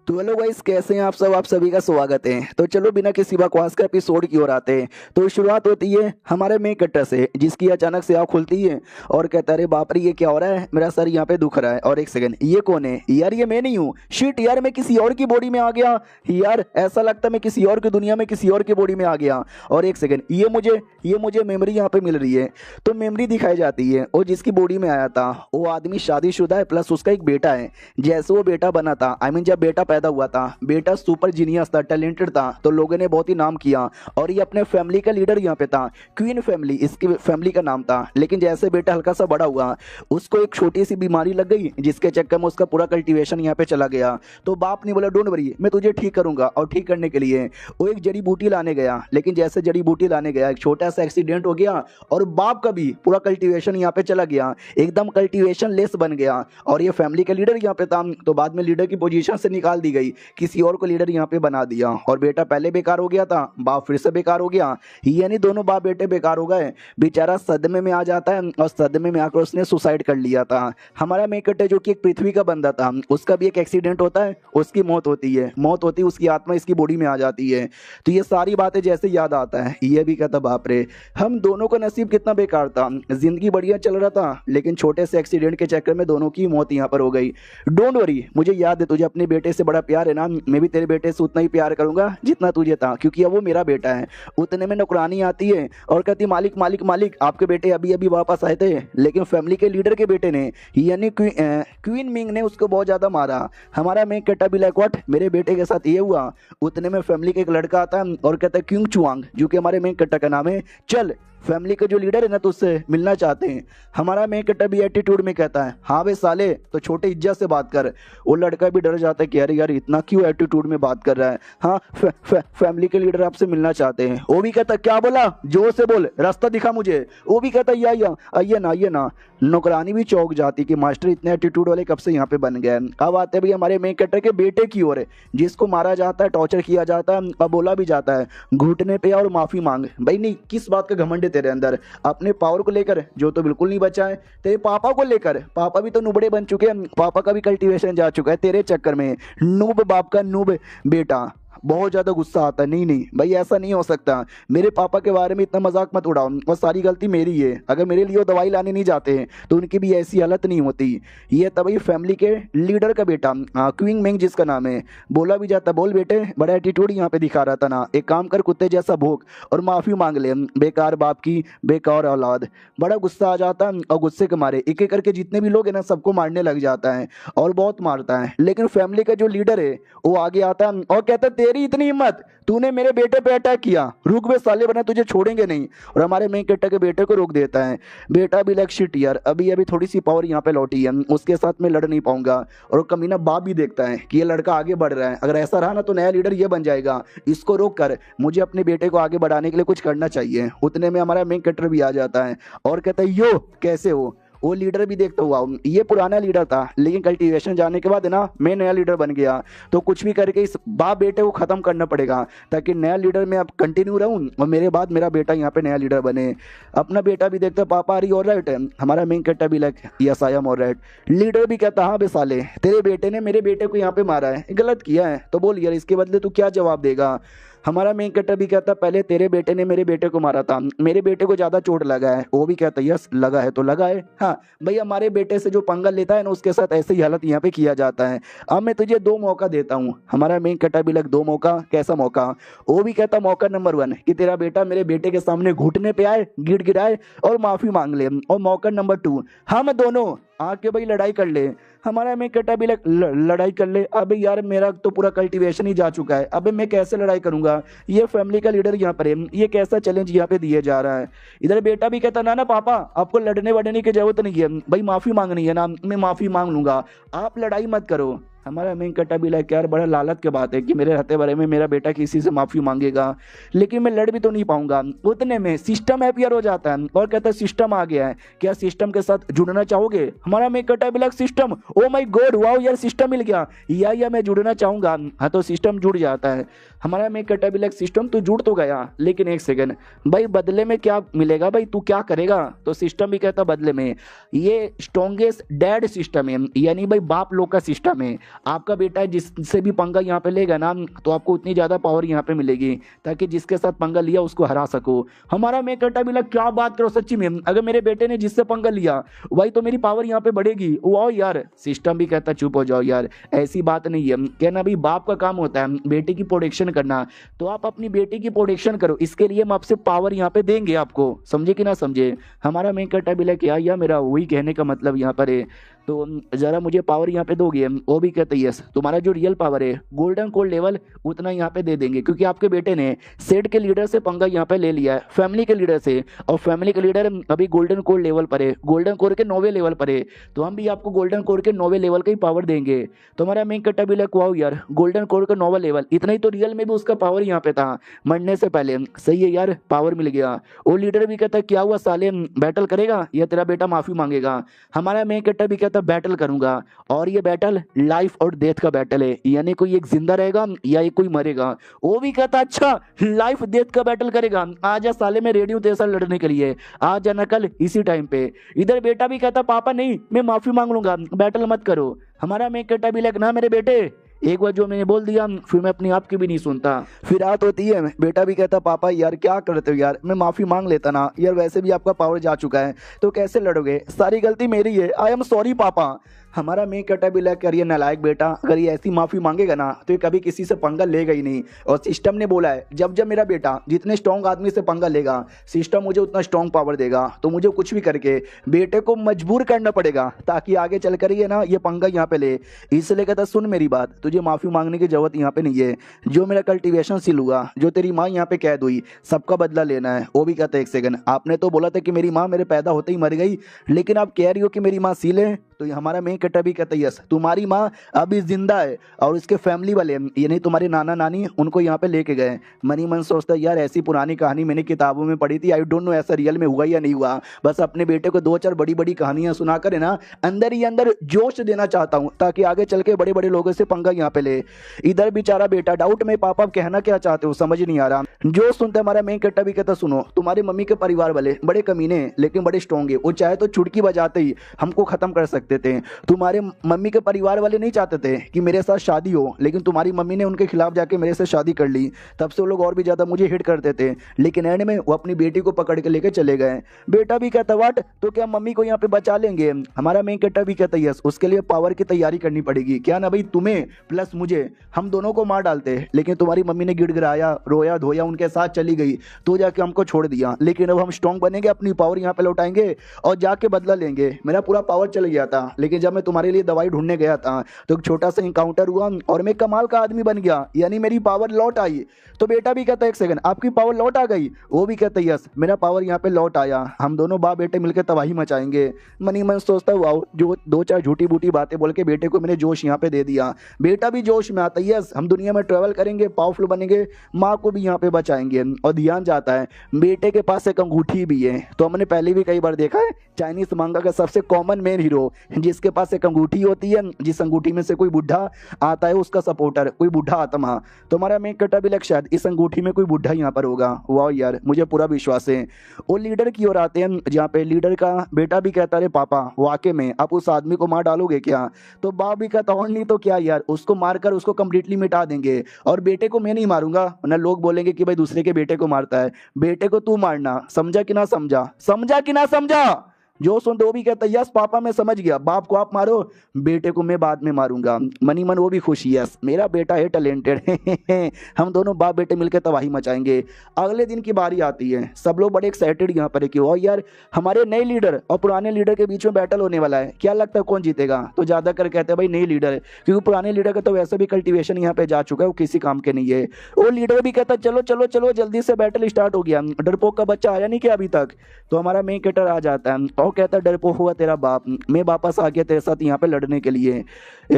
तो hello guys, कैसे हैं आप सब। आप सभी का स्वागत है। तो चलो बिना किसी बकवास का एपिसोड की ओर आते हैं। तो शुरुआत होती है हमारे मेन कट्टर से, जिसकी अचानक से आँख खुलती है और कहता है अरे बाप रे ये क्या हो रहा है, मेरा सर यहाँ पे दुख रहा है। और एक सेकंड, ये कौन है यार? ये मैं नहीं हूँ। शिट यार, मैं किसी और की बॉडी में आ गया। यार ऐसा लगता है मैं किसी और की दुनिया में किसी और की बॉडी में आ गया। और एक सेकंड, ये मुझे मेमोरी यहाँ पे मिल रही है। तो मेमोरी दिखाई जाती है और जिसकी बॉडी में आया था वो आदमी शादीशुदा है, प्लस उसका एक बेटा है। जैसे वो बेटा बना था, आई मीन जब बेटा पैदा हुआ था, बेटा सुपर जीनियस था, टैलेंटेड था, तो लोगों ने बहुत ही नाम किया। और ये अपने फैमिली का लीडर यहाँ पे था। क्वीन फैमिली इसकी फैमिली का नाम था। लेकिन जैसे बेटा हल्का सा बड़ा हुआ, उसको एक छोटी सी बीमारी लग गई, जिसके चक्कर में उसका पूरा कल्टीवेशन यहाँ पे चला गया। तो बाप ने बोला डोंट वरी, मैं तुझे ठीक करूंगा। और ठीक करने के लिए वो एक जड़ी बूटी लाने गया। लेकिन जैसे जड़ी बूटी लाने गया, एक छोटा सा एक्सीडेंट हो गया और बाप का भी पूरा कल्टीवेशन यहाँ पे चला गया, एकदम कल्टीवेशन लेस बन गया। और ये फैमिली का लीडर यहाँ पे था, तो बाद में लीडर की पोजीशन से निकाल दी गई, किसी और को लीडर यहाँ पे बना दिया। और बेटा पहले बेकार हो गया था, बाप फिर से बेकार हो गया, यानी दोनों बाप बेटे बेकार हो गए। बेचारा सदमे में आ जाता है और सदमे में आकर उसने सुसाइड कर लिया था। हमारा मेकटे जो कि एक पृथ्वी का बंदा था, उसका भी एक एक्सीडेंट होता है, उसकी मौत होती है। मौत होती है, उसकी आत्मा इसकी बॉडी में आ जाती है। तो ये सारी बातें जैसे याद आता है, ये भी कहता बाप रे हम दोनों का नसीब कितना बेकार था। जिंदगी बढ़िया चल रहा था, लेकिन छोटे से एक्सीडेंट के चक्कर में दोनों की मौत यहाँ पर हो गई। डोंट वरी, मुझे याद है तुझे अपने बेटे से बड़ा प्यार है ना, मैं भी तेरे बेटे से उतना ही प्यार करूंगा जितना तुझे था, क्योंकि अब वो मेरा बेटा है। उतने में नौकरानी आती है और कहती मालिक मालिक मालिक, आपके बेटे अभी अभी वापस आए थे, लेकिन फैमिली के लीडर के बेटे ने यानी क्वीन मिंग ने उसको बहुत ज्यादा मारा। हमारा मैं कटा भी लाइक व्हाट, मेरे बेटे के साथ ये हुआ। उतने में फैमिली का एक लड़का आता है और कहता है क्यूंग चुआंग, जो कि हमारे मेन कट्टा का नाम है, चल फैमिली का जो लीडर है ना, तो उससे मिलना चाहते हैं। हमारा मेन कट्टा भी एटीट्यूड में कहता है हाँ बे साले, तो छोटे इज्जत से बात कर। वो लड़का भी डर जाता है कि अरे यार इतना क्यों एटीट्यूड में बात कर रहा है। हाँ फैमिली के लीडर आपसे मिलना चाहते हैं। वो भी कहता क्या बोला, जोर से बोल, रास्ता दिखा मुझे। वो भी कहता या आइए ना। नौकरानी भी चौंक जाती कि मास्टर इतने एटीट्यूड वाले कब से यहाँ पे बन गए। अब आते हैं भाई हमारे मेन कट्टर के बेटे की ओर, जिसको मारा जाता है, टॉर्चर किया जाता है, अब बोला भी जाता है घुटने पे और माफी मांग। भाई नहीं, किस बात का घमंड है तेरे अंदर? अपने पावर को लेकर, जो तो बिल्कुल नहीं बचा है। तेरे पापा को लेकर, पापा भी तो नुबड़े बन चुके हैं, पापा का भी कल्टीवेशन जा चुका है तेरे चक्कर में। नूब बाप का नूब बेटा। बहुत ज़्यादा गुस्सा आता है। नहीं नहीं भाई, ऐसा नहीं हो सकता, मेरे पापा के बारे में इतना मजाक मत उड़ाओ, और सारी गलती मेरी है। अगर मेरे लिए वो दवाई लाने नहीं जाते हैं तो उनकी भी ऐसी हालत नहीं होती। ये तभी फैमिली के लीडर का बेटा क्विंग मेंग जिसका नाम है, बोला भी जाता बोल बेटे, बड़ा एटीट्यूड यहाँ पे दिखा रहा था ना, एक काम कर कुत्ते जैसा भोग और माफ़ी मांग ले, बेकार बाप की बेकार औलाद। बड़ा गुस्सा आ जाता है और गुस्से के मारे एक एक करके जितने भी लोग हैं ना, सबको मारने लग जाता है और बहुत मारता है। लेकिन फैमिली का जो लीडर है वो आगे आता है और कहता है तेरी इतनी हिम्मत, तूने मेरे बेटे पे अटैक किया, रुक बे साले वरना तुझे छोड़ेंगे नहीं। और हमारे मेन कट्टा के बेटे को रोक देता है। बेटा भी लाइक शिट यार, अभी अभी थोड़ी सी पावर यहाँ पे लौटी है, उसके साथ मैं लड़ नहीं पाऊंगा। और कमीना बाप भी देखता है कि ये लड़का आगे बढ़ रहा है, अगर ऐसा रहा ना तो नया लीडर ये बन जाएगा, इसको रोक कर मुझे अपने बेटे को आगे बढ़ाने के लिए कुछ करना चाहिए। उतने में हमारा मेन कट्टर भी आ जाता है और कहता है यो कैसे हो। वो लीडर भी देखता हुआ, ये पुराना लीडर था, लेकिन कल्टीवेशन जाने के बाद है ना, मैं नया लीडर बन गया, तो कुछ भी करके इस बाप बेटे को ख़त्म करना पड़ेगा, ताकि नया लीडर में अब कंटिन्यू रहूं और मेरे बाद मेरा बेटा यहाँ पे नया लीडर बने। अपना बेटा भी देखता पापा आर यू ऑलराइट है। हमारा मेन कट्टा भी like yes I am alright. Leader भी कहता हाँ बे साले, तेरे बेटे ने मेरे बेटे को यहाँ पे मारा है, गलत किया है, तो बोल यार इसके बदले तू क्या जवाब देगा। हमारा मेन कट्टर भी कहता पहले तेरे बेटे ने मेरे बेटे को मारा था, मेरे बेटे को ज्यादा चोट लगा है। वो भी कहता यस लगा है तो लगा है। हाँ भाई, हमारे बेटे से जो पंगा लेता है ना, उसके साथ ऐसे ही हालत यहाँ पे किया जाता है। अब मैं तुझे 2 मौका देता हूँ। हमारा मेन कट्टर भी लग 2 मौका, कैसा मौका? वो भी कहता मौका नंबर 1 कि तेरा बेटा मेरे बेटे के सामने घुटने पे आए, गिड़गिड़ाए और माफी मांग ले। और मौका नंबर 2, हम दोनों आके भाई लड़ाई कर ले। हमारा मैं कटा भी लड़ाई कर ले। अबे यार मेरा तो पूरा कल्टीवेशन ही जा चुका है, अबे मैं कैसे लड़ाई करूंगा? ये फैमिली का लीडर यहाँ पर है, ये कैसा चैलेंज यहाँ पे दिया जा रहा है? इधर बेटा भी कहता ना ना पापा, आपको लड़ने वड़ने की जरूरत नहीं है, भाई माफी मांगनी है ना, मैं माफी मांग लूंगा, आप लड़ाई मत करो। हमारा मेन कट्टा भी लाइक यार बड़ा लालच की बात है कि मेरे रहते बारे में मेरा बेटा किसी से माफी मांगेगा, लेकिन मैं लड़ भी तो नहीं पाऊंगा। उतने में सिस्टम अपियर हो जाता है और कहता है सिस्टम आ गया है, क्या सिस्टम के साथ जुड़ना चाहोगे? हमारा मेन कट्टा भी like system, oh my God wow यार सिस्टम मिल गया, या मैं जुड़ना चाहूंगा। हाँ तो सिस्टम जुड़ जाता है। हमारा मेन कट्टा भी लाइक सिस्टम तो जुड़ तो गया, लेकिन एक सेकंड भाई बदले में क्या मिलेगा? भाई तू क्या करेगा? तो सिस्टम भी कहता बदले में ये स्ट्रॉन्गेस्ट डैड सिस्टम है, यानी भाई बाप लोग का सिस्टम है। आपका बेटा जिससे भी पंगा यहाँ पे लेगा ना तो आपको उतनी ज़्यादा पावर यहाँ पे मिलेगी ताकि जिसके साथ पंगा लिया उसको हरा सको। हमारा मैं कटा भी लग क्या बात करो सच्ची में, अगर मेरे बेटे ने जिससे पंगा लिया वही तो मेरी पावर यहाँ पे बढ़ेगी। वाह यार, सिस्टम भी कहता चुप हो जाओ यार, ऐसी बात नहीं है। कहना भाई बाप का काम होता है बेटे की प्रोटेक्शन करना, तो आप अपनी बेटी की प्रोटेक्शन करो, इसके लिए हम आपसे पावर यहाँ पे देंगे आपको, समझे कि ना समझे। हमारा मैं कटा भी लग क्या या मेरा वही कहने का मतलब यहाँ पर है, तो ज़रा मुझे पावर यहाँ पे दोगे। वो भी कहते हैं यस, तुम्हारा जो रियल पावर है गोल्डन कोड लेवल उतना यहाँ पे दे देंगे, क्योंकि आपके बेटे ने सेट के लीडर से पंगा यहाँ पे ले लिया है, फैमिली के लीडर से, और फैमिली के लीडर अभी गोल्डन कोड लेवल पर है, गोल्डन कोड के 9वें लेवल पर है, तो हम भी आपको गोल्डन कोड के 9वें लेवल का ही पावर देंगे। तो हमारा मेन कट्टा भी लगवाओ यार, गोल्डन कोड का 9वां लेवल, इतना ही तो रियल में भी उसका पावर यहाँ पे था मरने से पहले। सही है यार, पावर मिल गया। वो लीडर भी कहता क्या हुआ साले, बैटल करेगा या तेरा बेटा माफी मांगेगा। हमारा मेन कट्टा भी कहता बैटल करूंगा, और ये बैटल लाइफ और डेथ का बैटल है, यानी कोई एक जिंदा रहेगा या एक कोई मरेगा। वो भी कहता अच्छा लाइफ डेथ का बैटल करेगा, आजा साले मैं रेडी हूं तेरे साथ लड़ने के लिए, आ जाना कल इसी टाइम पे। इधर बेटा भी कहता पापा नहीं मैं माफी मांग लूंगा, बैटल मत करो। हमारा मैं कहता भी लगना मेरे बेटे एक बार जो मैंने बोल दिया फिर मैं अपनी आप की भी नहीं सुनता। फिर रात होती है, बेटा भी कहता पापा यार क्या करते हो यार, मैं माफी मांग लेता ना यार, वैसे भी आपका पावर जा चुका है तो कैसे लड़ोगे, सारी गलती मेरी है, आई एम सॉरी पापा। हमारा मैं कटा भी लग कर ये नालायक बेटा अगर ये ऐसी माफी मांगेगा ना तो ये कभी किसी से पंगा लेगा ही नहीं। और सिस्टम ने बोला है जब जब मेरा बेटा जितने स्ट्रॉन्ग आदमी से पंगा लेगा सिस्टम मुझे उतना स्ट्रॉन्ग पावर देगा, तो मुझे कुछ भी करके बेटे को मजबूर करना पड़ेगा ताकि आगे चल कर ये ना ये पंगा यहाँ पे ले। इसलिए कहता सुन मेरी बात, तुझे माफी मांगने की जरूरत यहाँ पे नहीं है, जो मेरा कल्टिवेशन सील हुआ, जो तेरी माँ यहाँ पे कैद हुई, सबका बदला लेना है। वो भी कहता है एक सेकंड, आपने तो बोला था कि मेरी माँ मेरे पैदा होते ही मर गई, लेकिन आप कह रही हो कि मेरी माँ सील है। तो ये हमारा मेन कट्टा भी कहता है यस, तुम्हारी माँ अभी जिंदा है और उसके फैमिली वाले यानी तुम्हारे नाना नानी उनको यहाँ पे लेके गए। मनी मन सोचता है यार ऐसी पुरानी कहानी मैंने किताबों में पढ़ी थी, आई डोंट नो ऐसा रियल में हुआ या नहीं हुआ, बस अपने बेटे को 2-4 बड़ी बड़ी कहानियां सुनाकर है ना अंदर ही अंदर जोश देना चाहता हूँ ताकि आगे चल के बड़े बड़े लोगों से पंगा यहाँ पे ले। इधर बेचारा बेटा डाउट में पापा कहना क्या चाहते हो समझ नहीं आ रहा। जो सुनते हमारा मेन कट्टा भी कहता सुनो, तुम्हारी मम्मी के परिवार वाले बड़े कमीने लेकिन बड़े स्ट्रॉन्ग है, वो चाहे तो चुटकी बजाते ही हमको खत्म कर सकते थे। तुम्हारे मम्मी के परिवार वाले नहीं चाहते थे कि मेरे साथ शादी हो, लेकिन तुम्हारी मम्मी ने उनके खिलाफ जाके मेरे से शादी कर ली, तब से वो लोग और भी ज्यादा मुझे हिट करते थे, लेकिन एंड में वो अपनी बेटी को पकड़ के लेके चले गए। बेटा भी कहता वाट, तो क्या मम्मी को यहाँ पे बचा लेंगे। हमारा मेन कट्टा भी कहता यस, उसके लिए पावर की तैयारी करनी पड़ेगी, क्या ना भाई तुम्हें प्लस मुझे हम दोनों को मार डालते, लेकिन तुम्हारी मम्मी ने गिड़गिड़ाया रोया धोया उनके साथ चली गई तो जाके हमको छोड़ दिया, लेकिन अब हम स्ट्रॉन्ग बनेंगे, अपनी पावर यहाँ पे लौटाएंगे और जाके बदला लेंगे। मेरा पूरा पावर चल गया था, लेकिन जब मैं तुम्हारे लिए दवाई ढूंढने गया था तो एक छोटा सा इंकाउंटर हुआ और मैं कमाल का आदमी बन गया, यानी मेरी पावर लौट आई। तो बेटा भी कहता है एक सेकंड आपकी पावर लौट आ गई, वो भी कहता है यस मेरा पावर यहाँ पे लौट आया, हम दोनों बाप बेटे मिलकर तबाही मचाएंगे। मनी मन सोचता हुआ जो 2-4 झूठी बूटी बातें बोल के बेटे को मैंने जोश यहाँ पे दे दिया। बेटा भी जोश में आता है यस हम दुनिया में ट्रेवल करेंगे, पावरफुल बनेंगे, माँ को भी यहाँ पे बचाएंगे। और ध्यान जाता है बेटे के पास एक अंगूठी भी है, तो हमने पहले भी कई बार देखा है चाइनीज मांगा का सबसे कॉमन मेन हीरो जिसके पास एक अंगूठी होती है, जिस अंगूठी में से कोई बुढ़ा आता है उसका सपोर्टर, कोई बुढ़ा आत्मा। तो हमारा मेन कट्टा भी लग शायद इस अंगूठी में कोई बुढ़ा यहाँ पर होगा। वाह यार मुझे पूरा विश्वास है। वो लीडर की ओर आते हैं जहाँ पे लीडर का बेटा भी कहता है पापा वाकई में आप उस आदमी को मार डालोगे क्या। तो बाप भी कहता और नहीं तो क्या यार, उसको मारकर उसको कंप्लीटली मिटा देंगे, और बेटे को मैं नहीं मारूंगा वरना लोग बोलेंगे कि भाई दूसरे के बेटे को मारता है, बेटे को तू मारना, समझा कि ना समझा, समझा कि ना समझा। जो सुनते वो भी कहता है यस पापा मैं समझ गया, बाप को आप मारो बेटे को मैं बाद में मारूंगा। मनी मन वो भी खुश यस मेरा बेटा है टैलेंटेड हम दोनों बाप बेटे मिलकर तबाही मचाएंगे। अगले दिन की बारी आती है, सब लोग बड़े एक्साइटेड यहाँ पर है कि ओ यार हमारे नए लीडर और पुराने लीडर के बीच में बैटल होने वाला है, क्या लगता है कौन जीतेगा। तो ज्यादातर कहते हैं भाई नई लीडर, क्योंकि पुराने लीडर का तो वैसे भी कल्टिवेशन यहाँ पे जा चुका है, वो किसी काम के नहीं है। वो लीडर भी कहता चलो चलो चलो जल्दी से बैटल स्टार्ट हो गया, डरपोक का बच्चा आया नहीं क्या अभी तक। तो हमारा मेन कैरेक्टर आ जाता है, कहता है डरपोक हुआ तेरा बाप, मैं वापस आ गया तेरे साथ यहाँ पे लड़ने के लिए।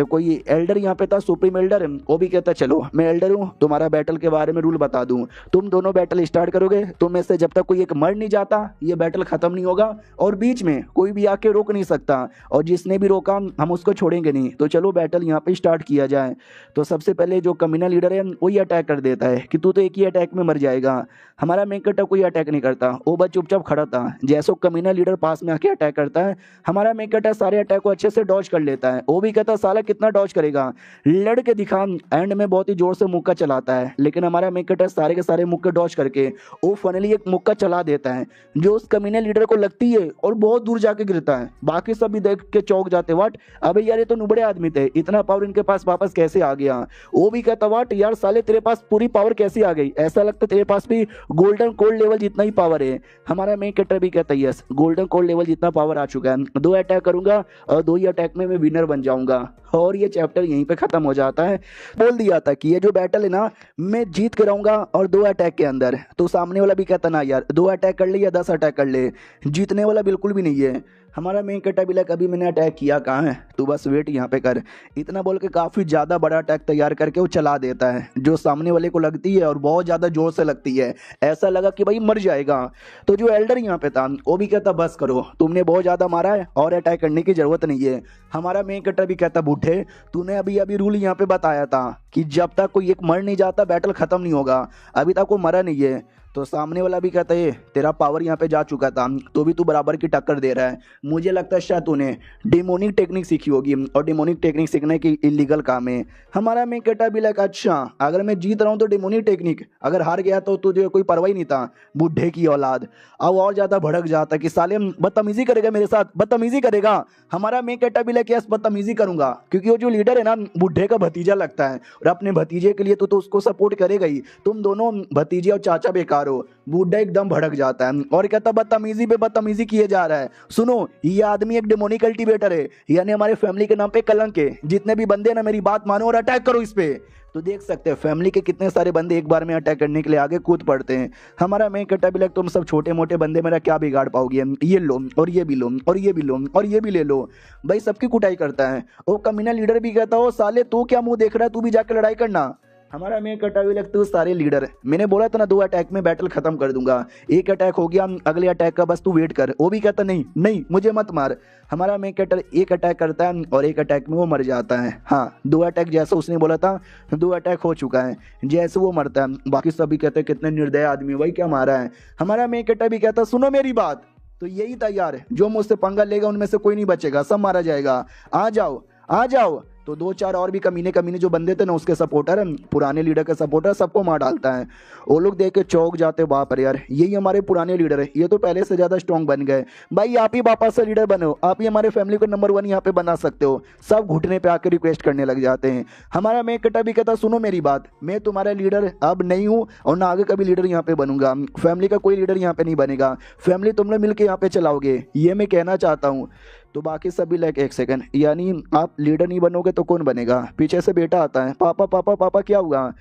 कोई एल्डर यहाँ पे था सुप्रीम एल्डर, वो भी कहता चलो मैं एल्डर हूँ तुम्हारा बैटल के बारे में रूल बता दूं, तुम दोनों बैटल स्टार्ट करोगे, तुम में से जब तक कोई एक मर नहीं जाता ये बैटल खत्म नहीं होगा, और बीच में कोई भी आके रोक नहीं सकता, और जिसने भी रोका हम उसको छोड़ेंगे नहीं। तो चलो बैटल यहाँ पे स्टार्ट किया जाए। तो सबसे पहले जो कमीना लीडर है वही अटैक कर देता है कि तू तो एक ही अटैक में मर जाएगा। हमारा मेन कैरेक्टर कोई अटैक नहीं करता, वो बस चुपचाप खड़ा था। जैसो कमीना लीडर पास में आके आके अटैक करता है। हमारा मेन कैरेक्टर सारे अटैक को अच्छे से डॉज कर लेता है। वो भी कहता साला कितना डॉज करेगा, लड़के दिखा। एंड में बहुत ही जोर से मुक्का चलाता है, लेकिन हमारा मेन कैरेक्टर सारे के सारे मुक्के डॉज करके वो फाइनली एक मुक्का चला देता है जो उस कमीने लीडर को लगती है और बहुत दूर जाके गिरता है। बाकी सब भी देख के चौंक जाते, व्हाट, अबे यार ये तो नुबड़े आदमी थे, इतना पावर इनके पास वापस कैसे आ गया। वो भी कहता व्हाट यार साले तेरे पास पूरी पावर कैसे आ गई, ऐसा लगता तेरे पास भी गोल्डन कोल्ड लेवल जितना ही पावर है। हमारा मेन कैरेक्टर भी कहता है यस, गोल्डन कोल्ड लेवल जितना पावर आ चुका है, 2 अटैक करूंगा और 2 ही अटैक में मैं विनर बन जाऊंगा। और ये चैप्टर यहीं पे खत्म हो जाता है। बोल दिया था कि ये जो बैटल है ना मैं जीत के रहूंगा और 2 अटैक के अंदर। तो सामने वाला भी कहता ना यार 2 अटैक कर ले या 10 अटैक कर ले, जीतने वाला बिल्कुल भी नहीं है। हमारा मेन कैरेक्टर भी कभी मैंने अटैक किया कहाँ है, तू बस वेट यहाँ पे कर। इतना बोल के काफ़ी ज़्यादा बड़ा अटैक तैयार करके वो चला देता है जो सामने वाले को लगती है और बहुत ज़्यादा जोर से लगती है, ऐसा लगा कि भाई मर जाएगा। तो जो एल्डर यहाँ पे था वो भी कहता बस करो, तुमने बहुत ज़्यादा मारा है और अटैक करने की ज़रूरत नहीं है। हमारा मेन कैरेक्टर भी कहता बूढ़े तूने अभी अभी रूल यहाँ पे बताया था कि जब तक कोई एक मर नहीं जाता बैटल खत्म नहीं होगा, अभी तक वो मरा नहीं है। तो सामने वाला भी कहता है तेरा पावर यहाँ पे जा चुका था तो भी तू बराबर की टक्कर दे रहा है, मुझे लगता है शायद तूने डिमोनिक टेक्निक सीखी होगी और डिमोनिक टेक्निक सीखने की इलीगल काम है। हमारा मेन कैरेक्टर भी अच्छा अगर मैं जीत रहा हूँ तो डिमोनिक टेक्निक, अगर हार गया तो तुझे कोई परवाह ही नहीं था, बूढ़े की औलाद। अब और ज़्यादा भड़क जाता कि साले बदतमीजी करेगा मेरे साथ, बदतमीजी करेगा। हमारा मेन कैरेक्टर भी यस बदतमीजी करूंगा क्योंकि वो जो लीडर है ना बूढ़े का भतीजा लगता है और अपने भतीजे के लिए तो उसको सपोर्ट करेगा ही, तुम दोनों भतीजे और चाचा बेकार हो। बूढ़ा एकदम भड़क जाता है और कहता बदतमीजी पे बदतमीजी किए जा रहा है। सुनो ये आदमी एक डेमोनिक कल्टीवेटर है, यानी हमारे फैमिली के नाम पे कलंक है, जितने भी बंदे ना मेरी बात मानो और अटैक करो इस पे। तो देख सकते हैं फैमिली के कितने सारे बंदे एक बार में अटैक करने के लिए आगे कूद पड़ते हैं। हमारा मेन कैरेक्टर भी तुम सब छोटे मोटे बंदे मेरा क्या बिगाड़ पाओगे, ये लो और ये भी लो और ये भी लो और ये भी ले लो, भाई सबकी कुटाई करता है। वो कमीना लीडर भी कहता हो साले तू क्या मुंह देख रहा है, तू भी जाकर लड़ाई करना। हमारा मेन कैरेक्टर भी लगता है सारे लीडर, मैंने बोला था ना 2 अटैक में बैटल खत्म कर दूंगा, एक अटैक हो गया अगले अटैक का बस तू वेट कर। वो भी कहता नहीं नहीं मुझे मत मार। हमारा मेन कैरेक्टर एक अटैक करता है और एक अटैक में वो मर जाता है। हाँ 2 अटैक जैसा उसने बोला था 2 अटैक हो चुका है, जैसे वो मरता है बाकी सभी कहते हैं कितने निर्दय आदमी, वही क्या मारा है। हमारा मेन कैरेक्टर भी कहता सुनो मेरी बात, तो यही था यार जो मुझसे पंगा लेगा उनमें से कोई नहीं बचेगा, सब मारा जाएगा, आ जाओ आ जाओ। तो 2-4 और भी कमीने कमीने जो बंदे थे ना उसके सपोर्टर, पुराने लीडर के सपोर्टर, सबको मार डालता है। वो लोग देख के चौंक जाते, बाप रे यार यही हमारे पुराने लीडर है, ये तो पहले से ज़्यादा स्ट्रॉन्ग बन गए। भाई आप ही वापस से लीडर बनो, आप ही हमारे फैमिली को नंबर 1 यहाँ पे बना सकते हो। सब घुटने पे आकर रिक्वेस्ट करने लग जाते हैं। हमारा मेन कैरेक्टर भी कहता सुनो मेरी बात, मैं तुम्हारा लीडर अब नहीं हूँ और ना आगे कभी लीडर यहाँ पे बनूंगा, फैमिली का कोई लीडर यहाँ पे नहीं बनेगा, फैमिली तुम लोग मिल के यहाँ पे चलाओगे, ये मैं कहना चाहता हूँ। तो बाकी सभी लाइक एक सेकंड, यानी आप लीडर नहीं बनोगे तो कौन बनेगा। पीछे से बेटा आता है, पापा पापा पापा क्या हुआ।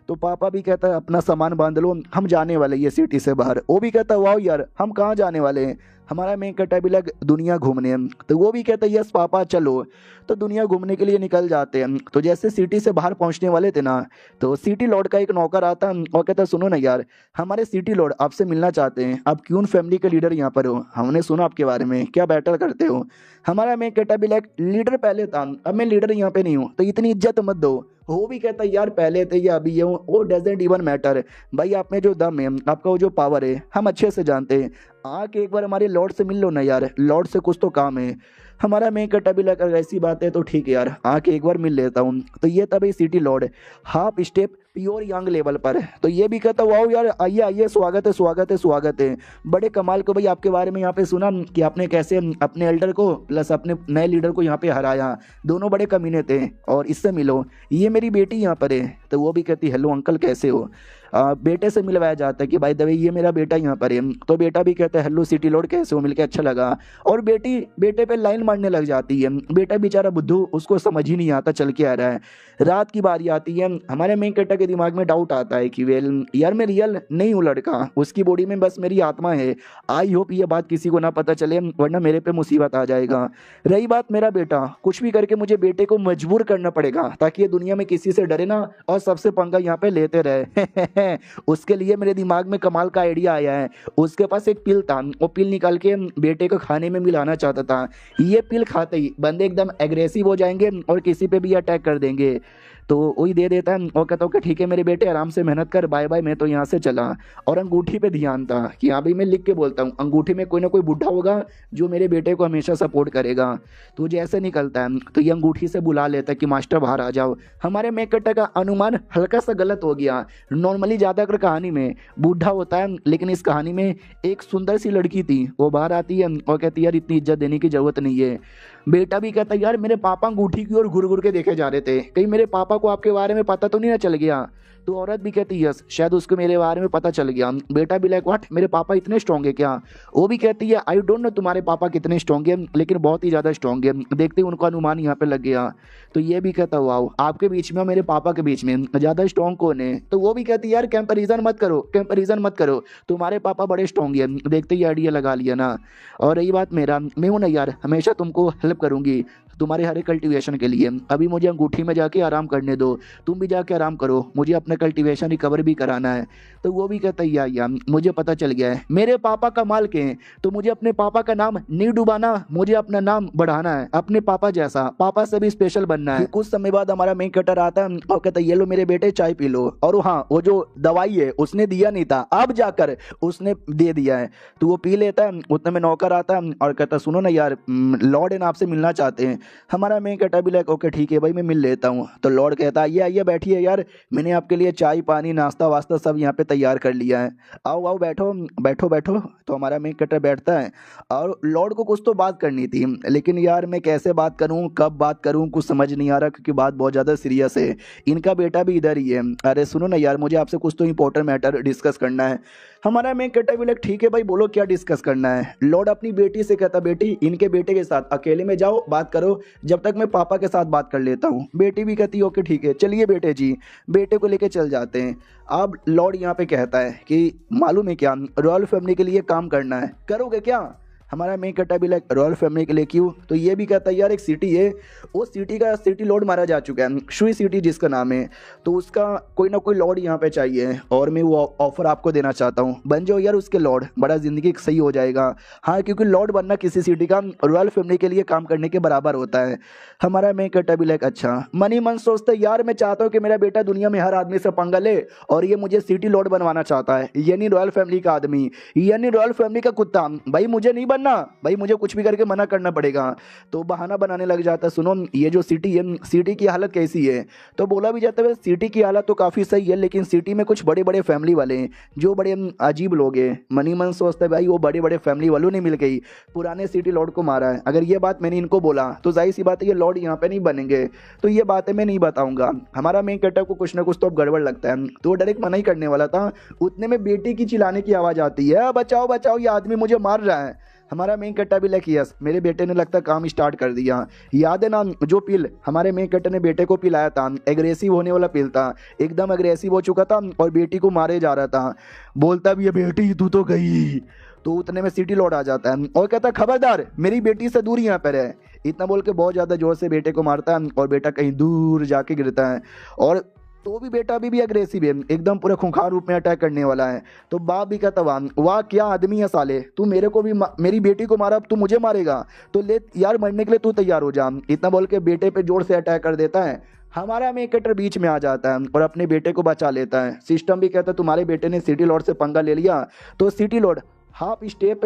तो पापा भी कहता है अपना सामान बांध लो, हम जाने वाले ये सिटी से बाहर। वो भी कहता है वाह यार हम कहाँ जाने वाले हैं। हमारा मेन कैरेक्टर भी लग दुनिया घूमने, तो वो भी कहता है यस पापा चलो। तो दुनिया घूमने के लिए निकल जाते हैं। तो जैसे सिटी से बाहर पहुंचने वाले थे ना तो सिटी लॉर्ड का एक नौकर आता है और कहता है सुनो ना यार हमारे सिटी लॉर्ड आपसे मिलना चाहते हैं, आप क्यों फैमिली के लीडर यहाँ पर हो, हमने सुना आपके बारे में, क्या बैटल करते हो। हमारा मेन कैरेक्टर भी लाइक लीडर पहले था अब मैं लीडर यहाँ पे नहीं हूँ तो इतनी इज्जत मत दो। वो भी कहता है यार पहले थे या अभी ये हूँ वो डजेंट इवन मैटर, भाई आप में जो दम है आपका वो जो पावर है हम अच्छे से जानते हैं, आके एक बार हमारे लॉर्ड से मिल लो ना यार, लॉर्ड से कुछ तो काम है। हमारा मेन कैरेक्टर भी लगा ऐसी बात है तो ठीक है यार आके एक बार मिल लेता हूँ। तो ये तभी city Lord half step pure young level पर। तो ये भी कहता वाओ यार आइए आइए स्वागत है स्वागत है स्वागत है, बड़े कमाल को भाई आपके बारे में यहाँ पे सुना कि आपने कैसे अपने एल्डर को प्लस अपने नए लीडर को यहाँ पे हराया, दोनों बड़े कमीने थे और इससे मिलो, ये मेरी बेटी यहाँ पर है। तो वो भी कहती हेलो अंकल कैसे हो। बेटे से मिलवाया जाता है कि भाई दवे ये मेरा बेटा यहाँ पर है। तो बेटा भी कहता है हेलो सिटी लॉर्ड कैसे हो, मिलके अच्छा लगा। और बेटी बेटे पे लाइन मारने लग जाती है, बेटा बेचारा बुद्धू उसको समझ ही नहीं आता चल के आ रहा है। रात की बारी आती है, हमारे मेन कैरेक्टर के दिमाग में डाउट आता है कि वेल यार मैं रियल नहीं हूँ लड़का, उसकी बॉडी में बस मेरी आत्मा है। आई होप ये बात किसी को ना पता चले वरना मेरे पे मुसीबत आ जाएगा। रही बात मेरा बेटा, कुछ भी करके मुझे बेटे को मजबूर करना पड़ेगा ताकि ये दुनिया में किसी से डरे ना और सबसे पंगा यहाँ पे लेते रहे। उसके लिए मेरे दिमाग में कमाल का आइडिया आया है। उसके पास एक पिल था, वो पिल निकाल के बेटे को खाने में मिलाना चाहता था। ये पिल खाते ही बंदे एकदम एग्रेसिव हो जाएंगे और किसी पे भी अटैक कर देंगे। तो वही दे देता है और कहता हूँ कि ठीक है मेरे बेटे आराम से मेहनत कर, बाय बाय, मैं तो यहाँ से चला। और अंगूठी पे ध्यान था कि हाँ भाई मैं लिख के बोलता हूँ, अंगूठी में कोई ना कोई बुढ़ा होगा जो मेरे बेटे को हमेशा सपोर्ट करेगा। तो जैसे निकलता है तो ये अंगूठी से बुला लेता है कि मास्टर बाहर आ जाओ। हमारे मेककट्टा का अनुमान हल्का सा गलत हो गया। नॉर्मली ज़्यादातर कहानी में बूढ़ा होता है, लेकिन इस कहानी में एक सुंदर सी लड़की थी, वो बाहर आती है और कहती है यार इतनी इज्जत देने की जरूरत नहीं है। बेटा भी कहता है यार मेरे पापा अंगूठी की ओर घुर घुर के देखे जा रहे थे, कहीं मेरे पापा को आपके बारे में पता तो नहीं ना चल गया। तो औरत भी कहती है यस, शायद उसको मेरे बारे में पता चल गया। बेटा भी लाइक व्हाट, मेरे पापा इतने स्ट्रॉन्ग है क्या? वो भी कहती है आई डोंट नो तुम्हारे पापा कितने स्ट्रॉन्ग है, लेकिन बहुत ही ज़्यादा स्ट्रॉन्ग है। देखते ही उनका अनुमान यहाँ पे लग गया। तो ये भी कहता वाओ, आपके बीच में और मेरे पापा के बीच में ज़्यादा स्ट्रॉन्ग कौन है? तो वो भी कहती है यार कंपैरिजन मत करो, कंपैरिजन मत करो, तुम्हारे पापा बड़े स्ट्रॉन्ग है। देखते ही आइडिया लगा लिया ना। और रही बात मेरा, मैं हूँ ना यार, हमेशा तुमको हेल्प करूंगी तुम्हारे हर एक कल्टीवेशन के लिए। अभी मुझे अंगूठी में जाके आराम करने दो, तुम भी जाके आराम करो, मुझे अपना कल्टीवेशन रिकवर भी कराना है। तो वो भी कहता है यार मुझे पता चल गया है मेरे पापा का माल के हैं, तो मुझे अपने पापा का नाम नहीं डुबाना, मुझे अपना नाम बढ़ाना है, अपने पापा जैसा, पापा से भी स्पेशल बनना है। कुछ समय बाद हमारा मेन कटर आता है और कहता है ये लो मेरे बेटे चाय पी लो। और हाँ, वो जो दवाई है उसने दिया नहीं था, अब जाकर उसने दे दिया है। तो वो पी लेता है। उतने में नौकर आता है और कहता है सुनो ना यार, लॉर्ड इन आपसे मिलना चाहते हैं। हमारा मेन कटर भी लाइक ओके ठीक है भाई मैं मिल लेता हूँ। तो लॉर्ड कहता है ये आइए बैठिए यार, मैंने आपके लिए चाय पानी नाश्ता वास्ता सब यहाँ पे तैयार कर लिया है, आओ आओ बैठो बैठो बैठो। तो हमारा मेन कटर बैठता है और लॉर्ड को कुछ तो बात करनी थी, लेकिन यार मैं कैसे बात करूँ कब बात करूँ कुछ समझ नहीं आ रहा, क्योंकि बात बहुत ज़्यादा सीरियस है। इनका बेटा भी इधर ही है। अरे सुनो ना यार, मुझे आपसे कुछ तो इंपॉर्टेंट मैटर डिस्कस करना है। हमारा मेन कटर भी लाइक ठीक है भाई बोलो क्या डिस्कस करना है। लॉर्ड अपनी बेटी से कहता बेटी इनके बेटे के साथ अकेले में जाओ बात करो, जब तक मैं पापा के साथ बात कर लेता हूँ। बेटी भी कहती है ओके ठीक है चलिए बेटे जी। बेटे को लेके चल जाते हैं। अब लॉर्ड यहाँ पे कहता है कि मालूम है क्या, रॉयल फैमिली के लिए काम करना है, करोगे क्या? हमारा मेन कट्टा भी लाइक रॉयल फैमिली के लिए क्यों? तो ये भी कहता है यार एक सिटी है, उस सिटी का सिटी लॉर्ड मारा जा चुका है, शुई सिटी जिसका नाम है, तो उसका कोई ना कोई लॉर्ड यहाँ पे चाहिए और मैं वो ऑफर आपको देना चाहता हूँ, बन जाओ यार उसके लॉर्ड, बड़ा ज़िंदगी सही हो जाएगा। हाँ क्योंकि लॉर्ड बनना किसी सिटी का रॉयल फैमिली के लिए काम करने के बराबर होता है। हमारा मेन कट्टा भी लाइक अच्छा मनी मन सोचता है यार मैं चाहता हूँ कि मेरा बेटा दुनिया में हर आदमी से पंगा ले और ये मुझे सिटी लॉर्ड बनवाना चाहता है, यानी रॉयल फैमिली का आदमी, यानी रॉयल फैमिली का कुत्ता। भाई मुझे नहीं बनना, भाई मुझे कुछ भी करके मना करना पड़ेगा। तो बहाना बनाने लग जाता है सुनो ये जो सिटी है, सिटी की हालत कैसी है? तो बोला भी जाता है सिटी की हालत तो काफ़ी सही है, लेकिन सिटी में कुछ बड़े बड़े फैमिली वाले हैं जो बड़े अजीब लोग हैं। मनी मन सोचता है भाई वो बड़े बड़े फैमिली वालों ने मिल गई पुराने सिटी लॉर्ड को मारा है, अगर ये बात मैंने इनको बोला तो जाहिर सी बात है ये लॉर्ड यहाँ पे नहीं बनेंगे, तो ये बातें मैं नहीं बताऊंगा। हमारा मेन कैरेक्टर को कुछ ना कुछ तो अब गड़बड़ लगता है, तो डायरेक्ट मना ही करने वाला था। उतने में बेटी की चिल्लाने की आवाज़ आती है बचाओ बचाओ ये आदमी मुझे मार रहा है। हमारा मेन कट्टा भी लाइक यस मेरे बेटे ने लगता काम स्टार्ट कर दिया। याद है ना जो पिल हमारे मेन कट्टे ने बेटे को पिलाया था, एग्रेसिव होने वाला पिल था, एकदम एग्रेसिव हो चुका था और बेटी को मारे जा रहा था। बोलता भी है बेटी तू तो गई। तो उतने में सिटी लॉर्ड आ जाता है और कहता खबरदार मेरी बेटी से दूर यहाँ पर है। इतना बोल के बहुत ज़्यादा जोर से बेटे को मारता है और बेटा कहीं दूर जाके गिरता है। और तो भी बेटा अभी भी अग्रेसिव है, एकदम पूरे खूंखार रूप में अटैक करने वाला है। तो बाप भी कहता वाह क्या आदमी है साले, तू मेरे को भी मेरी बेटी को मारा, अब तू मुझे मारेगा, तो ले यार मरने के लिए तू तैयार हो जा। इतना बोल के बेटे पे जोर से अटैक कर देता है। हमारा मेन कैरेक्टर बीच में आ जाता है और अपने बेटे को बचा लेता है। सिस्टम भी कहता है तुम्हारे बेटे ने सिटी लॉर्ड से पंगा ले लिया, तो city Lord half step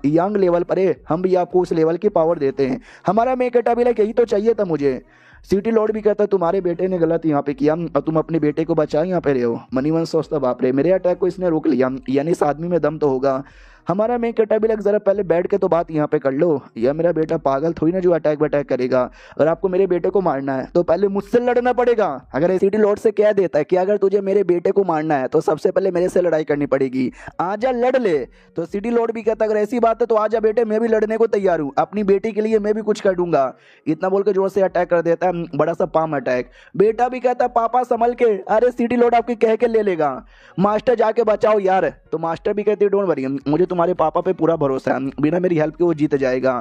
young level पर है, हम भी आपको उस लेवल की पावर देते हैं। हमारा मेन कैरेक्टर भी लाइक यही तो चाहिए था मुझे। सिटी लॉर्ड भी कहता तुम्हारे बेटे ने गलत यहाँ पे किया और तुम अपने बेटे को बचा यहाँ पे रहे हो। मनीवन सोचता बाप रे मेरे अटैक को इसने रोक लिया, यानी इस आदमी में दम तो होगा। हमारा मेन कैरेक्टर भी लग जरा पहले बैठ के तो बात यहाँ पे कर लो, या मेरा बेटा पागल थोड़ी ना जो अटैक वटैक करेगा। अगर आपको मेरे बेटे को मारना है तो पहले मुझसे लड़ना पड़ेगा। अगर सिटी लॉर्ड से कह देता है कि अगर तुझे मेरे बेटे को मारना है तो सबसे पहले मेरे से लड़ाई करनी पड़ेगी, आजा लड़ ले। तो सिटी लॉर्ड भी कहता अगर ऐसी बात है तो आजा बेटे मैं भी लड़ने को तैयार हूँ, अपनी बेटी के लिए मैं भी कुछ कर दूंगा। इतना बोल के जोर से अटैक कर देता है, बड़ा सा पाम अटैक। बेटा भी कहता पापा संभल के, अरे सिटी लॉर्ड आपकी कह के ले लेगा, मास्टर जाके बचाओ यार। तो मास्टर भी कहते डोंट वरी मुझे तुम्हारे पापा पे पूरा भरोसा है, बिना मेरी हेल्प के वो जीत जाएगा।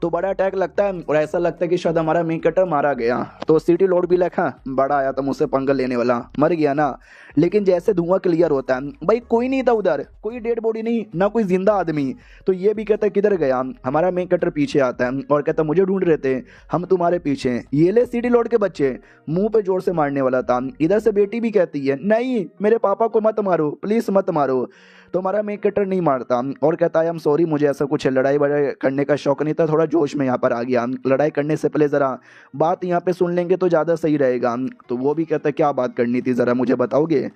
तो बड़ा अटैक लगता है और ऐसा लगता है कि शायद हमारा मेन कटर मारा गया। तो सिटी लॉर्ड भी लिखा, बड़ा आया था मुझसे पंगा लेने वाला, मर गया ना। लेकिन जैसे धुआं क्लियर होता है भाई कोई नहीं था उधर, कोई डेड बॉडी नहीं, ना कोई जिंदा आदमी। तो ये भी कहता है किधर गया। हमारा मेन कटर पीछे आता है और कहता मुझे ढूंढ रहे थे, हम तुम्हारे पीछे हैं। ये ले सिटी लॉर्ड के बच्चे, मुंह पे जोर से मारने वाला था। इधर से बेटी भी कहती है नहीं मेरे पापा को मत मारो, प्लीज मत मारो। तो हमारा मेन कटर नहीं मारता और कहता है आई एम सॉरी, मुझे ऐसा कुछ लड़ाई वड़ाई करने का शौक नहीं था, थोड़ा जोश में यहाँ पर आ गया। लड़ाई करने से पहले ज़रा बात यहाँ पे सुन लेंगे तो ज़्यादा सही रहेगा। तो वो भी कहता है क्या बात करनी थी, ज़रा मुझे बताओगे।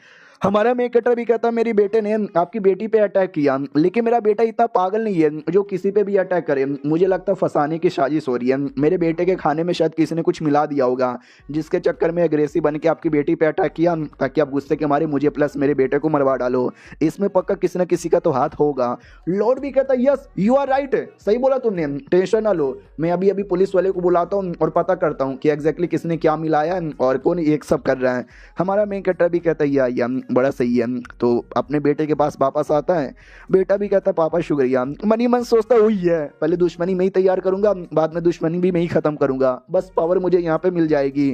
हमारा मेन कटर भी कहता मेरे बेटे ने आपकी बेटी पे अटैक किया, लेकिन मेरा बेटा इतना पागल नहीं है जो किसी पे भी अटैक करे। मुझे लगता है फंसाने की साजिश हो रही है। मेरे बेटे के खाने में शायद किसी ने कुछ मिला दिया होगा, जिसके चक्कर में अग्रेसिव बन के आपकी बेटी पे अटैक किया, ताकि आप गुस्से के मारे मुझे प्लस मेरे बेटे को मरवा डालो। इसमें पक्का किसी न किसी का तो हाथ होगा। लॉर्ड भी कहता यस यू आर राइट, सही बोला तुमने, टेंशन ना लो, मैं अभी अभी पुलिस वाले को बुलाता हूँ और पता करता हूँ कि एग्जैक्टली किसने क्या मिलाया है और कौन एक सब कर रहा है। हमारा मेन कटर भी कहता है या बड़ा सही है। तो अपने बेटे के पास वापस आता है। बेटा भी कहता पापा शुक्रिया। मनी मन सोचता हुई है पहले दुश्मनी में ही तैयार करूंगा, बाद में दुश्मनी भी मैं ही खत्म करूंगा, बस पावर मुझे यहाँ पे मिल जाएगी।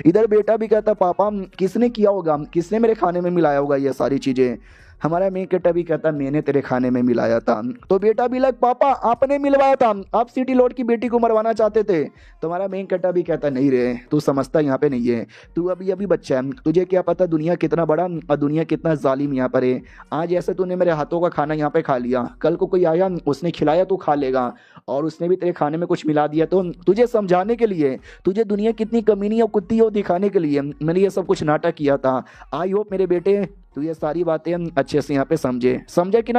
इधर बेटा भी कहता पापा किसने किया होगा, किसने मेरे खाने में मिलाया होगा ये सारी चीजें। हमारा मेन कटा भी कहता मैंने तेरे खाने में मिलाया था। तो बेटा भी लग पापा आपने मिलवाया था, आप सिटी लॉर्ड की बेटी को मरवाना चाहते थे। तो हमारा मेन कटा भी कहता नहीं रे, तू समझता यहाँ पे नहीं है, तू अभी अभी बच्चा है, तुझे क्या पता दुनिया कितना बड़ा और दुनिया कितना जालिम यहाँ पर है। आज ऐसे तूने मेरे हाथों का खाना यहाँ पे खा लिया, कल को कोई आया उसने खिलाया तू खा लेगा, और उसने भी तेरे खाने में कुछ मिला दिया। तो तुझे समझाने के लिए, तुझे दुनिया कितनी कमीनी और कुत्ती हो दिखाने के लिए मैंने ये सब कुछ नाटक किया था। आई होप मेरे बेटे तू ये सारी बातें अच्छे से यहाँ पे समझा कि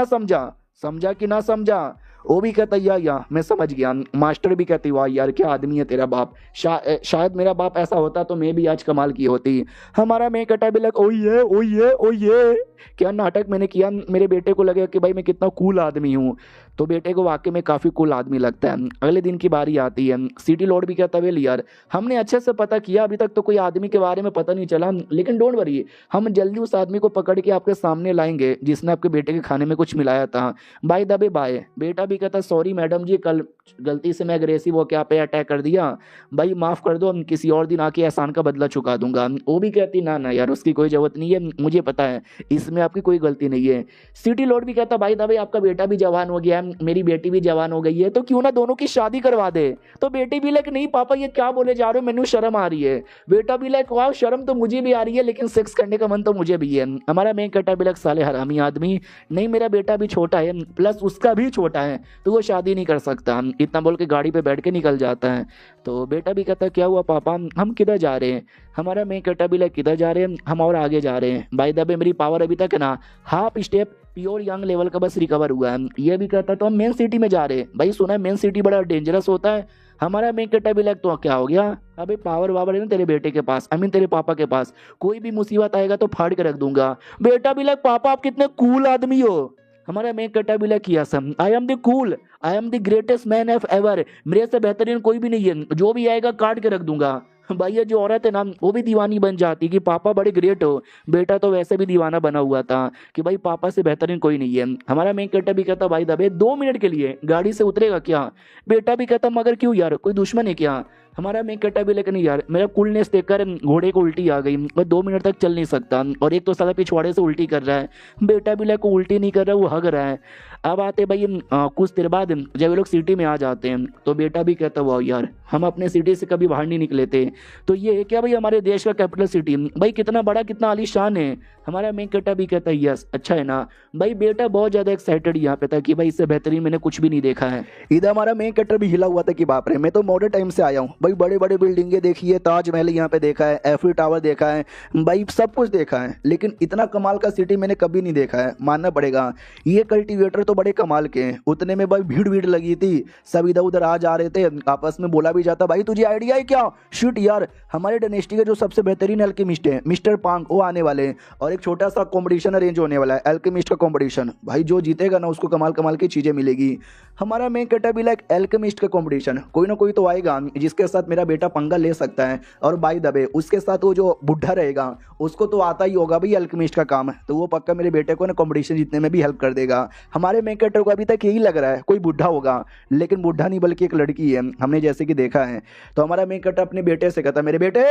ना समझा। वो भी कहता या मैं समझ गया। मास्टर भी कहती वाह यार क्या आदमी है तेरा बाप, शायद मेरा बाप ऐसा होता तो मैं भी आज कमाल की होती। हमारा मैं कटा भी लग ओ ये क्या नाटक मैंने किया। मेरे बेटे को लगे कि भाई मैं कितना कूल आदमी हूँ। तो बेटे को वाकई में काफ़ी कूल आदमी लगता है। अगले दिन की बारी आती है। सिटी लॉर्ड भी कहता वेल यार हमने अच्छे से पता किया, अभी तक तो कोई आदमी के बारे में पता नहीं चला, लेकिन डोंट वरी हम जल्दी उस आदमी को पकड़ के आपके सामने लाएंगे जिसने आपके बेटे के खाने में कुछ मिलाया था। By the way by. बेटा भी कहता सॉरी मैडम जी, कल गलती से मैं अग्रेसिव होकर आप पे अटैक कर दिया, भाई माफ़ कर दो, किसी और दिन आके एहसान का बदला चुका दूंगा। वो भी कहती ना यार उसकी कोई ज़रूरत नहीं है, मुझे पता है इसमें आपकी कोई गलती नहीं है। सिटी लॉर्ड भी कहता भाई भाई आपका बेटा भी जवान हो गया है, मेरी बेटी भी जवान हो गई है, तो क्यों ना दोनों की शादी करवा दे। तो बेटी भी लाइक नहीं पापा ये क्या बोले जा रहे हो, मैंने शर्म आ रही है। बेटा भी लाइक वाह शर्म तो मुझे भी आ रही है, लेकिन सेक्स करने का मन तो मुझे भी है। हमारा मेन कटा भी लाइक साले हरामी आदमी, नहीं मेरा बेटा भी छोटा है प्लस उसका भी छोटा है तो वो शादी नहीं कर सकता। इतना बोल के गाड़ी पे बैठ के निकल जाता है। तो बेटा भी कहता क्या हुआ पापा हम किधर जा रहे हैं। हमारा मेन कटा भी लाइक किधर जा रहे हैं, हम और आगे जा रहे हैं। बाय द वे मेरी पावर अभी तक है ना half step pure young level का बस रिकवर हुआ है। ये भी कहता तो हम मेन सिटी में जा रहे हैं। भाई सुना है मेन सिटी बड़ा डेंजरस होता है। हमारा मेन कटा भी लाइक तो क्या हो गया, अबे पावर वावर है ना तेरे बेटे के पास, आई मीन तेरे पापा के पास, कोई भी मुसीबत आएगा तो फाड़ के रख दूंगा। बेटा भी लाइक पापा आप कितने कूल आदमी हो। हमारा मेन कटा भी लाइक किया some I am the cool, I am the greatest man of ever, मेरे से बेहतरीन कोई भी नहीं है, जो भी आएगा काट के रख दूंगा। भाई ये जो औरत है ना वो भी दीवानी बन जाती कि पापा बड़े ग्रेट हो। बेटा तो वैसे भी दीवाना बना हुआ था कि भाई पापा से बेहतरीन कोई नहीं है। हमारा मेन कटा भी कहता भाई दबे 2 मिनट के लिए गाड़ी से उतरेगा क्या। बेटा भी कहता मगर क्यों यार कोई दुश्मन है क्या। हमारा मेन कटा भी लेकिन यार मेरा कूलनेस देखकर घोड़े को उल्टी आ गई, मैं 2 मिनट तक चल नहीं सकता, और एक तो साला पिछवाड़े से उल्टी कर रहा है। बेटा भी को उल्टी नहीं कर रहा वो हग रहा है। अब आते भाई कुछ देर बाद जब ये लोग सिटी में आ जाते हैं तो बेटा भी कहता वाह यार हम अपने सिटी से कभी बाहर नहीं निकले थे। तो ये है क्या भाई हमारे देश का कैपिटल सिटी, भाई कितना बड़ा कितना आलीशान है। हमारा मेन कटा भी कहता है यस अच्छा है ना। भाई बेटा बहुत ज़्यादा एक्साइटेड यहाँ पे था कि भाई इससे बेहतरीन मैंने कुछ भी नहीं देखा है। इधर हमारा मेन कटर भी हिला हुआ था कि बाप रे मैं तो मॉडर्न टाइम से आया हूँ। भाई बड़े बड़े बिल्डिंगें देखी है, ताजमहल यहाँ पे देखा है, एफिल टावर देखा है, भाई सब कुछ देखा है, लेकिन इतना कमाल का सिटी मैंने कभी नहीं देखा है। मानना पड़ेगा ये कल्टीवेटर तो बड़े कमाल के हैं। उतने में भाई भीड़ लगी थी, सब इधर उधर आ जा रहे थे, आपस में बोला भी जाता भाई तुझे आइडिया है क्या। शिट यार हमारे डायनेस्टी के जो सबसे बेहतरीन एल्केमिस्ट है मिस्टर पांग वो आने वाले हैं, और एक छोटा सा कॉम्पिटिशन अरेंज होने वाला है एल्केमिस्ट का कॉम्पिटिशन। भाई जो जीतेगा ना उसको कमाल की चीजें मिलेगी। हमारा मेन कटा भी लाइक एल्केमिस्ट का कॉम्पिटिशन, कोई ना कोई तो आएगा जिसके साथ मेरा बेटा पंगा ले सकता है। और बाय द वे उसके साथ वो जो बुढ़ा रहेगा उसको तो आता ही होगा भाई अल्केमिस्ट का काम, तो वो पक्का मेरे बेटे को ना कंपटीशन जीतने में भी हेल्प कर देगा। हमारे मेन कैरेक्टर को अभी तक यही लग रहा है कोई बुढ़ा होगा, लेकिन बुढ़ा नहीं बल्कि एक लड़की है, हमने जैसे कि देखा है। तो हमारा मेन कैरेक्टर अपने बेटे से कहता मेरे बेटे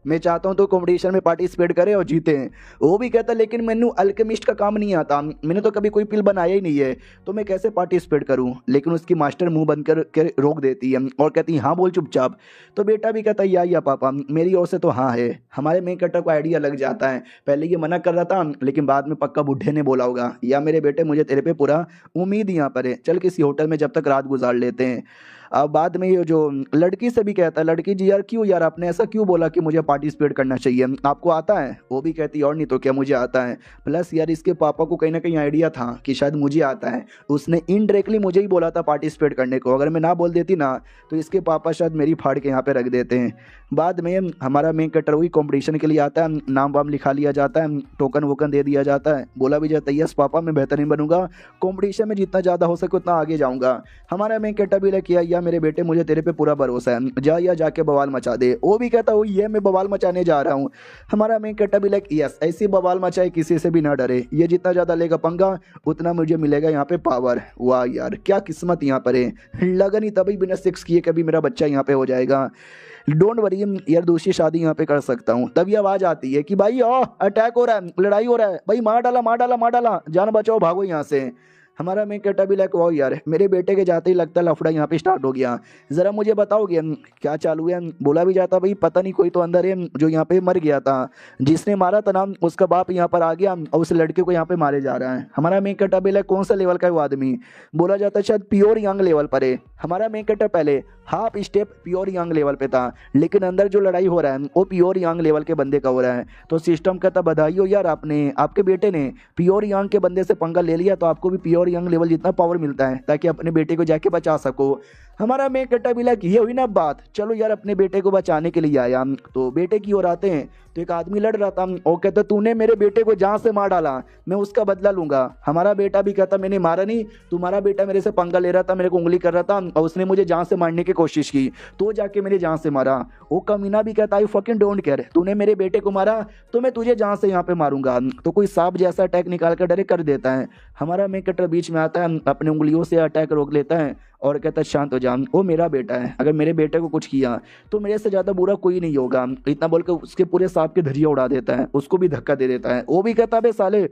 मैं चाहता हूँ तो कंपटीशन में पार्टिसिपेट करे और जीते। वो भी कहता लेकिन मैंने अल्केमिस्ट का काम नहीं आता, मैंने तो कभी कोई पिल बनाया ही नहीं है, तो मैं कैसे पार्टिसिपेट करूं। लेकिन उसकी मास्टर मुंह बंद कर रोक देती है और कहती है हाँ बोल चुपचाप। तो बेटा भी कहता है या पापा मेरी ओर से तो हाँ है। हमारे मेन कैरेक्टर को आइडिया लग जाता है, पहले ये मना कर रहा था लेकिन बाद में पक्का बुढ़े ने बोला होगा या मेरे बेटे मुझे तेरे पे पूरा उम्मीद यहाँ पर है, चल किसी होटल में जब तक रात गुजार लेते हैं। अब बाद में ये जो लड़की से भी कहता है लड़की जी यार क्यों यार आपने ऐसा क्यों बोला कि मुझे पार्टिसिपेट करना चाहिए, आपको आता है। वो भी कहती है और नहीं तो क्या मुझे आता है, प्लस यार इसके पापा को कहीं ना कहीं आइडिया था कि शायद मुझे आता है, उसने इनडायरेक्टली मुझे ही बोला था पार्टिसिपेट करने को, अगर मैं ना बोल देती ना तो इसके पापा शायद मेरी फाड़ के यहाँ पे रख देते हैं। बाद में हमारा मेन कैरेक्टर वही कॉम्पिटिशन के लिए आता है, नाम वाम लिखा लिया जाता है, टोकन वोकन दे दिया जाता है, बोला भी जाता है यस पापा मैं बेहतरीन बनूंगा, कॉम्पिटिशन में जितना ज़्यादा हो सके उतना आगे जाऊंगा। हमारा मेन कैरेक्टर भी किया या मेरे बेटे मुझे तेरे पे पूरा भरोसा है, जा या जाके बवाल मचा दे। वो भी कहता है ये मैं बवाल मचाने जा रहा हूँ। हमारा मेन कैरेक्टर भी यस ऐसी बवाल मचाए किसी से भी ना डरे, ये जितना ज़्यादा लेगा पंगा उतना मुझे मिलेगा यहाँ पे पावर। वाह यार क्या किस्मत यहाँ पर है, लगा नहीं तभी बिना सेक्स किए कभी मेरा बच्चा यहाँ पे हो जाएगा। डोंट वरी यार दूसरी शादी यहाँ पे कर सकता हूँ। तभी आवाज़ आती है कि भाई अटैक हो रहा है, लड़ाई हो रहा है, भाई मार डाला मार डाला मार डाला, जान बचाओ भागो यहाँ से। हमारा मेन कैरेक्टर भी वाह यार मेरे बेटे के जाते ही लगता है लफड़ा यहाँ पे स्टार्ट हो गया, ज़रा मुझे बताओगे क्या चालू है। बोला भी जाता भाई पता नहीं कोई तो अंदर है जो यहाँ पे मर गया था, जिसने मारा था ना उसका बाप यहाँ पर आ गया और उस लड़के को यहाँ पे मारे जा रहा है। हमारा मेन कैरेक्टर भी कौन सा लेवल का है वो आदमी, बोला जाता है शायद प्योर यंग लेवल पर है। हमारा मेन कैरेक्टर पहले half step pure young level पे था, लेकिन अंदर जो लड़ाई हो रहा है वो प्योर यंग लेवल के बंदे का हो रहा है। तो सिस्टम कहता बधाई हो यार आपने आपके बेटे ने प्योर यंग के बंदे से पंगा ले लिया, तो आपको भी प्योर यंग लेवल जितना पावर मिलता है ताकि अपने बेटे को जाके बचा सको। हमारा मेन कैरेक्टर भी ये हुई ना बात, चलो यार अपने बेटे को बचाने के लिए आया। तो बेटे की ओर आते हैं तो एक आदमी लड़ रहा था और कहता तूने मेरे बेटे को जान से मार डाला, मैं उसका बदला लूंगा। हमारा बेटा भी कहता मैंने मारा नहीं, तुम्हारा बेटा मेरे से पंगा ले रहा था, मेरे को उंगली कर रहा था और उसने मुझे जान से मारने की कोशिश की, तो जाके मेरे जान से मारा। वो कमीना भी कहता आई फकिंग डोंट केयर, तूने मेरे बेटे को मारा तो मैं तुझे जान से यहाँ पे मारूंगा। तो कोई सांप जैसा अटैक निकाल कर डायरेक्ट कर देता है। हमारा मेन कैरेक्टर बीच में आता है, अपने उंगलियों से अटैक रोक लेता है और कहता है शांत हो जा, वो मेरा बेटा है, अगर मेरे बेटे को कुछ किया तो मेरे से ज़्यादा बुरा कोई नहीं होगा। इतना बोलकर उसके पूरे सांप के धैर्य उड़ा देता है, उसको भी धक्का दे देता है। वो भी कहता है साले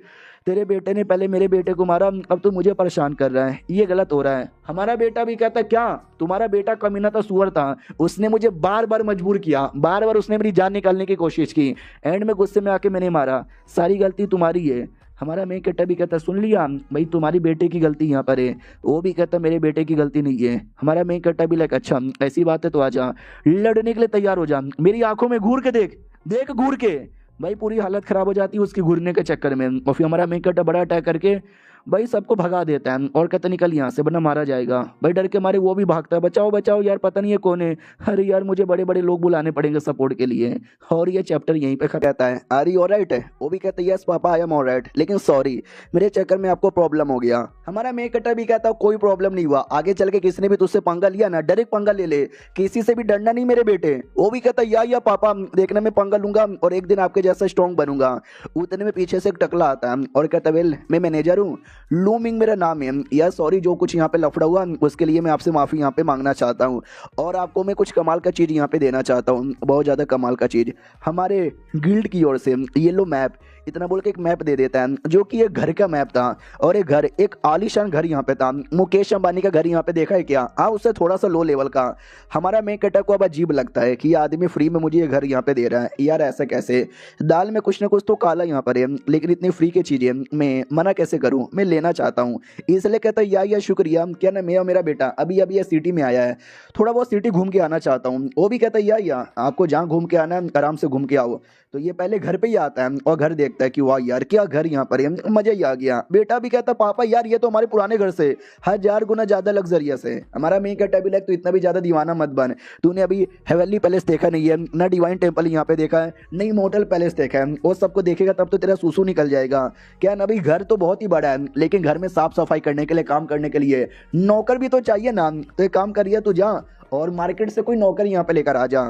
तेरे बेटे ने पहले मेरे बेटे को मारा, अब तू मुझे परेशान कर रहा है, ये गलत हो रहा है। हमारा बेटा भी कहता क्या तुम्हारा बेटा कमीना था, सुअर था, उसने मुझे बार बार मजबूर किया, बार बार उसने मेरी जान निकालने की कोशिश की, एंड में गुस्से में आके मैंने मारा, सारी गलती तुम्हारी है। हमारा मेन कैरेक्टर भी कहता सुन लिया भाई तुम्हारी बेटे की गलती यहाँ पर है। वो भी कहता मेरे बेटे की गलती नहीं है। हमारा मेन कैरेक्टर भी अच्छा ऐसी बात है तो आ जा, लड़ने के लिए तैयार हो जा, मेरी आंखों में घूर के देख देख घूर के। भाई पूरी हालत खराब हो जाती है उसकी घूरने के चक्कर में, और फिर हमारा मेन कैरेक्टर बड़ा अटैक करके भाई सबको भगा देता है और कहता निकल यहाँ से वरना मारा जाएगा। भाई डर के मारे वो भी भागता है, बचाओ बचाओ यार पता नहीं है कौन है, अरे यार मुझे बड़े बड़े लोग बुलाने पड़ेंगे सपोर्ट के लिए। और ये चैप्टर यहीं पे कहता है आर यू ऑलराइट है। वो भी कहता है yes papa I am alright, लेकिन सॉरी मेरे चक्कर में आपको प्रॉब्लम हो गया। हमारा मेन कैरेक्टर भी कहता है कोई प्रॉब्लम नहीं हुआ, आगे चल के किसी ने भी तुझसे पंगा लिया ना डायरेक्ट पंगा ले ले, किसी से भी डरना नहीं मेरे बेटे। वो भी कहता है या पापा देखना मैं पंगा लूंगा और एक दिन आपके जैसा स्ट्रॉन्ग बनूंगा। उतने में पीछे से एक टकला आता है और कहता वेल मैं मैनेजर हूँ, लूमिंग मेरा नाम है, या सॉरी जो कुछ यहाँ पे लफड़ा हुआ उसके लिए मैं आपसे माफ़ी यहाँ पे मांगना चाहता हूँ, और आपको मैं कुछ कमाल का चीज़ यहाँ पे देना चाहता हूँ, बहुत ज़्यादा कमाल का चीज़ हमारे गिल्ड की ओर से येलो मैप। इतना बोल के एक मैप दे देता है जो कि एक घर का मैप था, और एक घर एक आलीशान घर यहाँ पे था, मुकेश अंबानी का घर यहाँ पे देखा है क्या? हाँ उससे थोड़ा सा लो लेवल का। हमारा मेन कैरेक्टर को अब अजीब लगता है कि ये आदमी फ्री में मुझे ये घर यहाँ पे दे रहा है, यार ऐसा कैसे? दाल में कुछ ना कुछ तो काला यहाँ पर है, लेकिन इतनी फ्री की चीज़ें मैं मना कैसे करूँ, मैं लेना चाहता हूँ। इसलिए कहता है या शुक्रिया, क्या ना मैं और मेरा बेटा अभी अभी ये सिटी में आया है, थोड़ा बहुत सिटी घूम के आना चाहता हूँ। वो भी कहता है या आपको जहाँ घूम के आना है आराम से घूम के आओ। तो ये पहले घर पे ही आता है और घर देखता है कि वाह यार क्या घर यहाँ पर है, मजा ही आ गया। बेटा भी कहता पापा यार ये तो हमारे पुराने घर से 1000 गुना ज्यादा लग्जरियस है। हमारा मेन कैरेक्टर भी तो इतना भी ज्यादा दीवाना मत बन, तूने अभी हेवनली पैलेस देखा नहीं है, ना डिवाइन टेम्पल यहाँ पे देखा है, नहीं मोटल पैलेस देखा है, वो सबको देखेगा तब तो तेरा सूसू निकल जाएगा। क्या ना भाई घर तो बहुत ही बड़ा है, लेकिन घर में साफ सफाई करने के लिए काम करने के लिए नौकर भी तो चाहिए ना, तो एक काम करिए तू जा और मार्केट से कोई नौकर यहाँ पे लेकर आ जा।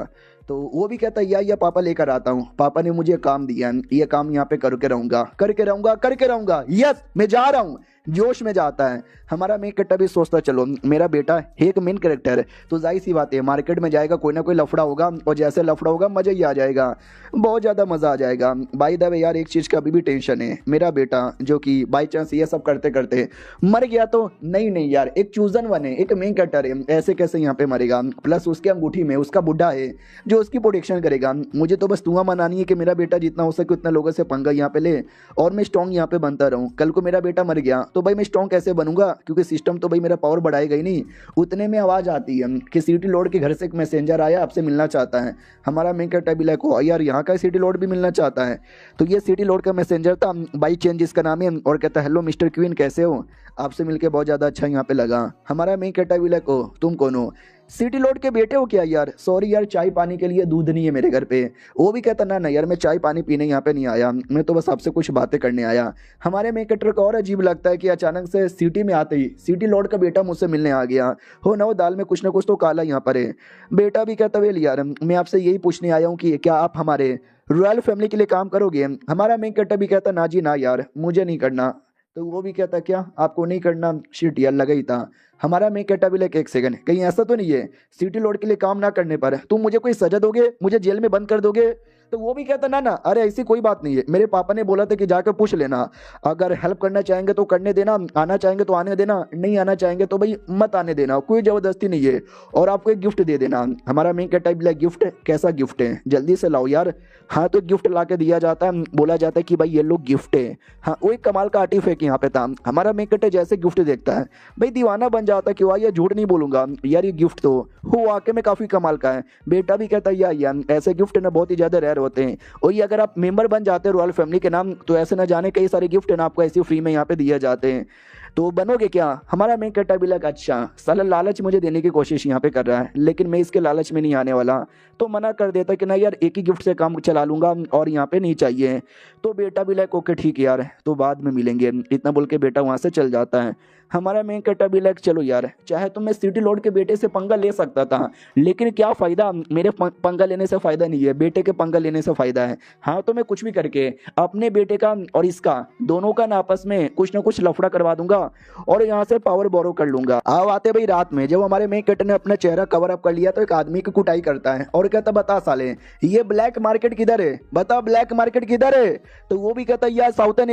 तो वो भी कहता है या पापा लेकर आता हूँ, पापा ने मुझे काम दिया, ये काम यहाँ पे करके रहूंगा करके रहूंगा करके रहूंगा, यस मैं जा रहा हूँ। जोश में जाता है। हमारा मेन कट्टा भी सोचता चलो मेरा बेटा एक मेन कैरेक्टर है तो जाहिर सी बात है मार्केट में जाएगा कोई ना कोई लफड़ा होगा, और जैसे लफड़ा होगा मज़ा ही आ जाएगा, बहुत ज़्यादा मज़ा आ जाएगा। बाय द वे यार एक चीज़ का अभी भी टेंशन है, मेरा बेटा जो कि बाई चांस ये सब करते करते मर गया तो नहीं यार, एक चूजन वन है, एक मेन कैरेक्टर है, ऐसे कैसे यहाँ पे मरेगा, प्लस उसके अंगूठी में उसका बुढ़ा है जो उसकी प्रोटेक्शन करेगा। मुझे तो बस दुआ मनानी है कि मेरा बेटा जितना हो सके उतना लोगों से पंगा यहाँ पे ले और मैं स्ट्रॉन्ग यहाँ पे बनता रहूँ। कल को मेरा बेटा मर गया तो भाई मैं स्ट्रॉन्ग कैसे बनूंगा, क्योंकि सिस्टम तो भाई मेरा पावर बढ़ाएगा ही नहीं। उतने में आवाज़ आती है कि सिटी लॉर्ड के घर से एक मैसेंजर आया आपसे मिलना चाहता है। हमारा मेन कैरेक्टर भी लाइक हो यार यहाँ का सिटी लॉर्ड भी मिलना चाहता है। तो ये सिटी लॉर्ड का मैसेंजर था बाई चेंज इसका नाम है, और कहता है हेलो मिस्टर क्वीन कैसे हो, आपसे मिलकर बहुत ज़्यादा अच्छा यहाँ पे लगा। हमारा मेन कैरेक्टर भी लाइक हो तुम कौन हो, सिटी लॉर्ड के बेटे हो क्या यार, सॉरी यार चाय पानी के लिए दूध नहीं है मेरे घर पे। वो भी कहता ना यार मैं चाय पानी पीने यहाँ पे नहीं आया, मैं तो बस आपसे कुछ बातें करने आया। हमारे मेन कैरेक्टर को और अजीब लगता है कि अचानक से सिटी में आते ही सिटी लॉर्ड का बेटा मुझसे मिलने आ गया हो ना, वो दाल में कुछ ना कुछ तो काला यहाँ पर है। बेटा भी कहता वेल यार मैं आपसे यही पूछने आया हूँ कि क्या आप हमारे रॉयल फैमिली के लिए काम करोगे। हमारा मेन कैरेक्टर भी कहता ना जी ना यार मुझे नहीं करना। तो वो भी कहता क्या आपको नहीं करना, शिट यार लगा ही था। हमारा मेन कैरेक्टर भी लाइक एक सेकंड कहीं ऐसा तो नहीं है सिटी लॉर्ड के लिए काम ना करने पर तुम मुझे कोई सजा दोगे, मुझे जेल में बंद कर दोगे। तो वो भी कहता ना अरे ऐसी कोई बात नहीं है, मेरे पापा ने बोला था कि जाकर पूछ लेना, अगर हेल्प करना चाहेंगे तो करने देना, आना चाहेंगे तो आने देना, नहीं आना चाहेंगे तो भाई मत आने देना, कोई जबरदस्ती नहीं है, और आपको एक गिफ्ट दे देना। हमारा मेन कैरेक्टर भी लाइक गिफ्ट कैसा गिफ्ट है जल्दी से लाओ यार। हाँ तो गिफ्ट ला के दिया जाता है, बोला जाता है कि भाई ये लोग गिफ्ट है। हाँ वो एक कमाल का आर्टिफैक्ट यहाँ पे था। हमारा मेन कैरेक्टर जैसे गिफ्ट देखता है भाई दीवाना बन जाता है कि वाह ये झूठ नहीं बोलूंगा यार ये गिफ्ट तो वो वाकई में काफी कमाल का है। बेटा भी कहता है यार ऐसे गिफ्ट ना बहुत ही ज्यादा रेयर होते हैं, और ये अगर आप मेंबर बन जाते हैं रॉयल फैमिली के नाम तो ऐसे ना जाने कई सारे गिफ्ट ना आपको ऐसे फ्री में यहाँ पे दिए जाते हैं, तो बनोगे क्या। हमारा मेन कैरेक्टर भी लगा अच्छा साला लालच मुझे देने की कोशिश यहाँ पे कर रहा है, लेकिन मैं इसके लालच में नहीं आने वाला, तो मना कर देता कि ना यार एक ही गिफ्ट से काम चला लूंगा और यहाँ पे नहीं चाहिए। तो बेटा भी लाइक ओके ठीक है यार तो बाद में मिलेंगे, इतना बोल के बेटा वहाँ से चल जाता है। हमारा मेन कैरेक्टर भी लाइक चलो यार चाहे तो मैं सिटी लॉर्ड के बेटे से पंगा ले सकता था, लेकिन क्या फायदा, मेरे पंगा लेने से फायदा नहीं है, बेटे के पंगा लेने से फायदा है। हाँ तो मैं कुछ भी करके अपने बेटे का और इसका दोनों का ना आपस में कुछ ना कुछ लफड़ा करवा दूंगा और यहाँ से पावर बोरो कर लूंगा। अब आते भाई रात में जब हमारे मेन कैरेक्टर ने अपना चेहरा कवर अप कर लिया तो एक आदमी की कुटाई करता है और कहता बता साले ये ब्लैक मार्केट किधर है, बता ब्लैक मार्केट किधर है। तो वो भी कहता है यार साउथर्न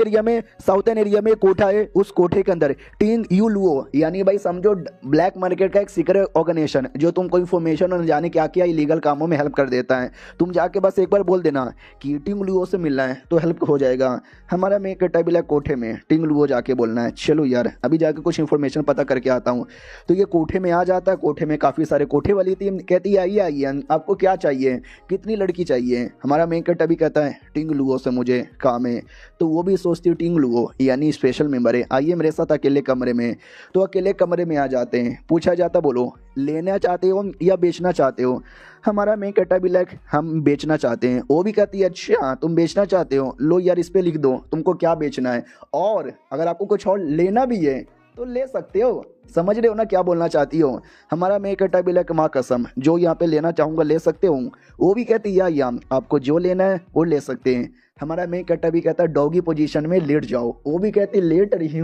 एरिया में कोठा है, उस कोठे के अंदर टीन यू लुओ यानी भाई समझो ब्लैक मार्केट का एक सीक्रेट ऑर्गेनाइजेशन जो तुमको इन्फॉर्मेशन और जाने क्या क्या इलीगल कामों में हेल्प कर देता है। तुम जाके बस एक बार बोल देना कि टिंग लुओ से मिलना है तो हेल्प हो जाएगा। हमारा मेन कैरेक्टर भी कोठे में टिंग लुओ जाके बोलना है चलो यार अभी जाके कुछ इन्फॉर्मेशन पता करके आता हूँ। तो ये कोठे में आ जाता है, कोठे में काफ़ी सारे कोठे वाली थी, कहती है आइए आइए आपको क्या चाहिए, कितनी लड़की चाहिए। हमारा मेन कैरेक्टर भी कहता है टिंग लुओ से मुझे काम है। तो वो भी सोचती है टिंग लुओ यानी स्पेशल मेंबर है, आइए मेरे साथ अकेले कमरे में। तो अकेले कमरे में आ जाते हैं, पूछा जाता बोलो लेना चाहते हो या बेचना चाहते हो। हमारा मेन कैरेक्टर भी लाइक हम बेचना चाहते हैं। वो भी कहती है अच्छा तुम बेचना चाहते हो, लो यार इस पे लिख दो तुमको क्या बेचना है, और अगर आपको कुछ और लेना भी है तो ले सकते हो। समझ रहे हो ना क्या बोलना चाहती हो। हमारा मेन कैरेक्टर भी लाइक माँ कसम जो यहाँ पे लेना चाहूँगा ले सकते हो। वो भी कहती है या आपको जो लेना है वो ले सकते हैं। हमारा मेन कैरेक्टर भी कहता है डॉगी पोजीशन में लेट जाओ। वो भी कहती है लेट रही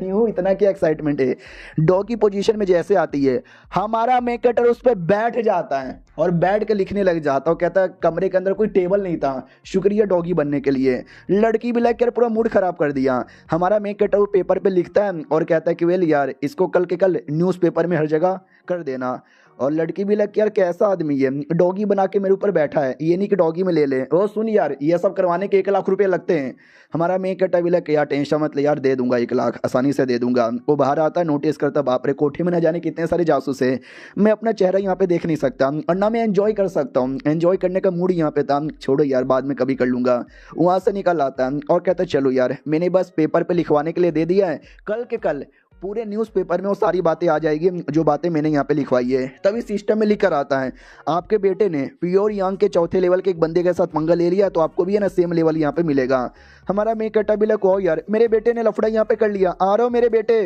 हूँ इतना क्या एक्साइटमेंट है। डॉगी पोजीशन में जैसे आती है हमारा मेन कैरेक्टर उस पर बैठ जाता है और बैठ के लिखने लग जाता है। कहता है कमरे के अंदर कोई टेबल नहीं था, शुक्रिया डॉगी बनने के लिए। लड़की भी लग कर पूरा मूड खराब कर दिया। हमारा मेन कैरेक्टर वो पेपर पे लिखता है और कहता है कि वेल यार इसको कल के कल न्यूज़पेपर में हर जगह कर देना। और लड़की भी लग यार कैसा आदमी है, डॉगी बना के मेरे ऊपर बैठा है, ये नहीं कि डॉगी में ले ले। ओ सुन यार ये सब करवाने के 1 लाख रुपए लगते हैं। हमारा मेन कैरेक्टर भी लग यार टेंशन मत ले यार दे दूंगा 1 लाख आसानी से दे दूंगा। वो बाहर आता है नोटिस करता बाप रे कोठे में न जाने कितने सारे जासूस है, मैं अपना चेहरा यहाँ पे देख नहीं सकता और ना मैं एंजॉय कर सकता हूँ। एंजॉय करने का मूड यहाँ पे था, छोड़ो यार बाद में कभी कर लूंगा। वहाँ से निकल आता है और कहता है चलो यार मैंने बस पेपर पे लिखवाने के लिए दे दिया है, कल के कल पूरे न्यूज़पेपर में वो सारी बातें आ जाएगी जो बातें मैंने यहाँ पे लिखवाई है। तभी सिस्टम में लिख कर आता है आपके बेटे ने प्योर यांग के चौथे लेवल के एक बंदे के साथ पंगा ले लिया, तो आपको भी है ना सेम लेवल यहाँ पे मिलेगा। हमारा मैं कटा भी लग यार मेरे बेटे ने लफड़ा यहाँ पे कर लिया, आ रहा हूँ मेरे बेटे।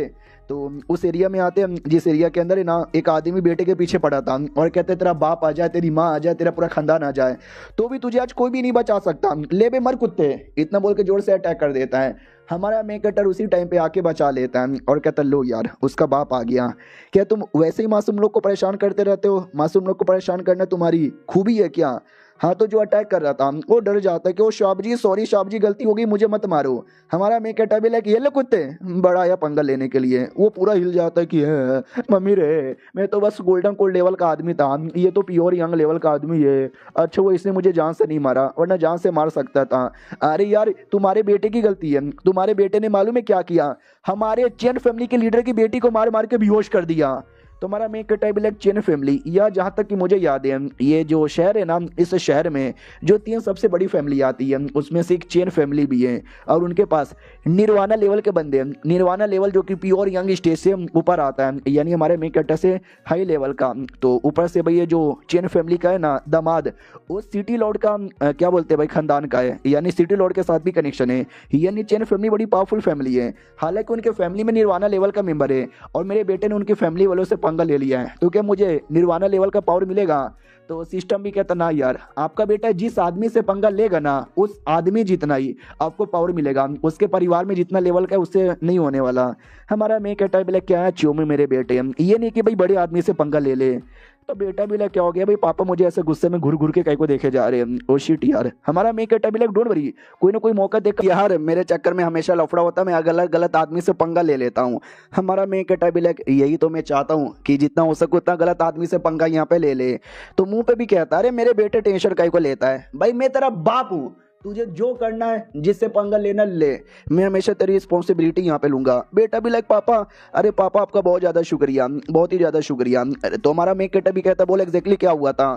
तो उस एरिया में आते हैं जिस एरिया के अंदर है ना एक आदमी बेटे के पीछे पड़ा था और कहते तेरा बाप आ जाए, तेरी माँ आ जाए, तेरा पूरा खानदान आ जाए, तो भी तुझे आज कोई भी नहीं बचा सकता, ले बे मर कुत्ते, इतना बोल के जोर से अटैक कर देता है। हमारा मैं कटर उसी टाइम पे आके बचा लेता है और कहता लो यार उसका बाप आ गया, क्या तुम वैसे ही मासूम लोग को परेशान करते रहते हो? मासूम लोग को परेशान करना तुम्हारी खूबी है क्या? हाँ तो जो अटैक कर रहा था वो डर जाता है कि वो शाब जी सॉरी शाब जी गलती हो गई, मुझे मत मारो। हमारा मैं कहता भी लाइक ये लो कुत्ते, बड़ा आया पंगा लेने के लिए, वो पूरा हिल जाता है कि है मम्मी रे मैं तो बस गोल्डन कोल्ड लेवल का आदमी था, ये तो प्योर यंग लेवल का आदमी है। अच्छा वो इसने मुझे जान से नहीं मारा वरना जान से मार सकता था। अरे यार तुम्हारे बेटे की गलती है, तुम्हारे बेटे ने मालूम है क्या किया, हमारे चैन फैमिली के लीडर की बेटी को मार मार के बेहोश कर दिया। तुम्हारा मेक टाइप लाइक चैन फैमिली, या जहाँ तक कि मुझे याद है ये जो शहर है ना, इस शहर में जो 3 सबसे बड़ी फैमिली आती है उसमें से एक चैन फैमिली भी है और उनके पास निर्वाणा लेवल के बंदे हैं। निर्वाणा लेवल जो कि प्योर यंग स्टेज से ऊपर आता है, यानी हमारे मेक कट्टा से हाई लेवल का। तो ऊपर से भाई ये जो चैन फैमिली का है ना दामाद, वो सिटी लॉर्ड का क्या बोलते हैं भाई खानदान का है, यानी सिटी लॉर्ड के साथ भी कनेक्शन है, यानी चैन फैमिली बड़ी पावरफुल फैमिली है। हालांकि उनके फैमिली में निर्वाणा लेवल का मेंबर है और मेरे बेटे ने उनकी फैमिली वालों से पंगा ले लिया है, तो क्या मुझे निर्वाणा लेवल का पावर मिलेगा? तो सिस्टम भी कहता ना यार आपका बेटा जिस आदमी से पंगा लेगा ना उस आदमी जितना ही आपको पावर मिलेगा, उसके परिवार में जितना लेवल का है उससे नहीं होने वाला। हमारा मैं कहता है क्या है च्यों में मेरे बेटे, ये नहीं कि भाई बड़े आदमी से पंगा ले ले। तो बेटा भी क्या हो गया भाई, पापा मुझे ऐसे गुस्से में घुर घुर के कहीं को देखे जा रहे हैं, ओ शिट यार। हमारा मैं कहता भी डोंट वरी, कोई ना कोई मौका देख यार, मेरे चक्कर में हमेशा लफड़ा होता है, मैं गलत गलत आदमी से पंगा ले लेता हूँ। हमारा मैं कहता भी यही तो मैं चाहता हूँ कि जितना हो सके उतना गलत आदमी से पंगा यहाँ पे ले ले। तो मुंह पे भी कहता अरे मेरे बेटे टेंशन काहे को लेता है, भाई मैं तेरा बाप हूँ, तुझे जो करना है जिससे पंगा लेना ले, मैं हमेशा तेरी रिस्पॉन्सिबिलिटी यहाँ पे लूंगा। बेटा भी पापा, अरे पापा आपका बहुत ज़्यादा शुक्रिया, बहुत ही ज़्यादा शुक्रिया। अरे तो हमारा मेक कटा भी कहता बोले एग्जैक्टली क्या हुआ था?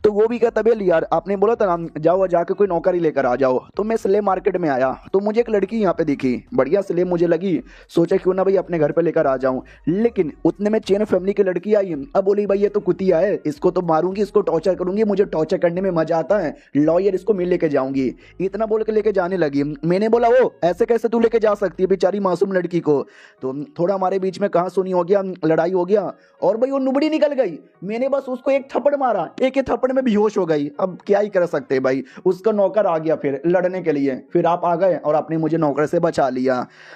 तो वो भी कहता बेल यार आपने बोला था ना जाओ जाके कोई नौकरी लेकर आ जाओ, तो मैं स्लेब मार्केट में आया तो मुझे एक लड़की यहाँ पे दिखी, बढ़िया स्लेब मुझे लगी, सोचा क्यों ना भाई अपने घर पे लेकर आ जाऊँ। लेकिन उतने में चैन फैमिली की लड़की आई, अब बोली भाई ये तो कुतिया है, इसको तो मारूंगी, इसको टॉर्चर करूंगी, मुझे टॉर्चर करने में मजा आता है, लॉयर इसको मिल लेके जाऊंगी। इतना बोल के लेके जाने लगी। मैंने बोला वो ऐसे कैसे तू लेके जा सकती है बेचारी मासूम लड़की को? तो थोड़ा हमारे बीच में कहा सुनी हो गया, लड़ाई हो गया और भाई वो नुबड़ी निकल गई। मैंने बस उसको एक थप्पड़ मारा, एक ही थप्पड़ में बेहोश हो गई। अब क्या ही कर सकते हैं भाई, उसका नौकर आ गया फिर लड़ने के लिए, फिर आप आ गए और आपने मुझे नौकर से बचा लिया।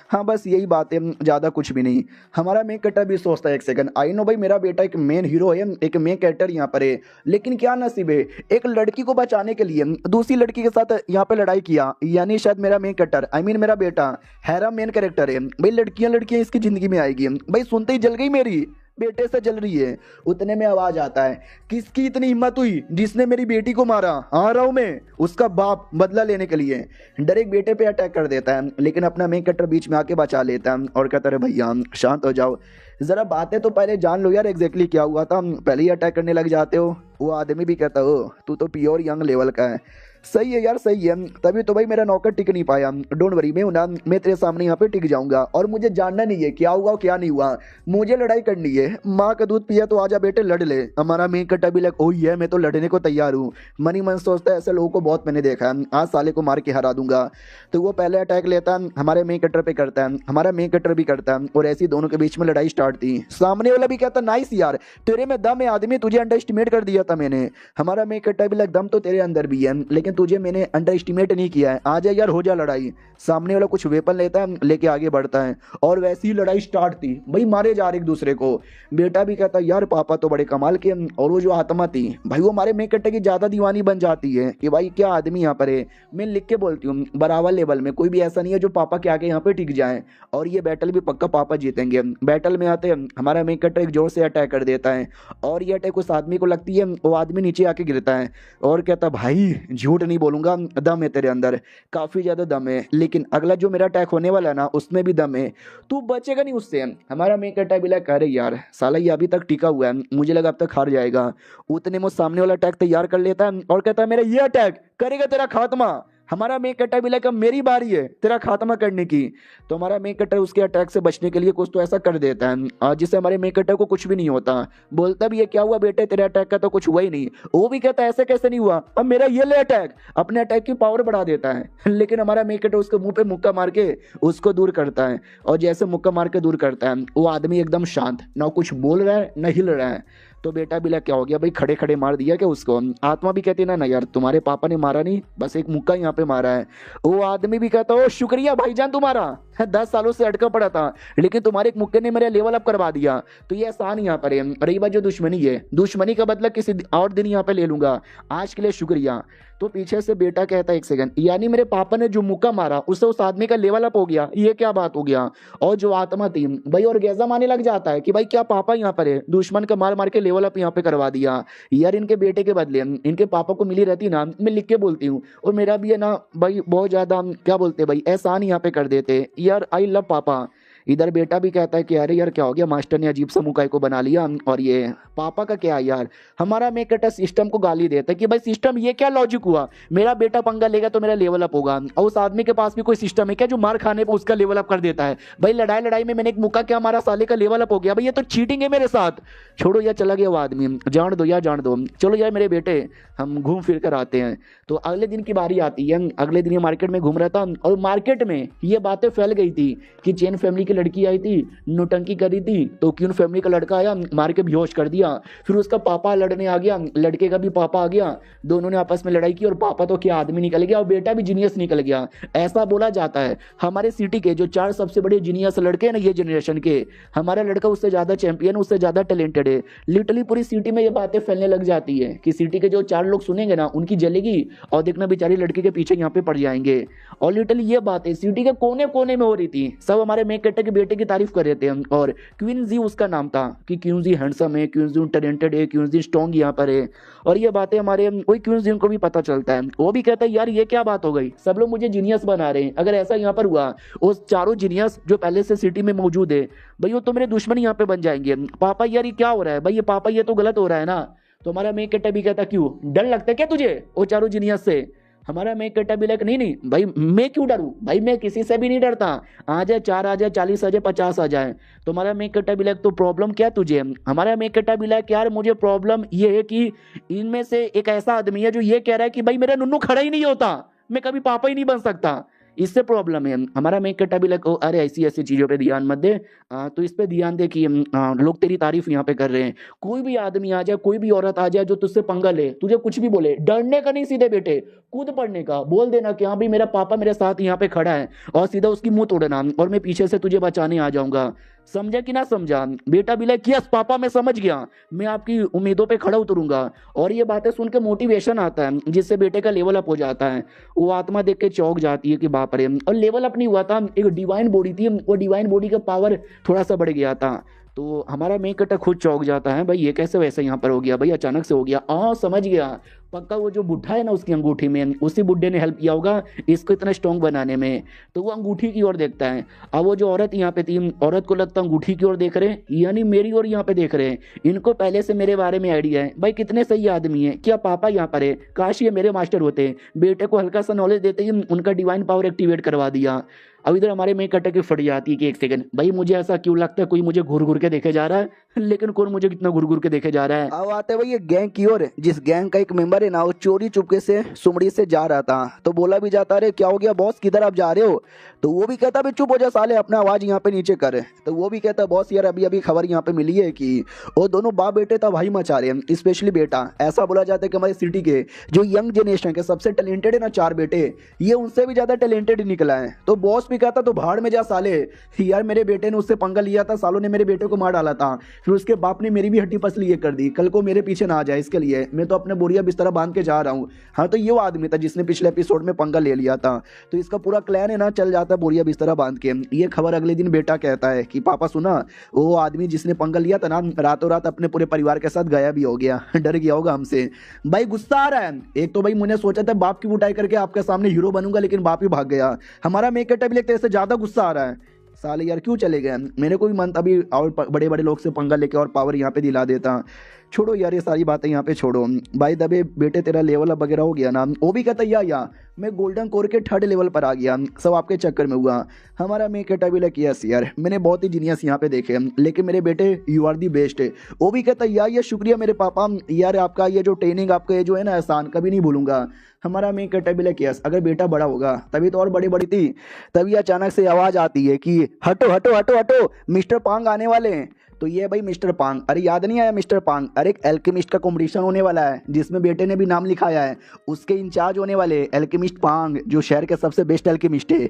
हाँ बस यही बात है, ज्यादा कुछ भी नहीं। हमारा मेन कैरेक्टर भी सोचता है एक सेकंड, आई नो भाई मेरा बेटा एक मेन हीरो है, एक मेन कैरेक्टर यहाँ पर है, लेकिन क्या नसीब है एक लड़की को बचाने के लिए दूसरी लड़की के साथ यहाँ पे लड़ाई किया, यानी शायद मेरा मेन कैरेक्टर आई मीन मेरा बेटा हैरा मेन कैरेक्टर है भाई। लड़कियां लड़कियां इसकी जिंदगी में आएगी भाई, सुनते ही जल गई मेरी बेटे से जल रही है। उतने में आवाज आता है किसकी इतनी हिम्मत हुई जिसने मेरी बेटी को मारा, आ रहा हूं मैं उसका बाप बदला लेने के लिए। डायरेक्ट बेटे पे अटैक कर देता है, लेकिन अपना मेन कैरेक्टर बीच में आके बचा लेता है और कहता है भैया शांत हो जाओ, जरा बातें तो पहले जान लो यार एग्जैक्टली क्या हुआ था, पहले ही अटैक करने लग जाते हो। वो आदमी भी कहता हो तू तो प्योर यंग लेवल का है। सही है यार सही है, तभी तो भाई मेरा नौकर टिक नहीं पाया। डोंट वरी मैं तेरे सामने यहाँ पे टिक जाऊंगा और मुझे जानना नहीं है क्या हुआ क्या नहीं हुआ, मुझे लड़ाई करनी है। माँ का दूध पिया तो आजा बेटे लड़ ले। हमारा मेन कट्टा भी लग ओ ये मैं तो लड़ने को तैयार हूँ। मनी मन सोचता है ऐसे लोगों को बहुत मैंने देखा है, आज साले को मार के हरा दूंगा। तो वो पहले अटैक लेता है हमारे मेन कट्टर पे करता है, हमारा मेन कट्टर भी करता है और ऐसी दोनों के बीच में लड़ाई स्टार्ट थी। सामने वाला भी कहता नाइस यार तेरे में दम है आदमी, तुझे अंडर एस्टिमेट कर दिया था मैंने। हमारा मेन कट्टा भी लग दम तो तेरे अंदर भी है लेकिन तुझे मैंने अंडर एस्टिमेट नहीं किया है, आ जा यार हो जा लड़ाई। सामने वाला कुछ वेपन लेता है लेके आगे बढ़ता है और वैसी ही लड़ाई स्टार्ट थी भाई, मारे जा रहे एक दूसरे को। बेटा भी कहता यार पापा तो बड़े कमाल के, और वो जो आत्मा थी भाई वो हमारे मेन कट्टे की ज्यादा दीवानी बन जाती है कि भाई क्या आदमी यहाँ पर है। मैं लिख के बोलती हूँ बराबर लेवल में कोई भी ऐसा नहीं है जो पापा के आगे यहाँ पे टिक जाए, और ये बैटल भी पक्का पापा जीतेंगे। बैटल में आते हमारा मेन कट्टर एक जोर से अटैक कर देता है और ये अटैक उस आदमी को लगती है, वो आदमी नीचे आके गिरता है और कहता भाई झूठ नहीं बोलूंगा दम है तेरे अंदर, काफी ज्यादा दम है, लेकिन अगला जो मेरा अटैक होने वाला है ना उसमें भी दम है, तू बचेगा नहीं उससे। हमारा मेन कट्टा भी लगा अरे यार साला ये अभी तक टिका हुआ है, मुझे लगा अब तक हार जाएगा। उतने में सामने वाला अटैक तैयार कर लेता है और कहता है मेरा ये अटैक करेगा तेरा खात्मा। हमारा मेन कट्टर भी लगा मेरी बारी है तेरा खात्मा करने की। तो हमारा मेन कट्टर उसके अटैक से बचने के लिए कुछ तो ऐसा कर देता है जिससे हमारे मेन कट्टर को कुछ भी नहीं होता। बोलता भी ये क्या हुआ बेटे, तेरे अटैक का तो कुछ हुआ ही नहीं। वो भी कहता है ऐसे कैसे नहीं हुआ, अब मेरा ये ले अटैक, अपने अटैक की पावर बढ़ा देता है। लेकिन हमारा मेन कट्टर उसके मुंह पे मुक्का मार के उसको दूर करता है, और जैसे मुक्का मार के दूर करता है वो आदमी एकदम शांत, ना कुछ बोल रहा है ना हिल रहा है। तो बेटा भी लग क्या हो गया भाई, खड़े खड़े मार दिया क्या उसको। आत्मा भी कहती ना ना यार तुम्हारे पापा ने मारा नहीं, बस एक मुक्का यहाँ पे मारा है। वो आदमी भी कहता ओ शुक्रिया भाईजान तुम्हारा, 10 सालों से अटका पड़ा था लेकिन तुम्हारे एक मुक्के ने मेरा लेवल अप करवा दिया। तो ये एहसान यहाँ पर है। रही बात जो दुश्मनी है, दुश्मनी का बदला किसी और दिन यहाँ पे ले लूंगा, आज के लिए शुक्रिया। तो पीछे से बेटा कहता है एक सेकंड, यानी मेरे पापा ने जो मुक्का मारा उससे उस आदमी का लेवल अप हो गया, ये क्या बात हो गया। और जो आत्मा थी भाई और गैजा माने लग जाता है कि भाई क्या पापा यहाँ पर है, दुश्मन का मार मार के लेवल अप यहाँ पे करवा दिया। यार इनके बेटे के बदले इनके पापा को मिली रहती ना, मैं लिख के बोलती हूँ, और मेरा भी है ना भाई बहुत ज्यादा क्या बोलते भाई एहसान यहाँ पे कर देते यार, आई लव पापा। इधर बेटा भी कहता है कि अरे यार क्या हो गया, मास्टर ने अजीब सा मुकाई को बना लिया। और ये पापा का क्या यार, हमारा मेन कट्टर सिस्टम को गाली देता है कि भाई सिस्टम ये क्या लॉजिक हुआ, मेरा बेटा पंगा लेगा तो मेरा लेवल अप होगा, और उस आदमी के पास भी कोई सिस्टम है क्या जो मार खाने पर उसका लेवल अप कर देता है। भाई लड़ाई लड़ाई में मैंने एक मुक्का क्या मारा, साले का लेवल अप हो गया, भाई ये तो चीटिंग है मेरे साथ। छोड़ो यार, चला गया वो आदमी, जान दो यार जान दो, चलो यार मेरे बेटे हम घूम फिर कर आते हैं। तो अगले दिन की बारी आती है, अगले दिन ये मार्केट में घूम रहा था और मार्केट में ये बातें फैल गई थी कि चैन फैमिली की लड़की आई थी, नोटंकी करी थी, तो क्यून फैमिली का लड़का आया मार के बेहोश कर दिया, फिर उसका पापा लड़ने आ गया, लड़के का भी पापा आ गया, दोनों ने आपस में लड़ाई की और पापा तो क्या आदमी निकल गया और बेटा भी जीनियस निकल गया। ऐसा बोला जाता है हमारे सिटी के जो 4 सबसे बड़े जीनियस लड़के हैं ना ये जनरेशन के, हमारा लड़का उससे ज्यादा चैंपियन, उससे ज्यादा टैलेंटेड है। लिटरली पूरी सिटी में ये बातें फैलने लग जाती है कि सिटी के जो 4 लोग सुनेंगे ना उनकी जलेगी और देखना बेचारी लड़की के पीछे यहाँ पे पड़ जाएंगे। और लिटरली ये बातें सिटी के कोने कोने में हो रही थी, सब हमारे मेन कट्टर के बेटे की तारीफ कर रहे थे। और क्वींजी उसका नाम था कि क्वींजी हैंडसम है, क्वींजी टैलेंटेड है, क्वींजी स्ट्रॉन्ग यहाँ पर है। और ये बातें हमारे वही क्वींजी को भी पता चलता है, वो भी कहता है यार ये क्या बात हो गई, सब लोग मुझे जीनियस बना रहे हैं, अगर ऐसा यहाँ पर हुआ उस चारों जीनियस जो पहले से सिटी में मौजूद है भाई वो तो मेरे दुश्मन यहाँ पे बन जाएंगे। पापा यार ये क्या हो रहा है भाई, ये पापा ये तो गलत हो रहा है ना। तो हमारा मेन कट्टर भी कहता क्यों डर लगता है क्या तुझे वो चारों जीनियस से। हमारा मेन कट्टर भी लाइक नहीं नहीं भाई मैं क्यों डरूं भाई, मैं किसी से भी नहीं डरता, आ जाए 4 आ जाए 40 आ जाए 50 आ जाए। तो हमारा मेन कट्टर भी लाइक तो प्रॉब्लम क्या तुझे। हमारा मेन कट्टर भी लाइक यार मुझे प्रॉब्लम ये है कि इनमें से एक ऐसा आदमी है जो ये कह रहा है कि भाई मेरा नुन्नू खड़ा ही नहीं होता, मैं कभी पापा ही नहीं बन सकता, इससे प्रॉब्लम है। हमारा मेन कट्टर भी लाइक अरे ऐसी ऐसी चीजों पे ध्यान मत दे, तो इस पे ध्यान दे कि लोग तेरी तारीफ यहाँ पे कर रहे हैं। कोई भी आदमी आ जाए, कोई भी औरत आ जाए जो तुझसे पंगा ले, तुझे कुछ भी बोले, डरने का नहीं, सीधे बेटे कूद पड़ने का, बोल देना कि हाँ भाई मेरा पापा मेरे साथ यहाँ पे खड़ा है, और सीधा उसकी मुंह तोड़ना और मैं पीछे से तुझे बचाने आ जाऊंगा। समझा कि ना समझा। बेटा भी लाइक यस पापा मैं समझ गया, मैं आपकी उम्मीदों पे खड़ा उतरूंगा। और ये बातें सुन के मोटिवेशन आता है जिससे बेटे का लेवल अप हो जाता है। वो आत्मा देख के चौंक जाती है कि बाप रे, और लेवल अप नहीं हुआ था, एक डिवाइन बॉडी थी, वो डिवाइन बॉडी का पावर थोड़ा सा बढ़ गया था। तो हमारा मेन कट्टर खुद चौंक जाता है, भाई ये कैसे वैसे यहाँ पर हो गया, भाई अचानक से हो गया। समझ गया, पक्का वो जो बुढ़ा है ना उसकी अंगूठी में, उसी बुढ़े ने हेल्प किया होगा इसको इतना स्ट्रॉन्ग बनाने में। तो वो अंगूठी की ओर देखता है। अब वो जो औरत यहाँ पे थी, औरत को लगता अंगूठी की ओर देख रहे हैं, यानी मेरी ओर यहाँ पे देख रहे हैं, इनको पहले से मेरे बारे में आइडिया है। भाई कितने सही आदमी है, क्या पापा यहाँ पर है, काश ये मेरे मास्टर होते। बेटे को हल्का सा नॉलेज देते ही उनका डिवाइन पावर एक्टिवेट करवा दिया। अब इधर हमारे मेन कट्टर की फट जाती है कि एक सेकंड भाई मुझे ऐसा क्यों लगता है कोई मुझे घूर घूर के देखे जा रहा है, लेकिन कौन मुझे कितना घूर घूर के देखे जा रहा है। अब आते हैं भाई ये गैंग की ओर, जिस गैंग का एक मेंबर है ना वो चोरी चुपके से सुमड़ी से जा रहा था। तो बोला भी जाता अरे क्या हो गया बॉस, किधर आप जा रहे हो। तो वो भी कहता भी चुप हो जा साले, अपना आवाज यहाँ पे नीचे कर। तो वो भी कहता बॉस यार अभी अभी खबर यहाँ पे मिली है कि वो दोनों बाप बेटे था भाई मचा रहे हैं, स्पेशली बेटा। ऐसा बोला जाता है कि हमारी सिटी के जो यंग जनरेशन के सबसे टैलेंटेड है ना 4 बेटे, ये उनसे भी ज्यादा टैलेंटेड निकला है। तो बॉस भी कहता तो भाड़ में जा साले, यार मेरे बेटे ने उससे पंगा लिया था, सालों ने मेरे बेटे को मार डाला था, फिर उसके बाप ने मेरी भी हड्डी पसली ये कर दी, कल को मेरे पीछे ना आ जाए इसके लिए मैं तो अपने बोरिया बिस्तरा बांध के जा रहा हूँ। हाँ तो ये वो आदमी था जिसने पिछले एपिसोड में पंगा ले लिया था। तो इसका पूरा क्लैन है ना चल जाता है बोरिया बिस्तरा बांध के। ये खबर अगले दिन बेटा कहता है कि पापा सुना, वो आदमी जिसने पंगा लिया था ना रातों रात अपने पूरे परिवार के साथ गायब भी हो गया, डर गया होगा हमसे। भाई गुस्सा आ रहा है। एक तो भाई मैंने सोचा था बाप की बुटाई करके आपके सामने हीरो बनूंगा, लेकिन बाप ही भाग गया। हमारा मेन कट्टर भी लगता है ज्यादा गुस्सा आ रहा है, साले यार क्यों चले गए। मेरे को भी मन अभी और बड़े बड़े लोग से पंगा लेके और पावर यहाँ पे दिला देता। छोड़ो यार ये सारी बातें यहाँ पे छोड़ो। भाई दबे बेटे तेरा लेवल अप वगैरह हो गया ना? वो भी कहता या मैं गोल्डन कोर के 3rd लेवल पर आ गया, सब आपके चक्कर में हुआ। हमारा मैं कहता भी लग यस यार मैंने बहुत ही जीनियस यहाँ पे देखे, लेकिन मेरे बेटे यू आर दी बेस्ट है। वो भी कहता यार ये शुक्रिया मेरे पापा, यार आपका ये जो ट्रेनिंग आपका ये जो है ना एहसान कभी नहीं भूलूंगा। हमारा मैं कहता भी लग यस अगर बेटा बड़ा होगा तभी तो और बड़ी बड़ी थी। तभी अचानक से आवाज़ आती है कि हटो हटो हटो हटो मिस्टर पांग आने वाले हैं। तो ये भाई मिस्टर पांग, अरे याद नहीं आया मिस्टर पांग? अरे एक एल्केमिस्ट का कंपटीशन होने वाला है जिसमें बेटे ने भी नाम लिखाया है, उसके इंचार्ज होने वाले एल्केमिस्ट पांग जो शहर के सबसे बेस्ट एल्केमिस्ट है,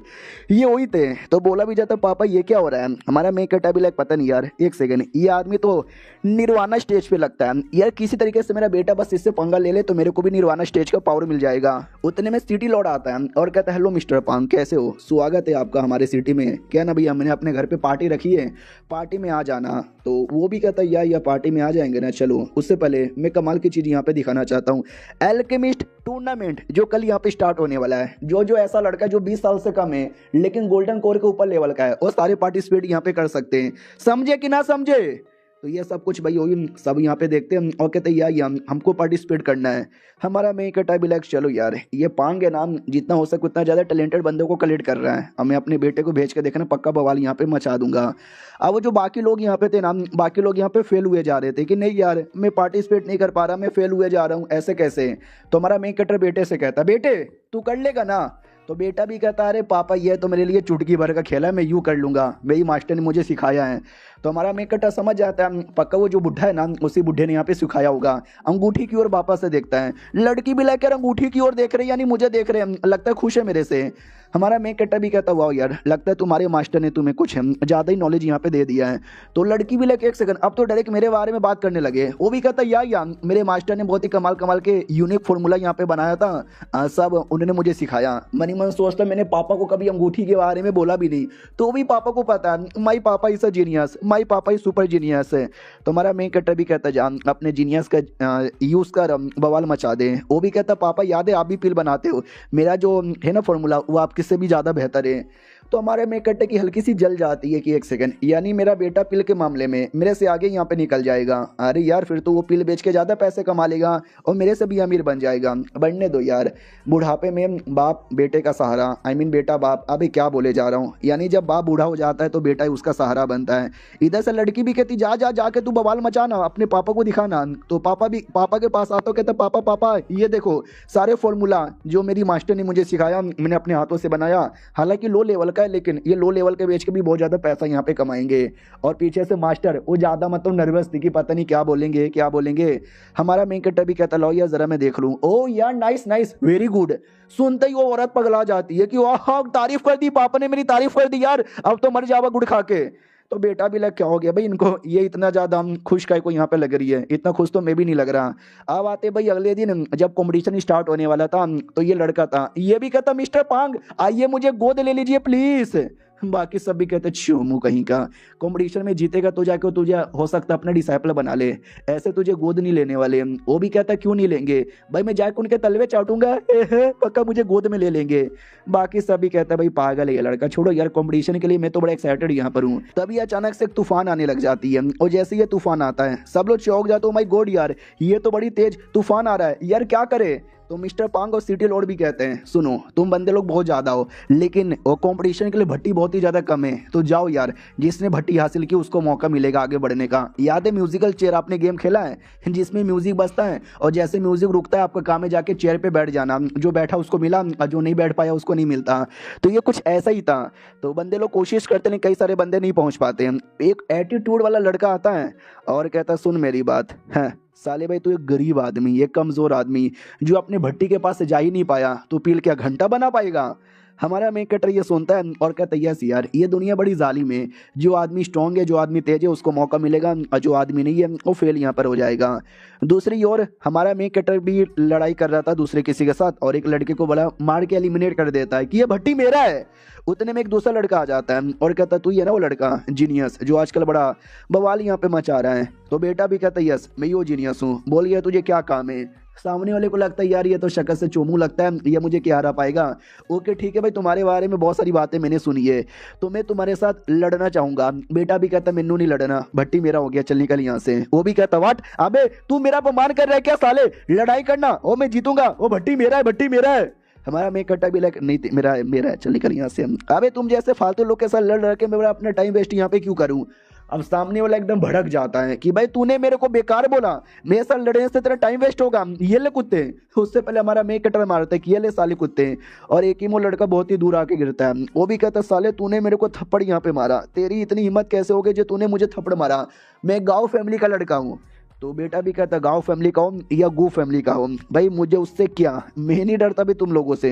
ये वही थे। तो बोला भी जाता पापा ये क्या हो रहा है? हमारा मैं कहता भी लाइक पता नहीं यार, एक सेकंड, ये आदमी तो निर्वाणा स्टेज पे लगता है यार। किसी तरीके से मेरा बेटा बस इससे पंगा ले ले तो मेरे को भी निर्वाणा स्टेज का पावर मिल जाएगा। उतने में सिटी लॉर्ड आता है और कहता है हेलो मिस्टर पांग कैसे हो, स्वागत है आपका हमारे सिटी में। क्या ना भैया मैंने अपने घर पे पार्टी रखी है, पार्टी में आ जाना। तो वो भी कहता है या पार्टी में आ जाएंगे ना, चलो। उससे पहले मैं कमाल की चीज़ यहाँ पे दिखाना चाहता हूँ, एल्केमिस्ट टूर्नामेंट जो कल यहाँ पे स्टार्ट होने वाला है। जो ऐसा लड़का जो 20 साल से कम है लेकिन गोल्डन कोर के ऊपर लेवल का है वो सारे पार्टिसिपेट यहाँ पे कर सकते हैं, समझे कि ना समझे? तो ये सब कुछ भाई वही सब यहाँ पे देखते हैं और कहते हैं यार हमको पार्टिसिपेट करना है। हमारा मैं कहता भी लाइक चलो यार ये पांग है नाम, जितना हो सके उतना ज़्यादा टैलेंटेड बंदों को कलेक्ट कर रहा है। अब मैं अपने बेटे को भेज के देखना पक्का बवाल यहाँ पे मचा दूंगा। अब वो जो बाकी लोग यहाँ पे थे ना, बाकी लोग यहाँ पे फेल हुए जा रहे थे कि नहीं यार मैं पार्टिसिपेट नहीं कर पा रहा, मैं फेल हुए जा रहा हूँ, ऐसे कैसे? तो हमारा मैं कटर बेटे से कहता बेटे तू कर लेगा ना? तो बेटा भी कहता अरे पापा ये तो मेरे लिए चुटकी भर का खेला है, मैं यूँ कर लूँगा, मेरी मास्टर ने मुझे सिखाया है। तो हमारा मैं कट्टा समझ जाता है पक्का वो जो बुढ़ा है ना उसी बुढ़े ने यहाँ पे सिखाया होगा। अंगूठी की ओर वापस से देखता है, लड़की भी लेकर अंगूठी की ओर देख रहे यानी मुझे देख रहे हैं, लगता है खुश है मेरे से। हमारा मैं कट्टा भी कहता वाह यार लगता है तुम्हारे मास्टर ने तुम्हें कुछ ज़्यादा ही नॉलेज यहाँ पे दे दिया है। तो लड़की भी लेके एक सेकंड अब तो डायरेक्ट मेरे बारे में बात करने लगे। वो भी कहता यार मेरे मास्टर ने बहुत ही कमाल कमाल के यूनिक फॉर्मूला यहाँ पे बनाया था, सब उन्होंने मुझे सिखाया। मनी मन सोचता मैंने पापा को कभी अंगूठी के बारे में बोला भी नहीं, तो भी पापा को पता है माई पापा इज अ जीनियस, माई पापा इज सुपर जीनियस है। तो हमारा मेन कट्टर भी कहता जान अपने जीनियस का यूज़ कर बवाल मचा दे। वो भी कहता पापा याद है आप भी पिल बनाते हो, मेरा जो है ना फॉर्मूला वो आपके से भी ज़्यादा बेहतर है। तो हमारे में कट्टे की हल्की सी जल जाती है कि एक सेकंड यानी मेरा बेटा पिल के मामले में मेरे से आगे यहाँ पे निकल जाएगा। अरे यार फिर तो वो पिल बेच के ज़्यादा पैसे कमा लेगा और मेरे से भी अमीर बन जाएगा। बढ़ने दो यार, बुढ़ापे में बाप बेटे का सहारा, आई मीन बेटा बाप, अभी क्या बोले जा रहा हूँ, यानी जब बाप बूढ़ा हो जाता है तो बेटा ही उसका सहारा बनता है। इधर से लड़की भी कहती जा जा जाके तू बवाल मचाना, अपने पापा को दिखाना। तो पापा भी पापा के पास आता कहता पापा पापा ये देखो सारे फॉर्मूला जो मेरी मास्टर ने मुझे सिखाया मैंने अपने हाथों से बनाया, हालांकि लो लेवल का है लेकिन ये लो लेवल के बेच के भी बहुत ज़्यादा पैसा यहाँ पे कमाएंगे। और पीछे से मास्टर वो ज़्यादा मतलब नर्वस थी कि पता नहीं क्या बोलेंगे क्या बोलेंगे। हमारा मेन कट्टा भी कहता लो यार ज़रा मैं देख लूँ। ओ यार नाइस नाइस वेरी गुड। सुनते ही वो औरत पगला जाती है कि वाह तारीफ कर दी, पापा ने मेरी तारीफ कर दी यार, अब तो मर जावा गुड़ खा के। तो बेटा भी लग क्या हो गया भाई इनको, ये इतना ज़्यादा खुश काय को यहाँ पे लग रही है, इतना खुश तो मैं भी नहीं लग रहा। अब आते भाई अगले दिन जब कंपटीशन स्टार्ट होने वाला था तो ये लड़का था, ये भी कहता मिस्टर पांग आइए मुझे गोद ले लीजिए प्लीज़। बाकी सब भी कहते चूमू कहीं का, कंपटीशन में जीतेगा तो जाके तुझे हो सकता है अपना डिसाइपल बना ले, ऐसे तुझे गोद नहीं लेने वाले। वो भी कहता क्यों नहीं लेंगे भाई, मैं जाके उनके तलवे चाटूंगा, पक्का मुझे गोद में ले लेंगे। बाकी सब भी कहता भाई पागल है ये लड़का, छोड़ो यार कंपटीशन के लिए मैं तो बड़ा एक्साइटेड यहाँ पर हूँ। तभी अचानक से एक तूफान आने लग जाती है और जैसे ये तूफान आता है सब लोग चौंक जाते हो, माय गॉड यार ये तो बड़ी तेज तूफान आ रहा है यार क्या करे। तो मिस्टर पांग और सिटी लॉर्ड भी कहते हैं सुनो तुम बंदे लोग बहुत ज़्यादा हो लेकिन वो कंपटीशन के लिए भट्टी बहुत ही ज़्यादा कम है, तो जाओ यार जिसने भट्टी हासिल की उसको मौका मिलेगा आगे बढ़ने का। याद है म्यूजिकल चेयर आपने गेम खेला है जिसमें म्यूजिक बजता है और जैसे म्यूजिक रुकता है आपका काम है जाके चेयर पे बैठ जाना, जो बैठा उसको मिला और जो नहीं बैठ पाया उसको नहीं मिलता। तो ये कुछ ऐसा ही था। तो बंदे लोग कोशिश करते हैं, कई सारे बंदे नहीं पहुँच पाते। एक एटीट्यूड वाला लड़का आता है और कहता सुन मेरी बात है साले भाई, तू एक गरीब आदमी एक कमज़ोर आदमी जो अपने भट्टी के पास से जा ही नहीं पाया, तो पील क्या घंटा बना पाएगा। हमारा मेन कटर ये सुनता है और कहता है यस यार ये दुनिया बड़ी जालिम है, जो आदमी स्ट्रॉन्ग है जो आदमी तेज है उसको मौका मिलेगा और जो आदमी नहीं है वो फेल यहाँ पर हो जाएगा। दूसरी ओर हमारा मेन कटर भी लड़ाई कर रहा था दूसरे किसी के साथ और एक लड़के को बड़ा मार के एलिमिनेट कर देता है कि ये भट्टी मेरा है। उतने में एक दूसरा लड़का आ जाता है और कहता तू ये ना वो लड़का जीनियस जो आजकल बड़ा बवाल यहाँ पे मचा रहा है। तो बेटा भी कहता यस मैं यो जीनियस हूँ, बोल गया तुझे क्या काम है। सामने वाले को लगता है यार ये तो शक्ल से चोमू लगता है, ये मुझे क्या हरा पाएगा। ओके ठीक है भाई, तुम्हारे बारे में बहुत सारी बातें मैंने सुनी है, तो मैं तुम्हारे साथ लड़ना चाहूंगा। बेटा भी कहता मैनू नहीं लड़ना, भट्टी मेरा हो गया, चल निकल यहाँ से। वो भी कहता वाट, अबे तू मेरा अपमान कर रहा है क्या साले, लड़ाई करना, ओ मैं जीतूंगा, ओ भट्टी मेरा है, भट्टी मेरा है। हमारा मैं कट्टा भी लाइक नहीं मेरा है, मेरा है, चल निकल यहाँ से। अबे तुम जैसे फालतू लोग के साथ लड़ रहे के मैं अपना टाइम वेस्ट यहाँ पे क्यों करूँ। अब सामने वाला एकदम भड़क जाता है कि भाई तूने मेरे को बेकार बोला, मेरे साथ लड़ने से तेरा टाइम वेस्ट होगा, ये ले कुत्ते। उससे पहले हमारा मैं कटर मारता है कि ये ले साले कुत्ते, और एक ही वो लड़का बहुत ही दूर आके गिरता है। वो भी कहता साले तूने मेरे को थप्पड़ यहाँ पे मारा, तेरी इतनी हिम्मत कैसे हो गई जो तूने मुझे थप्पड़ मारा, मैं गाँव फैमिली का लड़का हूँ। तो बेटा भी कहता गांव फैमिली का हो या गू फैमिली का हो, भाई मुझे उससे क्या, मैं नहीं डरता भी तुम लोगों से।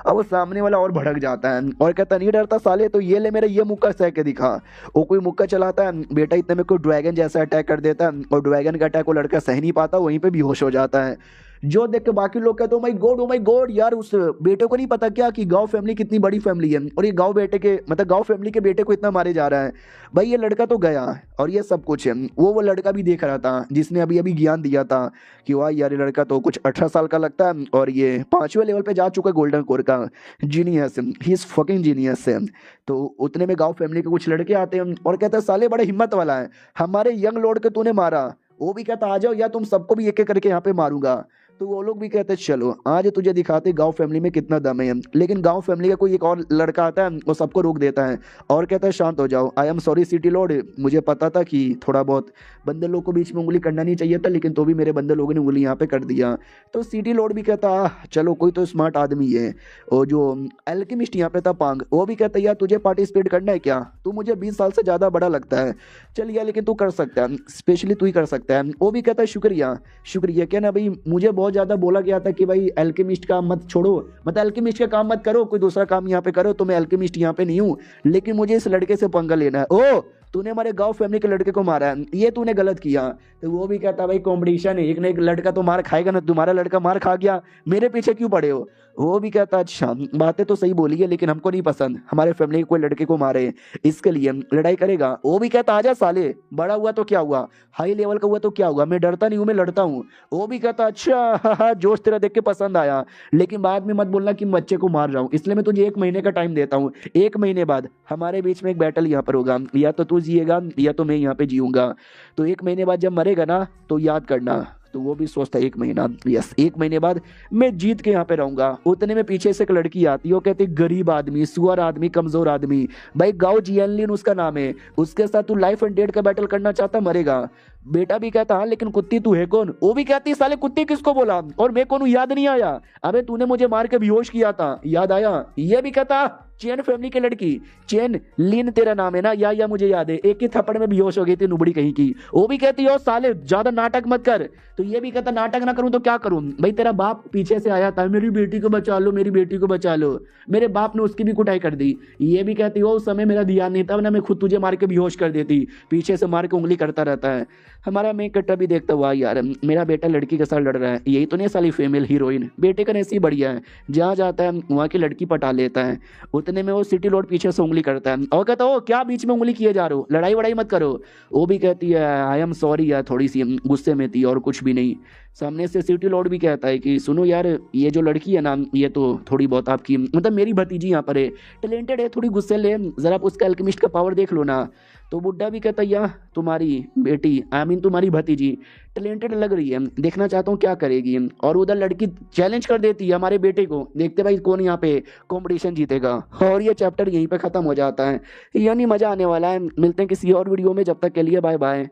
अब वो सामने वाला और भड़क जाता है और कहता नहीं डरता साले, तो ये ले मेरा ये मुक्का सह के दिखा। वो कोई मुक्का चलाता है, बेटा इतने में कोई ड्रैगन जैसा अटैक कर देता है, और ड्रैगन का अटैक वो लड़का सह नहीं पाता, वहीं पे बेहोश हो जाता है। जो देख के बाकी लोग कहते ओ माय गॉड यार, उस बेटे को नहीं पता क्या कि गांव फैमिली कितनी बड़ी फैमिली है, और ये गांव बेटे के मतलब गांव फैमिली के बेटे को इतना मारे जा रहा है। भाई ये लड़का तो गया और ये सब कुछ है। वो लड़का भी देख रहा था जिसने अभी अभी ज्ञान दिया था कि वाह यार ये लड़का तो कुछ 18 साल का लगता है, और ये 5वें लेवल पे जा चुका है गोल्डन कोर का, genius, he is fucking genius है। तो उतने में गांव फैमिली के कुछ लड़के आते हैं और कहते हैं साले बड़े हिम्मत वाला है, हमारे यंग लॉर्ड के तूने मारा। वो भी कहता आ जाओ या तुम सबको भी एक एक करके यहाँ पे मारूंगा। तो वो लोग भी कहते हैं चलो आज तुझे दिखाते गांव फैमिली में कितना दम है। लेकिन गांव फैमिली का कोई एक और लड़का आता है, वो सबको रोक देता है और कहता है शांत हो जाओ, I am sorry city Lord, मुझे पता था कि थोड़ा बहुत बंदे लोग को बीच में उंगली करना नहीं चाहिए था, लेकिन तो भी मेरे बंदे लोगों ने उंगली यहाँ पे कर दिया। तो सिटी लॉर्ड भी कहता चलो कोई तो स्मार्ट आदमी है। और जो एल्केमिस्ट यहाँ पे था पांग, वो भी कहता है यार तुझे पार्टिसिपेट करना है क्या, तू मुझे 20 साल से ज़्यादा बड़ा लगता है, चल यार लेकिन तू कर सकता है, स्पेशली तू ही कर सकता है। वो भी कहता है शुक्रिया शुक्रिया, क्या ना भाई मुझे बहुत ज़्यादा बोला गया था कि भाई एल्केमिस्ट का मत छोड़ो, मतलब एल्केमिस्ट का काम मत करो, कोई दूसरा काम यहाँ पे करो, तो मैं एल्केमिस्ट यहाँ पे नहीं हूँ, लेकिन मुझे इस लड़के से पंगा लेना है। ओ तूने हमारे गांव फैमिली के लड़के को मारा है, ये तूने गलत किया। तो वो भी कहता भाई कंपटीशन है, एक ना एक लड़का तो मार खाएगा ना, तुम्हारा लड़का मार खा गया, मेरे पीछे क्यों पड़े हो। वो भी कहता अच्छा बातें तो सही बोली है, लेकिन हमको नहीं पसंद हमारे फैमिली के कोई लड़के को मारे, इसके लिए लड़ाई करेगा। वो भी कहता आजा साले, बड़ा हुआ तो क्या हुआ, हाई लेवल का हुआ तो क्या हुआ, मैं डरता नहीं हूँ, मैं लड़ता हूँ। वो भी कहता अच्छा जोश तेरा देख के पसंद आया, लेकिन बाद में मत बोलना कि मैं बच्चे को मार रहा हूँ, इसलिए मैं तुझे 1 महीने का टाइम देता हूँ। 1 महीने बाद हमारे बीच में एक बैटल यहाँ पर होगा, या तो तू जिएगा या तो मैं यहाँ पे जीऊंगा। तो 1 महीने बाद जब मरेगा ना तो याद करना। तो वो भी सोचता है 1 महीना, यस 1 महीने बाद मैं जीत के यहाँ पे रहूंगा। उतने में पीछे से एक लड़की आती है, वो कहती है गरीब आदमी, सुअर आदमी, कमजोर आदमी, भाई गाओ जियनलिन उसका नाम है, उसके साथ तू लाइफ एंड डेथ का बैटल करना चाहता, मरेगा। बेटा भी कहता हाँ लेकिन कुत्ती तू है कौन। वो भी कहती साले कुत्ती किसको बोला, और मैं कौन हूँ याद नहीं आया, अबे तूने मुझे मार के बेहोश किया था, याद आया। ये भी कहता चेन फैमिली की लड़की, चेन लिन तेरा नाम है ना, या मुझे याद है, एक ही थप्पड़ में बेहोश हो गई थी नुबड़ी कहीं की। वो भी कहती है साले ज्यादा नाटक मत कर। तो ये भी कहता नाटक ना करूं तो क्या करूं, भाई तेरा बाप पीछे से आया था, मेरी बेटी को बचा लो, मेरी बेटी को बचा लो, मेरे बाप ने उसकी भी कुटाई कर दी। ये भी कहती हो उस समय मेरा ध्यान नहीं था ना, मैं खुद तुझे मार के बेहोश कर देती, पीछे से मार के उंगली करता रहता है। हमारा मैं कट्टा भी देखता हुआ यार मेरा बेटा लड़की के साथ लड़ रहा है, यही तो नहीं साली फीमेल हीरोइन, बेटे का नसीब बढ़िया है, जहाँ जाता है वहाँ की लड़की पटा लेता है। उतने में वो सिटी लॉर्ड पीछे से उंगली करता है और कहता हो क्या बीच में उंगली किए जा रहे हो, लड़ाई वड़ाई मत करो। वो भी कहती है आई एम सॉरी यार, थोड़ी सी गुस्से में थी और कुछ भी नहीं। सामने से सिटी लॉर्ड भी कहता है कि सुनो यार ये जो लड़की है ना, ये तो थोड़ी बहुत आपकी मतलब मेरी भतीजी यहाँ पर है, टैलेंटेड है, थोड़ी गुस्से ले, जरा आप उसका एल्केमिस्ट का पावर देख लो ना। तो बुड्ढा भी कहता है यार तुम्हारी बेटी आई मीन तुम्हारी भतीजी टैलेंटेड लग रही है, देखना चाहता हूँ क्या करेगी। और उधर लड़की चैलेंज कर देती है हमारे बेटे को, देखते भाई कौन यहाँ पे कंपटीशन जीतेगा। और ये चैप्टर यहीं पे खत्म हो जाता है, यानी मजा आने वाला है। मिलते हैं किसी और वीडियो में, जब तक के लिए बाय बाय।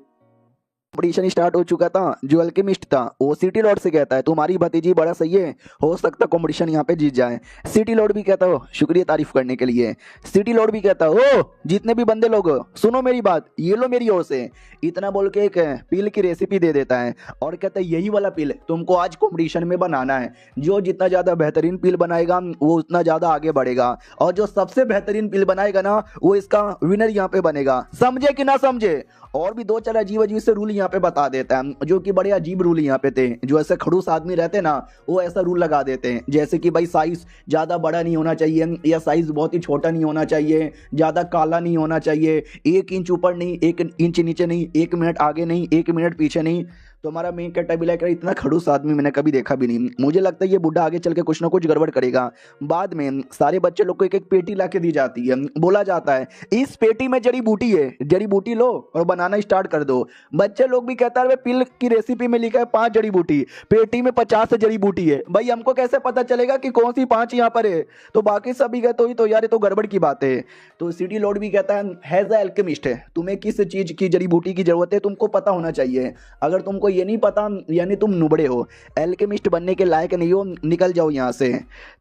कंपटीशन स्टार्ट हो चुका था। जो अल्केमिस्ट था वो सिटी लॉर्ड से कहता है तुम्हारी भतीजी बड़ा सही है, हो सकता कंपटीशन यहाँ पे जीत जाए। सिटी लॉर्ड भी कहता हो शुक्रिया तारीफ करने के लिए। सिटी लॉर्ड भी कहता ओ जितने भी बंदे लोग सुनो मेरी बात, ये लो मेरी ओर से, इतना बोल के एक पिल की रेसिपी दे देता है और कहता है यही वाला पिल तुमको आज कंपटीशन में बनाना है, जो जितना ज्यादा बेहतरीन पिल बनाएगा वो उतना ज्यादा आगे बढ़ेगा, और जो सबसे बेहतरीन पिल बनाएगा ना वो इसका विनर यहाँ पे बनेगा, समझे कि ना समझे। और भी 2-4 अजीब अजीब से रूल यहाँ पे बता देता है, जो कि बड़े अजीब रूल यहाँ पे थे। जो ऐसे खड़ूस आदमी रहते ना वो ऐसा रूल लगा देते हैं, जैसे कि भाई साइज ज्यादा बड़ा नहीं होना चाहिए, या साइज बहुत ही छोटा नहीं होना चाहिए, ज्यादा काला नहीं होना चाहिए, 1 इंच ऊपर नहीं, 1 इंच नीचे नहीं, 1 मिनट आगे नहीं, 1 मिनट पीछे नहीं। तो हमारा मेन कैरेक्टर भी लाइक इतना खड़ूस आदमी मैंने कभी देखा भी नहीं। मुझे लगता है ये बुढ़ा आगे चल के कुछ ना कुछ गड़बड़ करेगा। बाद में सारे बच्चे लोग को एक एक पेटी ला के दी जाती है। बोला जाता है इस पेटी में जड़ी बूटी है, जड़ी बूटी लो और बनाना स्टार्ट कर दो। बच्चे लोग भी कहता है पिल की रेसिपी में लिखा है 5 जड़ी बूटी, पेटी में 50 जड़ी बूटी है। भाई हमको कैसे पता चलेगा कि कौन सी 5 यहाँ पर है? तो बाकी सभी कहते हो तो यार ये तो गड़बड़ की बात है। तो सिटी लॉर्ड भी कहता है हैज अ एल्केमिस्ट है, तुम्हें किस चीज की जड़ी बूटी की जरूरत है तुमको पता होना चाहिए। अगर तुमको ये नहीं पता यानी तुम नुबड़े हो, एल्केमिस्ट बनने के लायक नहीं हो, निकल जाओ यहाँ से।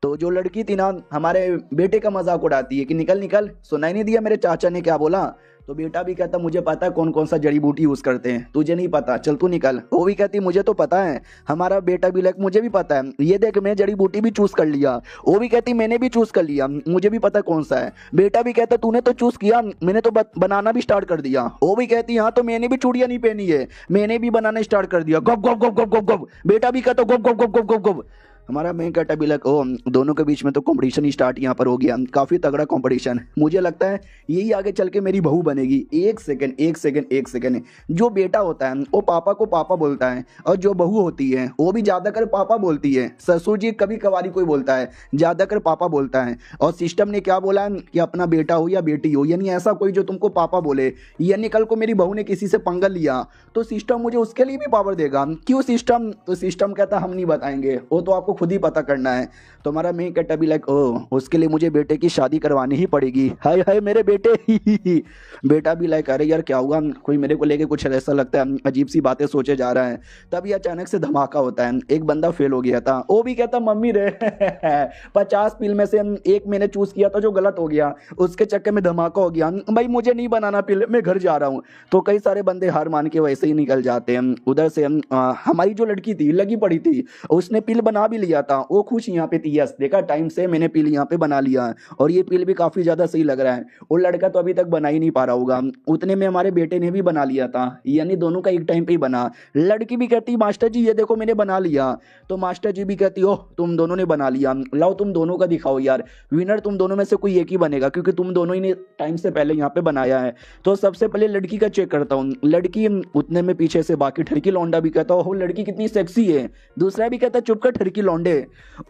तो जो लड़की थी ना हमारे बेटे का मजाक उड़ाती है कि निकल निकल, सुनाई नहीं दिया मेरे चाचा ने क्या बोला? तो बेटा भी कहता मुझे पता है कौन कौन सा जड़ी बूटी यूज करते हैं, तुझे नहीं पता, चल तू निकल। वो भी कहती मुझे तो पता है। हमारा बेटा भी लाइक मुझे भी पता है, ये देख मैं जड़ी बूटी भी चूज कर लिया। वो भी कहती मैंने भी चूज कर लिया, मुझे भी पता कौन सा है। बेटा भी कहता तूने तो चूज किया, मैंने तो बनाना भी स्टार्ट कर दिया। वो भी कहती हाँ तो मैंने भी चूड़ियां नहीं पहनी है, मैंने भी बनाना स्टार्ट कर दिया। गप गप गप गप गप गप। बेटा भी कहता गप गप गप गप गप गप। हमारा मेन कैरेक्टर भी लग ओ दोनों के बीच में तो कंपटीशन ही स्टार्ट यहाँ पर हो गया, काफ़ी तगड़ा कंपटीशन। मुझे लगता है यही आगे चल के मेरी बहू बनेगी। एक सेकंड। जो बेटा होता है वो पापा को पापा बोलता है और जो बहू होती है वो भी ज़्यादातर पापा बोलती है। ससुर जी कभी कभारी कोई बोलता है, ज़्यादातर पापा बोलता है। और सिस्टम ने क्या बोला है कि अपना बेटा हो या बेटी हो, यानी ऐसा कोई जो तुमको पापा बोले। यानी कल को मेरी बहू ने किसी से पंगा लिया तो सिस्टम मुझे उसके लिए भी पावर देगा। क्यों सिस्टम? तो सिस्टम कहता हम नहीं बताएंगे, वो तो आपको खुद ही पता करना है। तो हमारा मेन कैरेक्टर भी लाइक ओ उसके लिए मुझे बेटे की शादी करवानी ही पड़ेगी। हाय हाय मेरे बेटे। बेटा भी लाइक अरे यार क्या हुआ, कोई मेरे को लेके कुछ ऐसा लगता है अजीब सी बातें सोचे जा रहा है। तभी अचानक से धमाका होता है, एक बंदा फेल हो गया था। वो भी कहता मम्मी रे 50 पिल में से एक मैंने चूज किया था जो गलत हो गया, उसके चक्कर में धमाका हो गया। भाई मुझे नहीं बनाना पिल, मैं घर जा रहा हूँ। तो कई सारे बंदे हार मान के वैसे ही निकल जाते हैं। उधर से हमारी जो लड़की थी लगी पड़ी थी, उसने पिल बना भी लिया था। वो खुश यहाँ पे थी, यस देखा टाइम से मैंने पिल यहाँ पे बना लिया है और ये पिल भी काफी ज्यादा सही लग रहा है। वो लड़का तो अभी तक बना ही नहीं पा रहा होगा, उतने में हमारे बेटे ने भी बना लिया था, यानी दोनों का एक टाइम पे ही बना। लड़की भी कहती मास्टर जी ये देखो मैंने बना लिया। तो मास्टर जी भी कहती ओह तुम दोनों ने बना लिया, लाओ तुम दोनों का दिखाओ यार, विनर तुम दोनों में से कोई एक ही बनेगा क्योंकि तुम दोनों ही ने टाइम से पहले यहाँ पे बनाया है। तो सबसे पहले लड़की का चेक करता हूँ। लड़की उतने में पीछे से बाकी ठरकी लौंडा भी कहता हो लड़की कितनी सेक्सी है। दूसरा भी कहता चुप कर ठरकी लौंडे।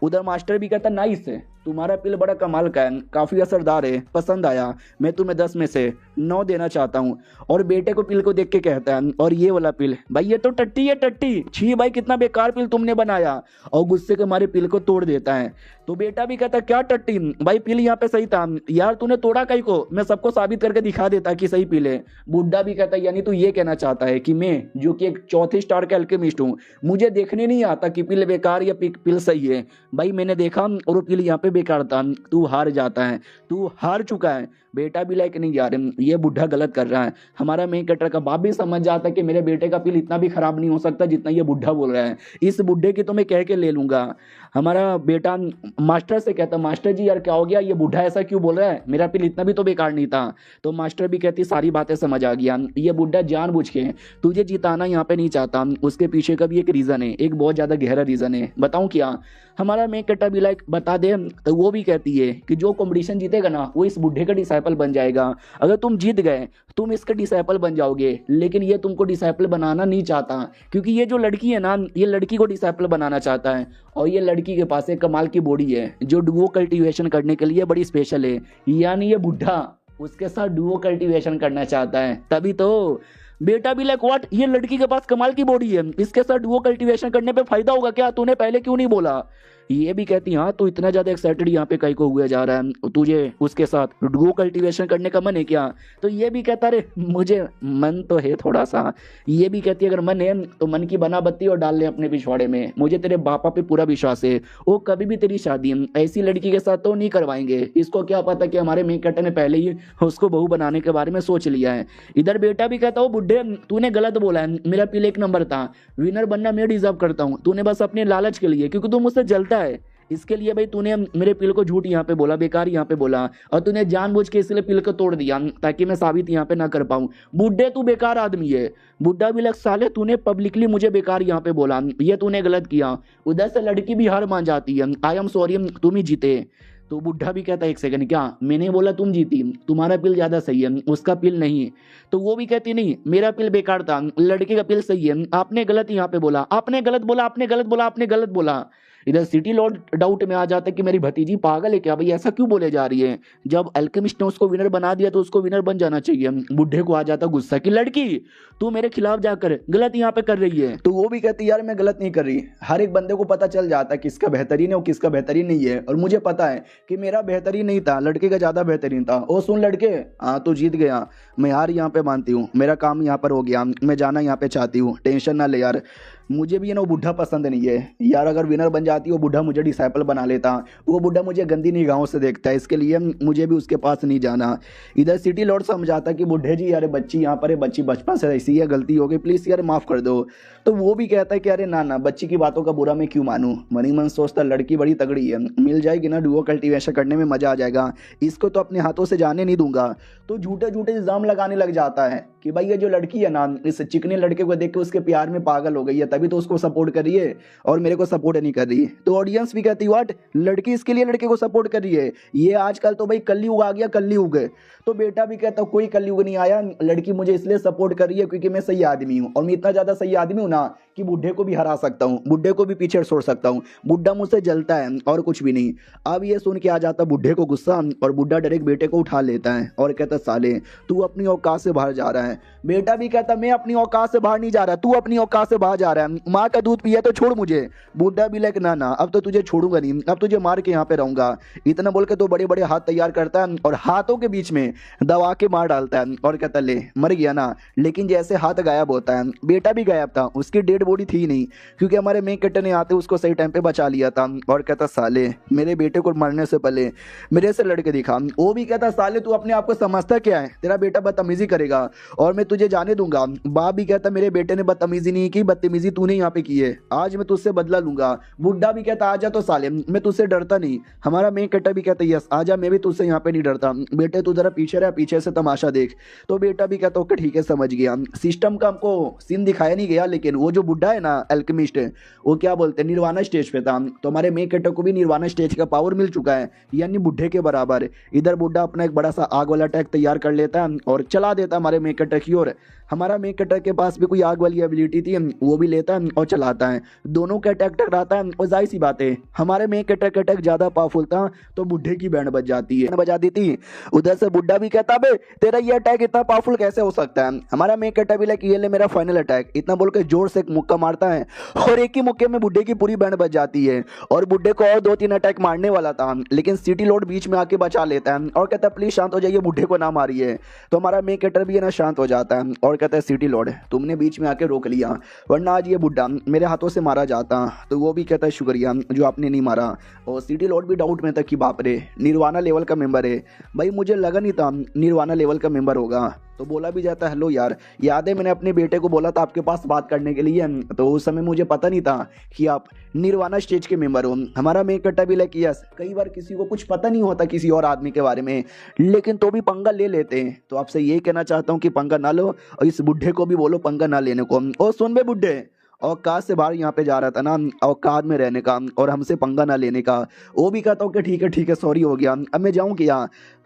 उधर मास्टर भी कहता नाइस है, तुम्हारा पिल बड़ा कमाल का है, काफी असरदार है, पसंद आया, मैं तुम्हें 10 में से 9 देना चाहता हूँ। और बेटे को पिल को देख के कहता है और ये वाला पिल भाई ये तो टट्टी है टट्टी, छी भाई कितना बेकार पिल तुमने बनाया। और गुस्से के मारे पिल को तोड़ देता है। तो बेटा भी कहता क्या टट्टी भाई, पिल यहाँ पे सही था यार, तूने तोड़ा कहीं को, मैं सबको साबित करके दिखा देता कि सही पिल है। बुड्ढा भी कहता यानी तू ये कहना चाहता है कि मैं जो कि एक चौथे स्टार के अल्केमिस्ट हूँ, मुझे देखने नहीं आता कि पिल बेकार या पिल सही है। भाई मैंने देखा और वो पिल यहाँ पे बेकार था, तू हार जाता है, तू हार चुका है। बेटा भी लाइक नहीं यार ये बुढ़ा गलत कर रहा है। हमारा मेन कैरेक्टर का बाप भी समझ जाता है कि मेरे बेटे का पिल इतना भी खराब नहीं हो सकता जितना ये बुढ़ा बोल रहा है, इस बुढ़े की तो मैं कह के ले लूंगा। हमारा बेटा मास्टर से कहता मास्टर जी यार क्या हो गया, ये बुढ़ा ऐसा क्यों बोल रहा है, मेरा पिल इतना भी तो बेकार नहीं था। तो मास्टर भी कहती सारी बातें समझ आ गया, ये बुढ़ा जानबूझ के तुझे जिताना यहाँ पे नहीं चाहता, उसके पीछे का भी एक रीजन है, एक बहुत ज्यादा गहरा रीजन है। बताऊं क्या? हमारा मेन कैरेक्टर भी लाइक बता दे। तो वो भी कहती है कि जो कंपटीशन जीतेगा ना वो इस बुढ़े का डिसाइपल बन जाएगा। अगर तुम जीत गए तुम इसका डिसाइपल बन जाओगे, लेकिन ये तुमको डिसाइपल बनाना नहीं चाहता क्योंकि ये जो लड़की है ना ये लड़की को डिसाइपल बनाना चाहता है। और ये लड़की के पास एक कमाल की बॉडी है जो डुओ कल्टीवेशन करने के लिए बड़ी स्पेशल है, यानी ये बुढ़ा उसके साथ डुओ कल्टीवेशन करना चाहता है। तभी तो बेटा भी लाइक व्हाट, ये लड़की के पास कमाल की बॉडी है, इसके साथ डुओ कल्टीवेशन करने पे फायदा होगा क्या, तूने पहले क्यों नहीं बोला? ये भी कहती हाँ तो इतना ज्यादा एक्साइटेड यहाँ पे कहीं को हुआ जा रहा है, तुझे उसके साथ डुओ कल्टीवेशन करने का मन है क्या? तो ये भी कहता रे मुझे मन तो है थोड़ा सा। ये भी कहती है अगर मन है तो मन की बना बत्ती और डाल ले अपने पिछवाड़े में, मुझे तेरे बापा पे पूरा विश्वास है, वो कभी भी तेरी शादी ऐसी लड़की के साथ तो नहीं करवाएंगे। इसको क्या पता कि हमारे मेन कैरेक्टर ने पहले ही उसको बहू बनाने के बारे में सोच लिया है। इधर बेटा भी कहता हो बुढ़े तूने गलत बोला है, मेरा पिल 1 नंबर था, विनर बनना मैं डिजर्व करता हूँ, तूने बस अपने लालच के लिए क्योंकि तू मुझसे जलता है इसके लिए भाई तूने मेरे पिल को झूठ यहाँ पे बोला, बेकार यहाँ पे बोला, और तूने जानबूझ के इसलिए पिल को तोड़ दिया ताकि मैं साबित यहाँ पे ना कर पाऊँ। बुड्ढे तू बेकार आदमी है। बुड्ढा भी लग साले तूने पब्लिकली मुझे बेकार यहाँ पे बोला, ये तूने गलत किया। उधर से लड़की भी हार मान जाती है, आई एम सॉरी तुम ही जीते। तो बुढ़ा भी कहता है एक सेकंड, क्या मैंने बोला तुम जीती, तुम्हारा पिल ज्यादा सही है, उसका पिल नहीं। तो वो भी कहती नहीं, मेरा पिल बेकार था, लड़के का पिल सही है, आपने गलत यहाँ पे बोला, आपने गलत बोला, आपने गलत बोला, आपने गलत बोला। इधर सिटी लॉर्ड डाउट में आ जाता है कि मेरी भतीजी पागल है क्या भाई, ऐसा क्यों बोले जा रही है। जब अल्केमिस्ट ने उसको विनर बना दिया तो उसको विनर बन जाना चाहिए। बुढ़े को आ जाता गुस्सा कि लड़की तू मेरे खिलाफ जाकर गलत यहाँ पे कर रही है। तो वो भी कहती यार मैं गलत नहीं कर रही, हर एक बंदे को पता चल जाता है किसका बेहतरीन है और किसका बेहतरीन नहीं है, और मुझे पता है कि मेरा बेहतरीन नहीं था, लड़के का ज्यादा बेहतरीन था। ओ सुन लड़के, हाँ तू जीत गया, मैं हार यहाँ पे मानती हूँ, मेरा काम यहाँ पर हो गया, मैं जाना यहाँ पे चाहती हूँ, टेंशन ना ले यार। मुझे भी है ना वो बुढ़ा पसंद नहीं है यार, अगर विनर बन जाती वो बुढ़ा मुझे डिसाइपल बना लेता, वो बुढ़ा मुझे गंदी निगाहों से देखता है, इसके लिए मुझे भी उसके पास नहीं जाना। इधर सिटी लॉर्ड समझाता कि बुढ़े जी यार बच्ची यहाँ पर है, बच्ची बचपन से ऐसी है, गलती हो गई, प्लीज़ यार माफ़ कर दो। तो वो भी कहता है कि अरे ना ना, बच्ची की बातों का बुरा मैं क्यों मानूं, मन ही मन सोचता लड़की बड़ी तगड़ी है, मिल जाएगी ना डुओ कल्टीवेशन करने में मजा आ जाएगा, इसको तो अपने हाथों से जाने नहीं दूंगा। तो झूठे झूठे इल्जाम लगाने लग जाता है कि भाई ये जो लड़की है ना, इस चिकने लड़के को देख के उसके प्यार में पागल हो गई है, तभी तो उसको सपोर्ट कर रही है और मेरे को सपोर्ट नहीं कर रही है। तो ऑडियंस भी कहती व्हाट, लड़की इसके लिए लड़के को सपोर्ट कर रही है, ये आजकल तो भाई कलयुग आ गया, कलयुग। तो बेटा भी कहता कोई कलयुग नहीं आया, लड़की मुझे इसलिए सपोर्ट कर रही है क्योंकि मैं सही आदमी हूँ, और मैं इतना ज्यादा सही आदमी हूँ ना कि बुढ़े को भी हरा सकता हूँ, बुढ़े को भी पीछे छोड़ सकता हूँ, बुढ़ा मुझसे जलता है और कुछ भी नहीं। अब ये सुन के आ जाता बुढ़े को गुस्सा, और बुढ़ा डायरेक्ट बेटे को उठा लेता है और कहता साले तू अपनी औकात से बाहर जा रहा है। बेटा भी कहता मैं अपनी औकात से बाहर नहीं जा रहा, तू अपनी औकात से बाहर जा रहा है, माँ का दूध पिया तो छोड़ मुझे। बुढ़ा भी लाइक ना ना, अब तो तुझे छोड़ूंगा नहीं, अब तुझे मार के यहाँ पे रहूंगा। इतना बोल के तो बड़े बड़े हाथ तैयार करता है और हाथों के बीच में दबा के मार डालता है और कहता ले मर गया ना। लेकिन जैसे हाथ गायब होता है, बेटा भी गायब था, उसकी डेड बॉडी थी नहीं, क्योंकि हमारे मेन कैरेक्टर ने आते उसको सही टाइम पे बचा लिया था। और कहता साले मेरे बेटे को मरने से पहले मेरे से लड़के दिखा। वो भी कहता साले तू अपने आप को समझता क्या है, तेरा बेटा बदतमीजी करेगा और मैं तुझे जाने दूंगा। बाप भी कहता मेरे बेटे ने बदतमीजी नहीं की, बदतमीजी तूने यहाँ पे की है, आज मैं तुझसे बदला लूंगा। बुढ़ा भी कहता आजा तो साले, मैं तुझसे डरता नहीं। हमारा मेन कैरेक्टर भी कहता यस आजा, मैं भी तुझसे यहाँ पे नहीं डरता, बेटे तू जरा पीछे रह, पीछे से तमाशा देख। तो बेटा भी कहता ओके ठीक है समझ गया। सिस्टम का हमको सीन दिखाया नहीं गया, लेकिन वो जो बुढ़ा है ना अल्केमिस्ट है, वो क्या बोलते हैं निर्वाणा स्टेज पे था, तो हमारे मेन कैरेक्टर को भी निर्वाणा स्टेज का पावर मिल चुका है, यानी बुढ़े के बराबर। इधर बुढ़ा अपना एक बड़ा सा आग वाला अटैक तैयार कर लेता है और चला देता हमारे मेन कैरेक्टर की ओर। हमारा मेन कैरेक्टर के पास भी कोई आग वाली एबिलिटी थी, वो भी लेता है और चलाता है, दोनों का अटैक टकराता है। और जाहिर सी बात है हमारे मेन कैरेक्टर का अटैक ज्यादा पावरफुल था, तो बुढ़े की बैंड बज जाती है, बजा दी थी। उधर से बुढ़ा भी कहता बे तेरा ये अटैक इतना पावरफुल कैसे हो सकता है। हमारा मेन कैरेक्टर भी लाइक ये ले मेरा फाइनल अटैक, इतना बोल के जोर से एक मुक्का मारता है और एक ही मुक्के में बुढ़े की पूरी बैंड बज जाती है। और बुढ़े को और 2-3 अटैक मारने वाला था, लेकिन सिटी लॉर्ड बीच में आके बचा लेता है और कहता है प्लीज शांत हो जाइए, बुढ़े को ना मारिए। तो हमारा मेन कैरेक्टर भी है ना शांत हो जाता है और कहता है सिटी लॉर्ड तुमने बीच में आके रोक लिया, वरना आज ये बुढ़ा मेरे हाथों से मारा जाता। तो वो भी कहता है शुक्रिया जो आपने नहीं मारा। और सिटी लॉर्ड भी डाउट में था कि बाप रे निर्वाणा लेवल का मेंबर है, भाई मुझे लगा नहीं था निर्वाणा लेवल का मेंबर होगा। तो बोला भी जाता है हेलो यार, याद है मैंने अपने बेटे को बोला था आपके पास बात करने के लिए, तो उस समय मुझे पता नहीं था कि आप निर्वाणा स्टेज के मेंबर हो। हमारा मेन कैरेक्टर भी लाइक यस, कई बार किसी को कुछ पता नहीं होता किसी और आदमी के बारे में, लेकिन तो भी पंगा ले लेते हैं। तो आपसे ये कहना चाहता हूँ कि पंगा ना लो, और इस बुढ़े को भी बोलो पंगा ना लेने को। और सुन बे बुढ़े, औकात से बाहर यहाँ पे जा रहा था ना, औकात में रहने का और हमसे पंगा ना लेने का। वो भी कहता हूँ कि ठीक है सॉरी हो गया, अब मैं जाऊँ क्या।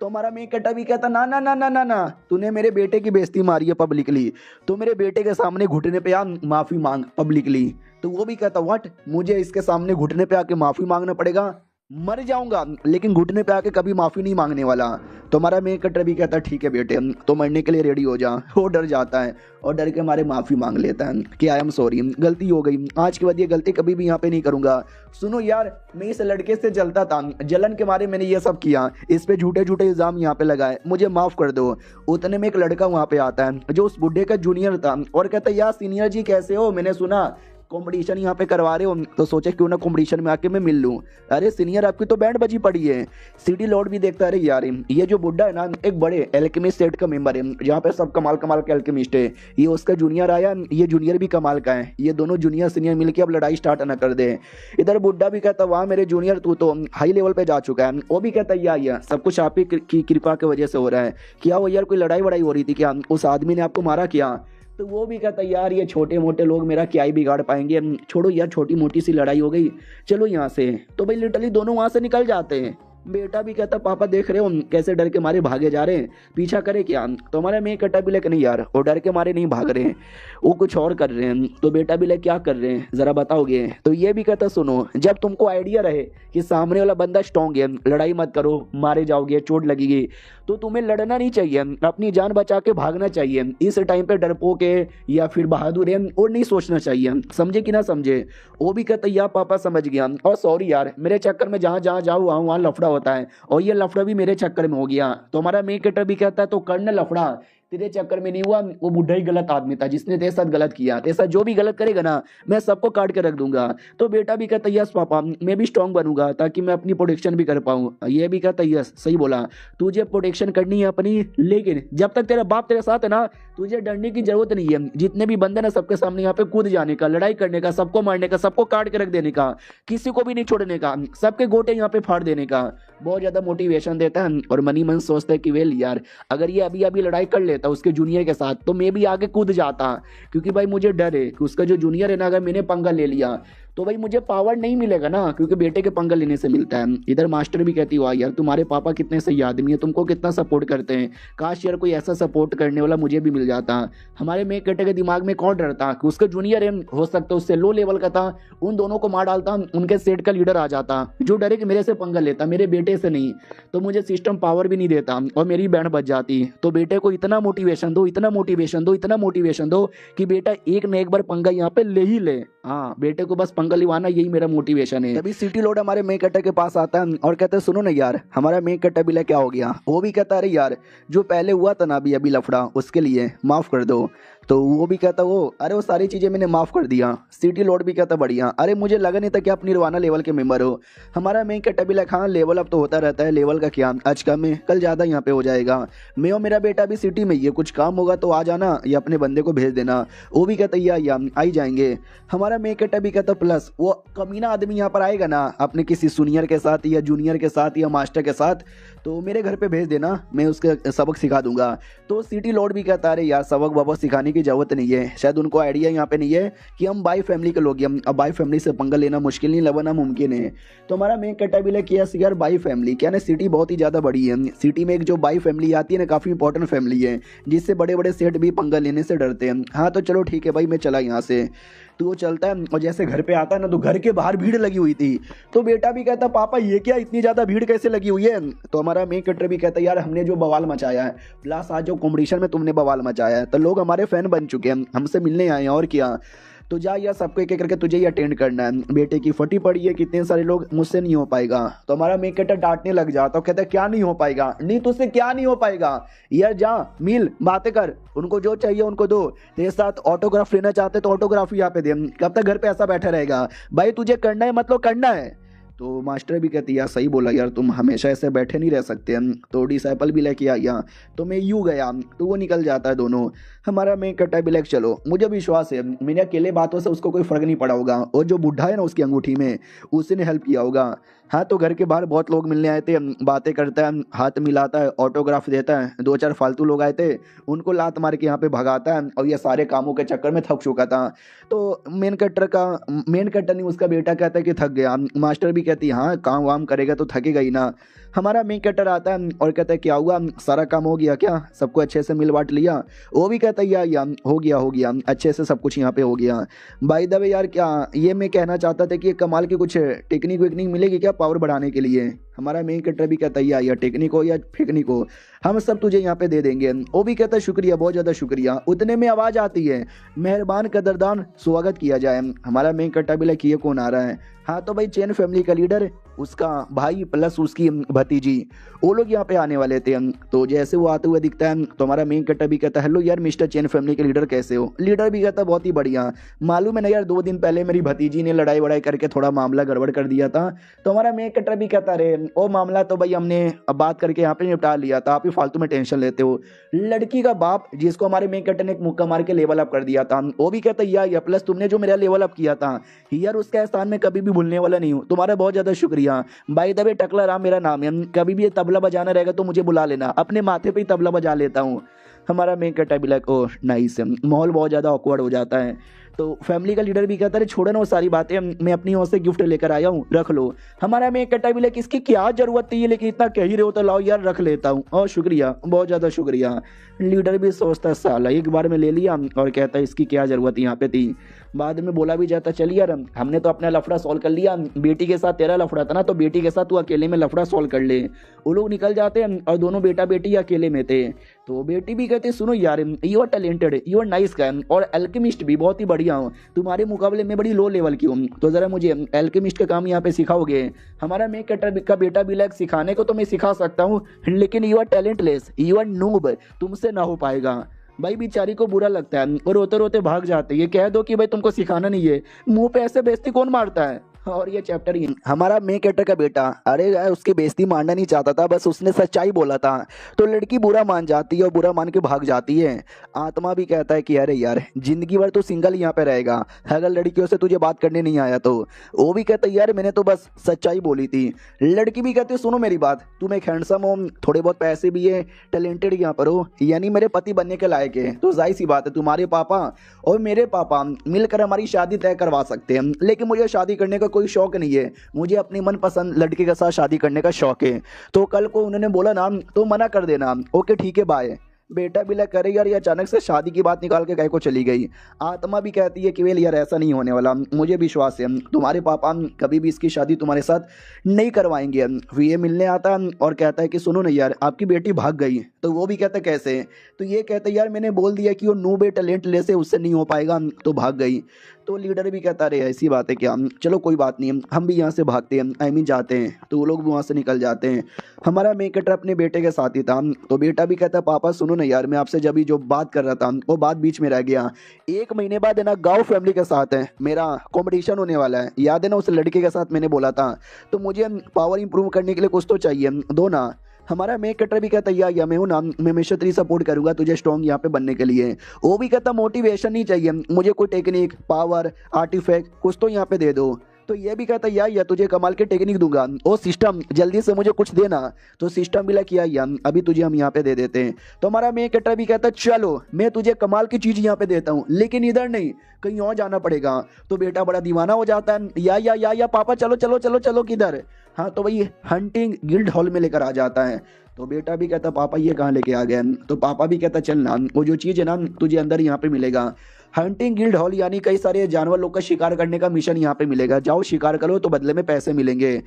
तो हमारा मेन कैरेक्टर भी कहता ना ना ना ना ना ना, तूने मेरे बेटे की बेइज्जती मारी है पब्लिकली, तो मेरे बेटे के सामने घुटने पे आ माफी मांग पब्लिकली। तो वो भी कहता व्हाट, मुझे इसके सामने घुटने पे आके माफी मांगना पड़ेगा, मर जाऊंगा लेकिन घुटने पे आके कभी माफी नहीं मांगने वाला। तो हमारा मेन कैरेक्टर भी कहता है ठीक है बेटे तो मरने के लिए रेडी हो जा। वो डर जाता है और डर के हमारे माफी मांग लेता है कि आई एम सॉरी, गलती हो गई, आज के बाद ये गलती कभी भी यहाँ पे नहीं करूंगा। सुनो यार, मैं इस लड़के से जलता था, जलन के मारे मैंने ये सब किया, इस पे झूठे झूठे इल्जाम यहाँ पे लगाए, मुझे माफ कर दो। उतने में एक लड़का वहाँ पे आता है जो उस बुढ़े का जूनियर था और कहता है यार सीनियर जी कैसे हो, मैंने सुना कंपटीशन यहाँ पे करवा रहे हो, तो सोचे क्यों ना कंपटीशन में आके मैं मिल लूं। अरे सीनियर आपकी तो बैंड बजी पड़ी है। सिटी लॉर्ड भी देखता है यार ये जो बुड्ढा है ना एक बड़े एल्केमिस्ट सेट का मेंबर है, जहाँ पे सब कमाल कमाल के एल्केमिस्ट है। ये उसका जूनियर आया, ये जूनियर भी कमाल का है, ये दोनों जूनियर सीनियर मिलके अब लड़ाई स्टार्ट ना कर दे। इधर बुड्ढा भी कहता वाह मेरे जूनियर तू तो हाई लेवल पे जा चुका है। वो भी कहता या सब कुछ आप ही की कृपा की वजह से हो रहा है। क्या वो यार कोई लड़ाई वड़ाई हो रही थी क्या, उस आदमी ने आपको मारा क्या। तो वो भी कहता यार ये छोटे मोटे लोग मेरा क्या ही बिगाड़ पाएंगे, छोड़ो यार छोटी मोटी सी लड़ाई हो गई, चलो यहाँ से। तो भाई लिटरली दोनों वहाँ से निकल जाते हैं। बेटा भी कहता पापा देख रहे हो कैसे डर के मारे भागे जा रहे हैं, पीछा करे क्या। तो हमारा मेन कट्टा भी लेकर नहीं यार, वो डर के मारे नहीं भाग रहे हैं, वो कुछ और कर रहे हैं। तो बेटा भी ले क्या कर रहे हैं जरा बताओगे। तो ये भी कहता सुनो, जब तुमको आइडिया रहे कि सामने वाला बंदा स्ट्रॉन्ग है, लड़ाई मत करो, मारे जाओगे, चोट लगेगी, तो तुम्हें लड़ना नहीं चाहिए, अपनी जान बचा के भागना चाहिए। इस टाइम पे डरपोक है या फिर बहादुर है और नहीं सोचना चाहिए, समझे कि ना समझे। वो भी कहता यार पापा समझ गया, और सॉरी यार मेरे चक्कर में जहाँ जहाँ जाऊँ वहाँ लफड़ा होता है, और ये लफड़ा भी मेरे चक्कर में हो गया। तो हमारा मेन कैरेक्टर भी कहता है तो करना लफड़ा, तेरे चक्कर में नहीं हुआ, वो बुढ़ा ही गलत आदमी था जिसने तेरे साथ गलत किया, तेरे साथ जो भी गलत करेगा ना मैं सबको काट के रख दूंगा। तो बेटा भी कहता यस पापा मैं भी स्ट्रांग बनूंगा ताकि मैं अपनी प्रोटेक्शन भी कर पाऊँ। ये भी कहता यस सही बोला, तुझे प्रोटेक्शन करनी है अपनी, लेकिन जब तक तेरा बाप तेरे साथ है ना तुझे डरने की जरूरत नहीं है। जितने भी बंदे ना सबके सामने यहाँ पे कूद जाने का, लड़ाई करने का, सबको मारने का, सबको काट के रख देने का, किसी को भी नहीं छोड़ने का, सबके गोटे यहाँ पे फाड़ देने का। बहुत ज्यादा मोटिवेशन देता है और मनी मन सोचता है कि वेल यार अगर ये अभी अभी लड़ाई कर लेता उसके जूनियर के साथ तो मैं भी आगे कूद जाता, क्योंकि भाई मुझे डर है कि उसका जो जूनियर है ना अगर मैंने पंगा ले लिया तो भाई मुझे पावर नहीं मिलेगा ना, क्योंकि बेटे के पंगा लेने से मिलता है। इधर मास्टर भी कहती हुआ यार तुम्हारे पापा कितने सही आदमी है, तुमको कितना सपोर्ट करते हैं, काश यार कोई ऐसा सपोर्ट करने वाला मुझे भी मिल जाता। हमारे मेक कटे के दिमाग में कौन डरता कि उसका जूनियर है, हो सकता उससे लो लेवल का था, उन दोनों को मार डालता, उनके सेट का लीडर आ जाता जो डरे कि मेरे से पंगा लेता, मेरे बेटे से नहीं, तो मुझे सिस्टम पावर भी नहीं देता और मेरी बैंड बच जाती। तो बेटे को इतना मोटिवेशन दो, इतना मोटिवेशन दो, इतना मोटिवेशन दो कि बेटा एक न एक बार पंगा यहाँ पे ले ही ले। हाँ बेटे को बस पंगा लिवाना, यही मेरा मोटिवेशन है। तभी सिटी लोड हमारे मेक कट्टा के पास आता है और कहता है सुनो ना यार हमारा मेक कट्टा बिला क्या हो गया। वो भी कहता अरे यार जो पहले हुआ था ना अभी अभी लफड़ा उसके लिए माफ कर दो। तो वो भी कहता वो अरे वो सारी चीज़ें मैंने माफ़ कर दिया। सिटी लॉर्ड भी कहता बढ़िया, अरे मुझे लगा नहीं था कि आप निर्वाणा लेवल के मेंबर हो। हमारा मेन कट्टा भी हाँ लेवल अप तो होता रहता है, लेवल का क्या आज कम है कल ज़्यादा यहाँ पे हो जाएगा। मैं और मेरा बेटा भी सिटी में ही है, कुछ काम होगा तो आ जाना या अपने बंदे को भेज देना। वो भी कहता या आई जाएंगे। हमारा मेन कट्टा भी कहता प्लस वो कमीना आदमी यहाँ पर आएगा ना अपने किसी सीनियर के साथ या जूनियर के साथ या मास्टर के साथ, तो मेरे घर पे भेज देना, मैं उसके सबक सिखा दूंगा। तो सिटी लॉर्ड भी कहता अरे यार सबक वाबक सिखाने की जरूरत नहीं है, शायद उनको आइडिया यहाँ पे नहीं है कि हम बाई फैमिली के लोग हैं, अब बाई फैमिली से पंगा लेना मुश्किल नहीं लगना मुमकिन है। तो हमारा मेन कट्टा भी किया यार बाई फैमिली क्या ना, सिटी बहुत ही ज़्यादा बड़ी है, सिटी में एक जो बाई फैमिली आती है ना काफ़ी इंपॉर्टेंट फैमिली है जिससे बड़े बड़े सेठ भी पंगा लेने से डरते हैं। हाँ तो चलो ठीक है भाई मैं चला यहाँ से। तो वो चलता है और जैसे घर पे आता है ना तो घर के बाहर भीड़ लगी हुई थी। तो बेटा भी कहता पापा ये क्या इतनी ज़्यादा भीड़ कैसे लगी हुई है। तो हमारा मेन कैरेक्टर भी कहता यार हमने जो बवाल मचाया है प्लस आज जो कॉम्पिटिशन में तुमने बवाल मचाया है तो लोग हमारे फैन बन चुके हैं, हमसे मिलने आए हैं और क्या। तो जा यार सबको एक एक करके तुझे ही अटेंड करना है, बेटे की फटी पड़ी है कितने सारे लोग, मुझसे नहीं हो पाएगा। तो हमारा मेन कैरेक्टर डांटने लग जाता और कहता क्या नहीं हो पाएगा, नहीं तुझसे क्या नहीं हो पाएगा यार, जा मिल बातें कर, उनको जो चाहिए उनको दो, तेरे साथ ऑटोग्राफ लेना चाहते तो ऑटोग्राफ यहाँ पे दे, कब तक घर पे ऐसा बैठा रहेगा भाई, तुझे करना है मतलब करना है। तो मास्टर भी कहती यार सही बोला यार तुम हमेशा ऐसे बैठे नहीं रह सकते। तो डिसाइपल भी लेके आया तो मैं यूँ गया तो वो निकल जाता है दोनों। हमारा मैं कट्टा भी लेके चलो, मुझे विश्वास है मेरे अकेले बातों से उसको कोई फ़र्क नहीं पड़ा होगा और जो बुढ़ा है ना उसकी अंगूठी में उसी ने हेल्प किया होगा। हाँ तो घर के बाहर बहुत लोग मिलने आए थे, बातें करता है, हाथ मिलाता है, ऑटोग्राफ देता है, दो चार फालतू लोग आए थे उनको लात मार के यहाँ पे भगाता है और ये सारे कामों के चक्कर में थक चुका था। तो मेन कट्टर नहीं उसका बेटा कहता है कि थक गया। मास्टर भी कहती है हाँ काम वाम करेगा तो थकेगा ही ना। हमारा मेन कट्टर आता है और कहता है क्या हुआ सारा काम हो गया क्या, सबको अच्छे से मिल बांट लिया। वो भी कहता है या हो गया अच्छे से सब कुछ यहाँ पे हो गया। बाय द वे यार क्या ये मैं कहना चाहता था कि ये कमाल की कुछ टेक्निक वेक्निक मिलेगी क्या पावर बढ़ाने के लिए। हमारा मेन कैरेक्टर भी कहता है या टेक्निक हो या फेकनिक हो हम सब तुझे यहाँ पे दे देंगे। वो भी कहता है शुक्रिया बहुत ज़्यादा शुक्रिया। उतने में आवाज़ आती है मेहरबान कदरदान स्वागत किया जाए। हमारा मेन कैरेक्टर भी किए कौन आ रहा है, हाँ तो भाई चैन फैमिली का लीडर उसका भाई प्लस उसकी भतीजी वो लोग यहाँ पे आने वाले थे। तो जैसे वो आते हुए दिखता है तो हमारा मेन कैरेक्टर भी कहता है हेलो यार मिस्टर चैन फैमिली के लीडर कैसे हो। लीडर भी कहता बहुत ही बढ़िया, मालूम है ना यार 2 दिन पहले मेरी भतीजी ने लड़ाई वड़ाई करके थोड़ा मामला गड़बड़ कर दिया था। तो हमारा मेन कैरेक्टर भी कहता रहे वो मामला तो भाई हमने अब बात करके यहाँ पे निपटा लिया था, आप ही फालतू में टेंशन लेते हो। लड़की का बाप जिसको हमारे मेन कैरेक्टर ने एक मुक्का मार के लेवल अप कर दिया था वो भी कहता या प्लस तुमने जो मेरा लेवल अप किया था यार उसका एहसान में कभी भी भूलने वाला नहीं हूँ, तुम्हारा बहुत ज़्यादा शुक्रिया। बाय द वे टकला राम मेरा नाम है, कभी भी ये तबला बजाना रहेगा तो मुझे बुला लेना, अपने माथे पे ही तबला बजा लेता हूँ। हमारा मेन कहता है भी लाइक ओह नाइस, माहौल बहुत ज़्यादा ऑकवर्ड हो जाता है। तो फैमिली का लीडर भी कहता है छोड़ो ना वो सारी बातें, मैं अपनी ओर से गिफ्ट लेकर आया हूँ, रख लो। हमारा मेन कहता है भी लाइक इसकी क्या ज़रूरत थी, लेकिन इतना कह ही रहे हो तो लाओ यार रख लेता हूँ, और शुक्रिया, बहुत ज़्यादा शुक्रिया। लीडर भी सोचता है साला एक बार में ले लिया, और कहता है इसकी क्या ज़रूरत यहाँ पे थी। बाद में बोला भी जाता चल यार हमने तो अपना लफड़ा सॉल्व कर लिया, बेटी के साथ तेरा लफड़ा था ना, तो बेटी के साथ तू अकेले में लफड़ा सॉल्व कर ले। वो लोग निकल जाते हैं और दोनों बेटा बेटी अकेले में थे। तो बेटी भी कहते सुनो यार you are talented, you are nice guy, और एल्केमिस्ट भी बहुत ही बढ़िया हूँ, तुम्हारे मुकाबले में बड़ी लो लेवल की हूँ, तो ज़रा मुझे एल्केमिस्ट का काम यहाँ पे सिखाओगे। हमारा मेक कटर का बेटा भी लाइक सिखाने को तो मैं सिखा सकता हूँ, लेकिन you are talentless, you are noob, तुमसे ना हो पाएगा। भाई बेचारी को बुरा लगता है और रोते रोते भाग जाते हैं। ये कह दो कि भाई तुमको सिखाना नहीं है, मुंह पे ऐसे बेइज्जती कौन मारता है। और ये चैप्टर ही हमारा मेन कैरेक्टर का बेटा, अरे यार उसकी बेइज्जती मारना नहीं चाहता था, बस उसने सच्चाई बोला था। तो लड़की बुरा मान जाती है और बुरा मान के भाग जाती है। आत्मा भी कहता है कि अरे यार जिंदगी भर तो सिंगल यहाँ पे रहेगा, अगर लड़कियों से तुझे बात करने नहीं आया तो। वो भी कहता है यार मैंने तो बस सच्चाई बोली थी। लड़की भी कहती है सुनो मेरी बात, तुम एक हैंडसम हो, थोड़े बहुत पैसे भी है, टैलेंटेड यहाँ पर हो, यानी मेरे पति बनने के लायक है, तो जाहिर सी बात है तुम्हारे पापा और मेरे पापा मिलकर हमारी शादी तय करवा सकते हैं। लेकिन मुझे शादी करने का कोई शौक नहीं है, मुझे अपनी मनपसंद लड़के के साथ शादी करने का शौक है। तो कल को उन्होंने बोला ना तो मना कर देना, ओके ठीक है बाय। बेटा भी लग करे यार ये अचानक से शादी की बात निकाल के कह को चली गई। आत्मा भी कहती है कि वेल यार ऐसा नहीं होने वाला, मुझे विश्वास है तुम्हारे पापा कभी भी इसकी शादी तुम्हारे साथ नहीं करवाएंगे। फिर ये मिलने आता और कहता है कि सुनो ना यार आपकी बेटी भाग गई। तो वो भी कहता है कैसे, तो ये कहता है यार मैंने बोल दिया कि वो नूबे टैलेंट ले से उससे नहीं हो पाएगा, तो भाग गई। तो लीडर भी कहता रहे ऐसी बात है क्या, चलो कोई बात नहीं हम भी यहाँ से भागते हैं, आई मीन जाते हैं। तो वो लोग भी वहाँ से निकल जाते हैं। हमारा मेकटर अपने बेटे के साथ ही था। तो बेटा भी कहता पापा सुनो ना यार मैं आपसे जब भी जो बात कर रहा था वो बात बीच में रह गया। 1 महीने बाद है ना गाँव फैमिली के साथ है मेरा कॉम्पिटिशन होने वाला है, याद है ना उस लड़के के साथ मैंने बोला था, तो मुझे पावर इंप्रूव करने के लिए कुछ तो चाहिए दो ना। हमारा मेक कटर भी कहता या मैं हूँ ना, मैं हमेशा तेरी सपोर्ट करूंगा तुझे स्ट्रॉन्ग यहाँ पे बनने के लिए। वो भी कहता मोटिवेशन नहीं चाहिए मुझे, कोई टेक्निक पावर आर्टिफैक्ट कुछ तो यहाँ पे दे दो। तो ये भी कहता या तुझे कमाल के टेक्निक दूंगा, ओ सिस्टम जल्दी से मुझे कुछ देना। तो सिस्टम भी लग या अभी तुझे हम यहाँ पे दे देते हैं। तो हमारा मेक कटर भी कहता चलो मैं तुझे कमाल की चीज़ यहाँ पे देता हूँ, लेकिन इधर नहीं कहीं और जाना पड़ेगा। तो बेटा बड़ा दीवाना हो जाता है, या पापा चलो चलो चलो चलो किधर। हाँ तो भाई हंटिंग गिल्ड हॉल में लेकर आ जाता है। तो बेटा भी कहता पापा ये कहाँ लेके आ गए। तो पापा भी कहता चल ना वो जो चीज़ है ना तुझे अंदर यहाँ पे मिलेगा। हंटिंग गिल्ड हॉल यानी कई सारे जानवर लोग का शिकार करने का मिशन यहाँ पे मिलेगा, जाओ शिकार करो तो बदले में पैसे मिलेंगे।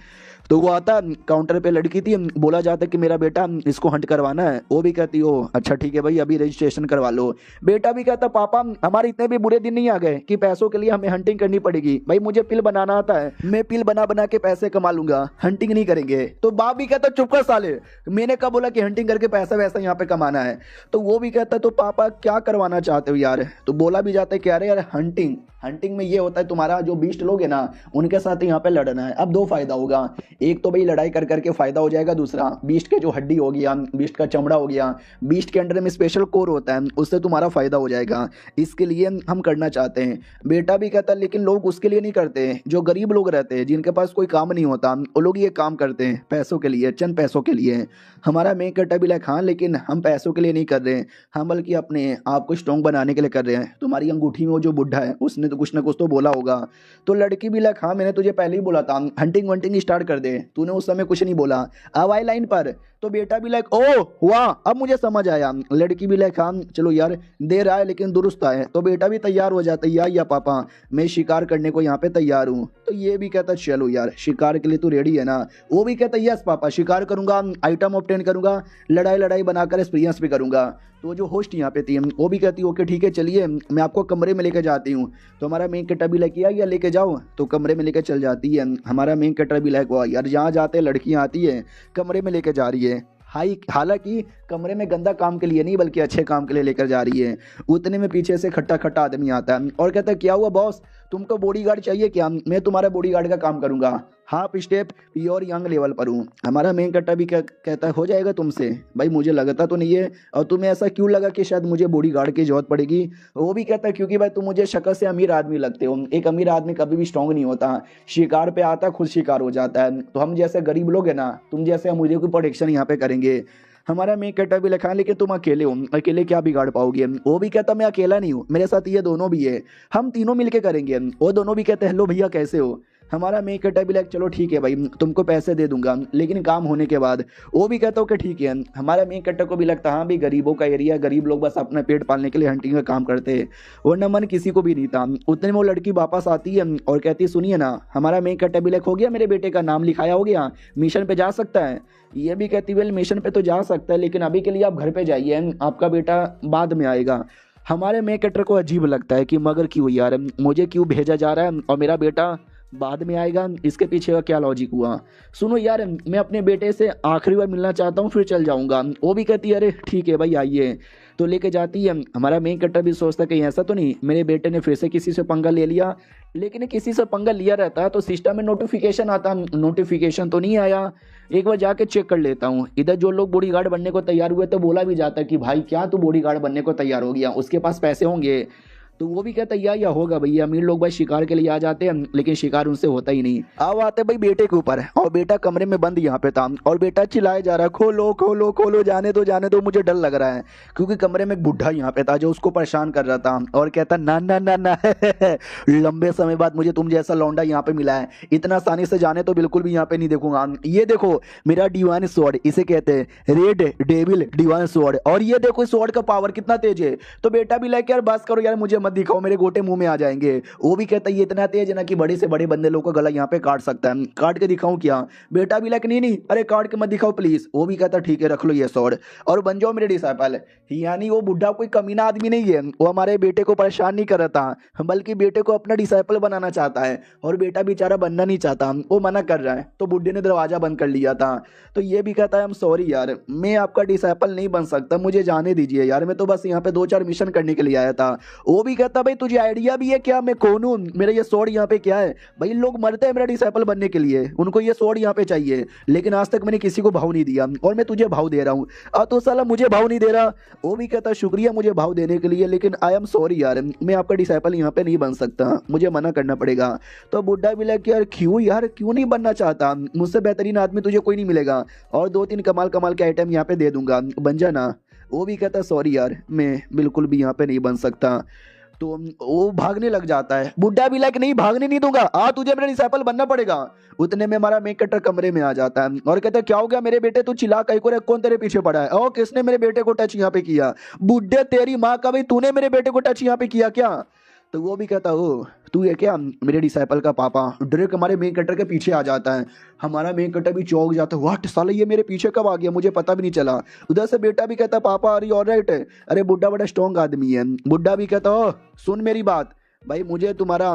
तो वो आता काउंटर पे लड़की थी, बोला जाता कि मेरा बेटा इसको हंट करवाना है। वो भी कहती हो अच्छा ठीक है भाई अभी रजिस्ट्रेशन करवा लो। बेटा भी कहता पापा हमारे इतने भी बुरे दिन नहीं आ गए कि पैसों के लिए हमें हंटिंग करनी पड़ेगी, भाई मुझे पिल बनाना आता है, मैं पिल बना बना के पैसे कमा लूंगा, हंटिंग नहीं करेंगे। तो बाप भी कहता चुप कर साले, मैंने कब बोला कि हंटिंग करके पैसा वैसा यहाँ पे कमाना है। तो वो भी कहता तो पापा क्या करवाना चाहते हो यार। तो बोला भी जाता है कि अरे यार हंटिंग में ये होता है तुम्हारा जो बीस्ट लोग है ना उनके साथ यहाँ पे लड़ना है। अब 2 फायदा होगा, एक तो भाई लड़ाई कर करके फायदा हो जाएगा, दूसरा बीस्ट के जो हड्डी हो गया, बीस्ट का चमड़ा हो गया, बीस्ट के अंडर में स्पेशल कोर होता है उससे तुम्हारा फायदा हो जाएगा, इसके लिए हम करना चाहते हैं। बेटा भी कहता लेकिन लोग उसके लिए नहीं करते, जो गरीब लोग रहते हैं जिनके पास कोई काम नहीं होता वो लोग ये काम करते हैं पैसों के लिए, चंद पैसों के लिए। हमारा मेक करता भी लाइक हाँ लेकिन हम पैसों के लिए नहीं कर रहे, हम बल्कि अपने आप को स्ट्रॉन्ग बनाने के लिए कर रहे हैं। तुम्हारी अंगूठी में वो जो बुढ़ा है उसने तो कुछ ना कुछ तो बोला होगा। तो लड़की भी लाइक हाँ मैंने तुझे पहले ही बोला था हंटिंग वंटिंग स्टार्ट कर दे, तूने उस समय कुछ नहीं बोला, अब आई लाइन पर। तो बेटा भी लाइक ओ वाह अब मुझे समझ आया। लड़की भी लाइक हाँ चलो यार देर आए लेकिन दुरुस्त आए। तो बेटा भी तैयार हो जाता है या पापा मैं शिकार करने को यहाँ पे तैयार हूँ। तो ये भी कहता चलो यार शिकार के लिए तू रेडी है ना। वो भी कहता यस पापा शिकार करूंगा, आइटम ऑब्टेन करूंगा, लड़ाई बनाकर एक्सपीरियंस भी करूंगा। तो जो होस्ट यहाँ पे थी वो भी कहती ओके ठीक है चलिए मैं आपको कमरे में लेकर जाती हूँ। तो हमारा मेन कटर भी लाइक या लेके जाओ, तो कमरे में लेकर चल जाती है। हमारा मेन कटर भी लाइक वाह यार जहाँ जाते लड़कियाँ आती है कमरे में लेकर जा रही है। हालांकि कमरे में गंदा काम के लिए नहीं बल्कि अच्छे काम के लिए लेकर जा रही है। उतने में पीछे से खट्टा खट्टा आदमी आता है और कहता है क्या हुआ बॉस तुमको बॉडीगार्ड चाहिए क्या, मैं तुम्हारा बॉडीगार्ड का काम करूंगा, half step pure young level पर हूँ। हमारा मेन कट्टा भी कहता है हो जाएगा तुमसे, भाई मुझे लगता तो नहीं है, और तुम्हें ऐसा क्यों लगा कि शायद मुझे बॉडीगार्ड की जरूरत पड़ेगी। वो भी कहता है क्योंकि भाई तुम मुझे शक्ल से अमीर आदमी लगते हो, एक अमीर आदमी कभी भी स्ट्रांग नहीं होता, शिकार पे आता खुद शिकार हो जाता है, तो हम जैसे गरीब लोग हैं ना तुम जैसे हम मुझे कोई प्रोटेक्शन यहाँ पे करेंगे। हमारा मेन कैरेक्टर भी लिखा है लेकिन तुम अकेले हो, अकेले क्या बिगाड़ पाओगे। वो भी कहता मैं अकेला नहीं हूँ, मेरे साथ ये दोनों भी है, हम तीनों मिलके करेंगे। वो दोनों भी कहते हैं हेलो भैया कैसे हो। हमारा मेन कैरेक्टर भी लाइक चलो ठीक है भाई तुमको पैसे दे दूंगा लेकिन काम होने के बाद। वो भी कहता हूँ कि ठीक है। हमारा मेन कैरेक्टर को भी लगता हाँ भी गरीबों का एरिया, गरीब लोग बस अपना पेट पालने के लिए हंटिंग का काम करते हैं, वरना मन किसी को भी नहीं था। उतने में वो लड़की वापस आती है और कहती है सुनिए ना, हमारा मेन कैरेक्टर भी लाइक हो गया, मेरे बेटे का नाम लिखाया हो गया, मिशन पे जा सकता है। ये भी कहती वेल मिशन पे तो जा सकता है लेकिन अभी के लिए आप घर पे जाइए, आपका बेटा बाद में आएगा। हमारे मेन कैरेक्टर को अजीब लगता है कि मगर क्यों यार, मुझे क्यों भेजा जा रहा है और मेरा बेटा बाद में आएगा, इसके पीछे का क्या लॉजिक हुआ। सुनो यार मैं अपने बेटे से आखिरी बार मिलना चाहता हूँ फिर चल जाऊंगा। वो भी कहती है अरे ठीक है भाई आइए, तो लेके जाती है। हमारा मेन कैरेक्टर भी सोचता है कहीं ऐसा तो नहीं मेरे बेटे ने फिर से किसी से पंगा ले लिया, लेकिन किसी से पंगा लिया रहता है तो सिस्टम में नोटिफिकेशन आता, नोटिफिकेशन तो नहीं आया, एक बार जाके चेक कर लेता हूँ। इधर जो लोग बॉडीगार्ड बनने को तैयार हुए तो बोला भी जाता है कि भाई क्या तू बॉडीगार्ड बनने को तैयार हो गया, उसके पास पैसे होंगे। तो वो भी कहता है या होगा भैया, अमीर लोग भाई शिकार के लिए आ जाते हैं लेकिन शिकार उनसे होता ही नहीं। अब आते भाई बेटे के ऊपर और बेटा कमरे में बंद यहाँ पे था और बेटा चिल्लाए जा रहा है खोलो खोलो खोलो, जाने दो मुझे डर लग रहा है, क्योंकि कमरे में एक बुढ़ा यहाँ पे था जो उसको परेशान कर रहा था और कहता ना ना ना ना लंबे समय बाद मुझे तुम जैसा लौंडा यहाँ पे मिला है, इतना आसानी से जाने तो बिल्कुल भी यहाँ पे नहीं देखूंगा। ये देखो मेरा डिवाइन स्वॉर्ड, इसे कहते हैं रेड डेविल डिवाइन स्वॉर्ड, और ये देखो इस स्वॉर्ड का पावर कितना तेज है। तो बेटा भी लाइक यार बस करो यार, मुझे मत दिखाओ, मेरे गोटे मुंह में आ जाएंगे। वो भी कहता है ये इतना तेज है ना कि बड़े से बड़े बंदे लोगों का गला यहाँ पे काट सकता है, काट के दिखाऊं क्या। बेटा भी लाइक नहीं नहीं अरे काट के मत दिखाओ प्लीज। वो भी कहता ठीक है रख लो ये स्वॉर्ड और बन जाओ मेरे डिसाइपल। यानी वो बुढ़ा कोई कमीना आदमी नहीं है, वो हमारे बेटे को परेशान नहीं कर रहा था बल्कि बेटे को अपना डिसाइपल बनाना चाहता है, और बेटा बेचारा बनना नहीं चाहता, वो मना कर रहा है। तो बुढ़े ने दरवाजा बंद कर लिया था। तो ये भी कहता है आई एम सॉरी यार, मैं आपका डिसाइपल नहीं बन सकता, मुझे जाने दीजिए यार, मैं तो बस यहाँ पे 2-4 मिशन करने के लिए आया था। वो भी कहता भाई तुझे आइडिया भी है क्या मैं कौन हूँ, मेरा ये स्वॉर्ड यहाँ पे क्या है। भाई लोग मरते हैं मेरा डिसाइपल बनने के लिए, उनको ये स्वॉर्ड यहाँ पे चाहिए, लेकिन आज तक मैंने किसी को भाव नहीं दिया और मैं तुझे भाव दे रहा हूँ, तो साला मुझे भाव नहीं दे रहा। वो भी कहता शुक्रिया मुझे भाव देने के लिए, लेकिन आई एम सॉरी यार, मैं आपका डिसाइपल यहाँ पे नहीं बन सकता, मुझे मना करना पड़ेगा। तो बुड्ढा भी लगा कि यार क्यों नहीं बनना चाहता, मुझसे बेहतरीन आदमी तुझे कोई नहीं मिलेगा और 2-3 कमाल कमाल के आइटम यहाँ पे दे दूंगा, बन जाना। वो भी कहता सॉरी यार मैं बिल्कुल भी यहाँ पे नहीं बन सकता। तो वो भागने लग जाता है। बुड्ढा भी लाइक नहीं भागने नहीं दूंगा, तुझे मेरा डिसाइपल बनना पड़ेगा। उतने में हमारा मेक कटर कमरे में आ जाता है और कहता है क्या हो गया मेरे बेटे, तू चिल्ला कहीं को रे, कौन तेरे पीछे पड़ा है, ओ किसने मेरे बेटे को टच यहाँ पे किया। बुड्ढे तेरी माँ का भाई तूने मेरे बेटे को टच यहाँ पे किया क्या। तो वो भी कहता हो तू ये क्या, मेरे डिसाइपल का पापा। डायरेक्ट हमारे मेन कटर के पीछे आ जाता है। हमारा मेन कटर भी चौंक जाता है, व्हाट साला ये मेरे पीछे कब आ गया, मुझे पता भी नहीं चला। उधर से बेटा भी कहता पापा अरे ऑलराइट है। अरे बुड्ढा बड़ा स्ट्रॉन्ग आदमी है। बुड्ढा भी कहता हो सुन मेरी बात भाई, मुझे तुम्हारा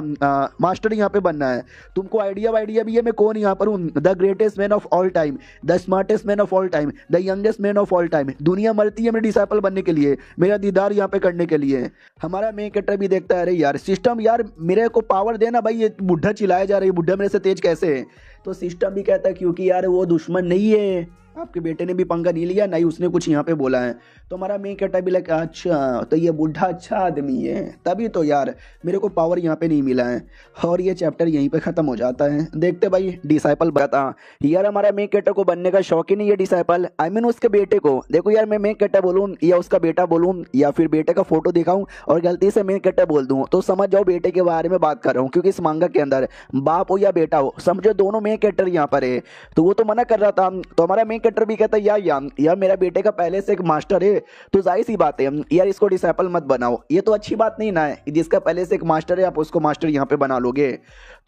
मास्टर यहाँ पे बनना है, तुमको आइडिया भी है मैं कौन यहाँ पर हूँ, the greatest man of all time, the smartest man of all time, the youngest man of all time. दुनिया मरती है मेरे डिसाइपल बनने के लिए, मेरा दीदार यहाँ पे करने के लिए। हमारा मेन कैरेक्टर भी देखता है अरे यार सिस्टम यार मेरे को पावर देना भाई, ये बुढ़ा चिल्लाया जा रहा है, बुढ़ा मेरे से तेज कैसे है। तो सिस्टम भी कहता है क्योंकि यार वो दुश्मन नहीं है, आपके बेटे ने भी पंगा नहीं लिया, नहीं उसने कुछ यहाँ पे बोला है। तो हमारा मेन कैरेक्टर भी लगा अच्छा तो ये बुढ़ा अच्छा आदमी है, तभी तो यार मेरे को पावर यहाँ पे नहीं मिला है। और ये चैप्टर यहीं पे ख़त्म हो जाता है। देखते भाई डिसाइपल बता यार, हमारा मेन कैरेक्टर को बनने का शौक ही नहीं है डिसाइपल, आई मीन उसके बेटे को। देखो यार मैं मेन कैरेक्टर बोलूँ या उसका बेटा बोलूँ या फिर बेटे का फोटो दिखाऊँ और गलती से मेन कैरेक्टर बोल दूँ तो समझ जाओ बेटे के बारे में बात कर रहा हूँ, क्योंकि इस मांगा के अंदर बाप हो या बेटा हो समझो दोनों मेन कैरेक्टर यहाँ पर है। तो वो तो मना कर रहा था। तो हमारा मेन कैरेक्टर भी कहता है यार मेरा बेटे का पहले से एक मास्टर है, तो जाहिर सी बात है यार इसको डिसाइपल मत बनाओ, ये तो अच्छी बात नहीं ना है, जिसका पहले से एक मास्टर है आप उसको मास्टर यहाँ पे बना लोगे।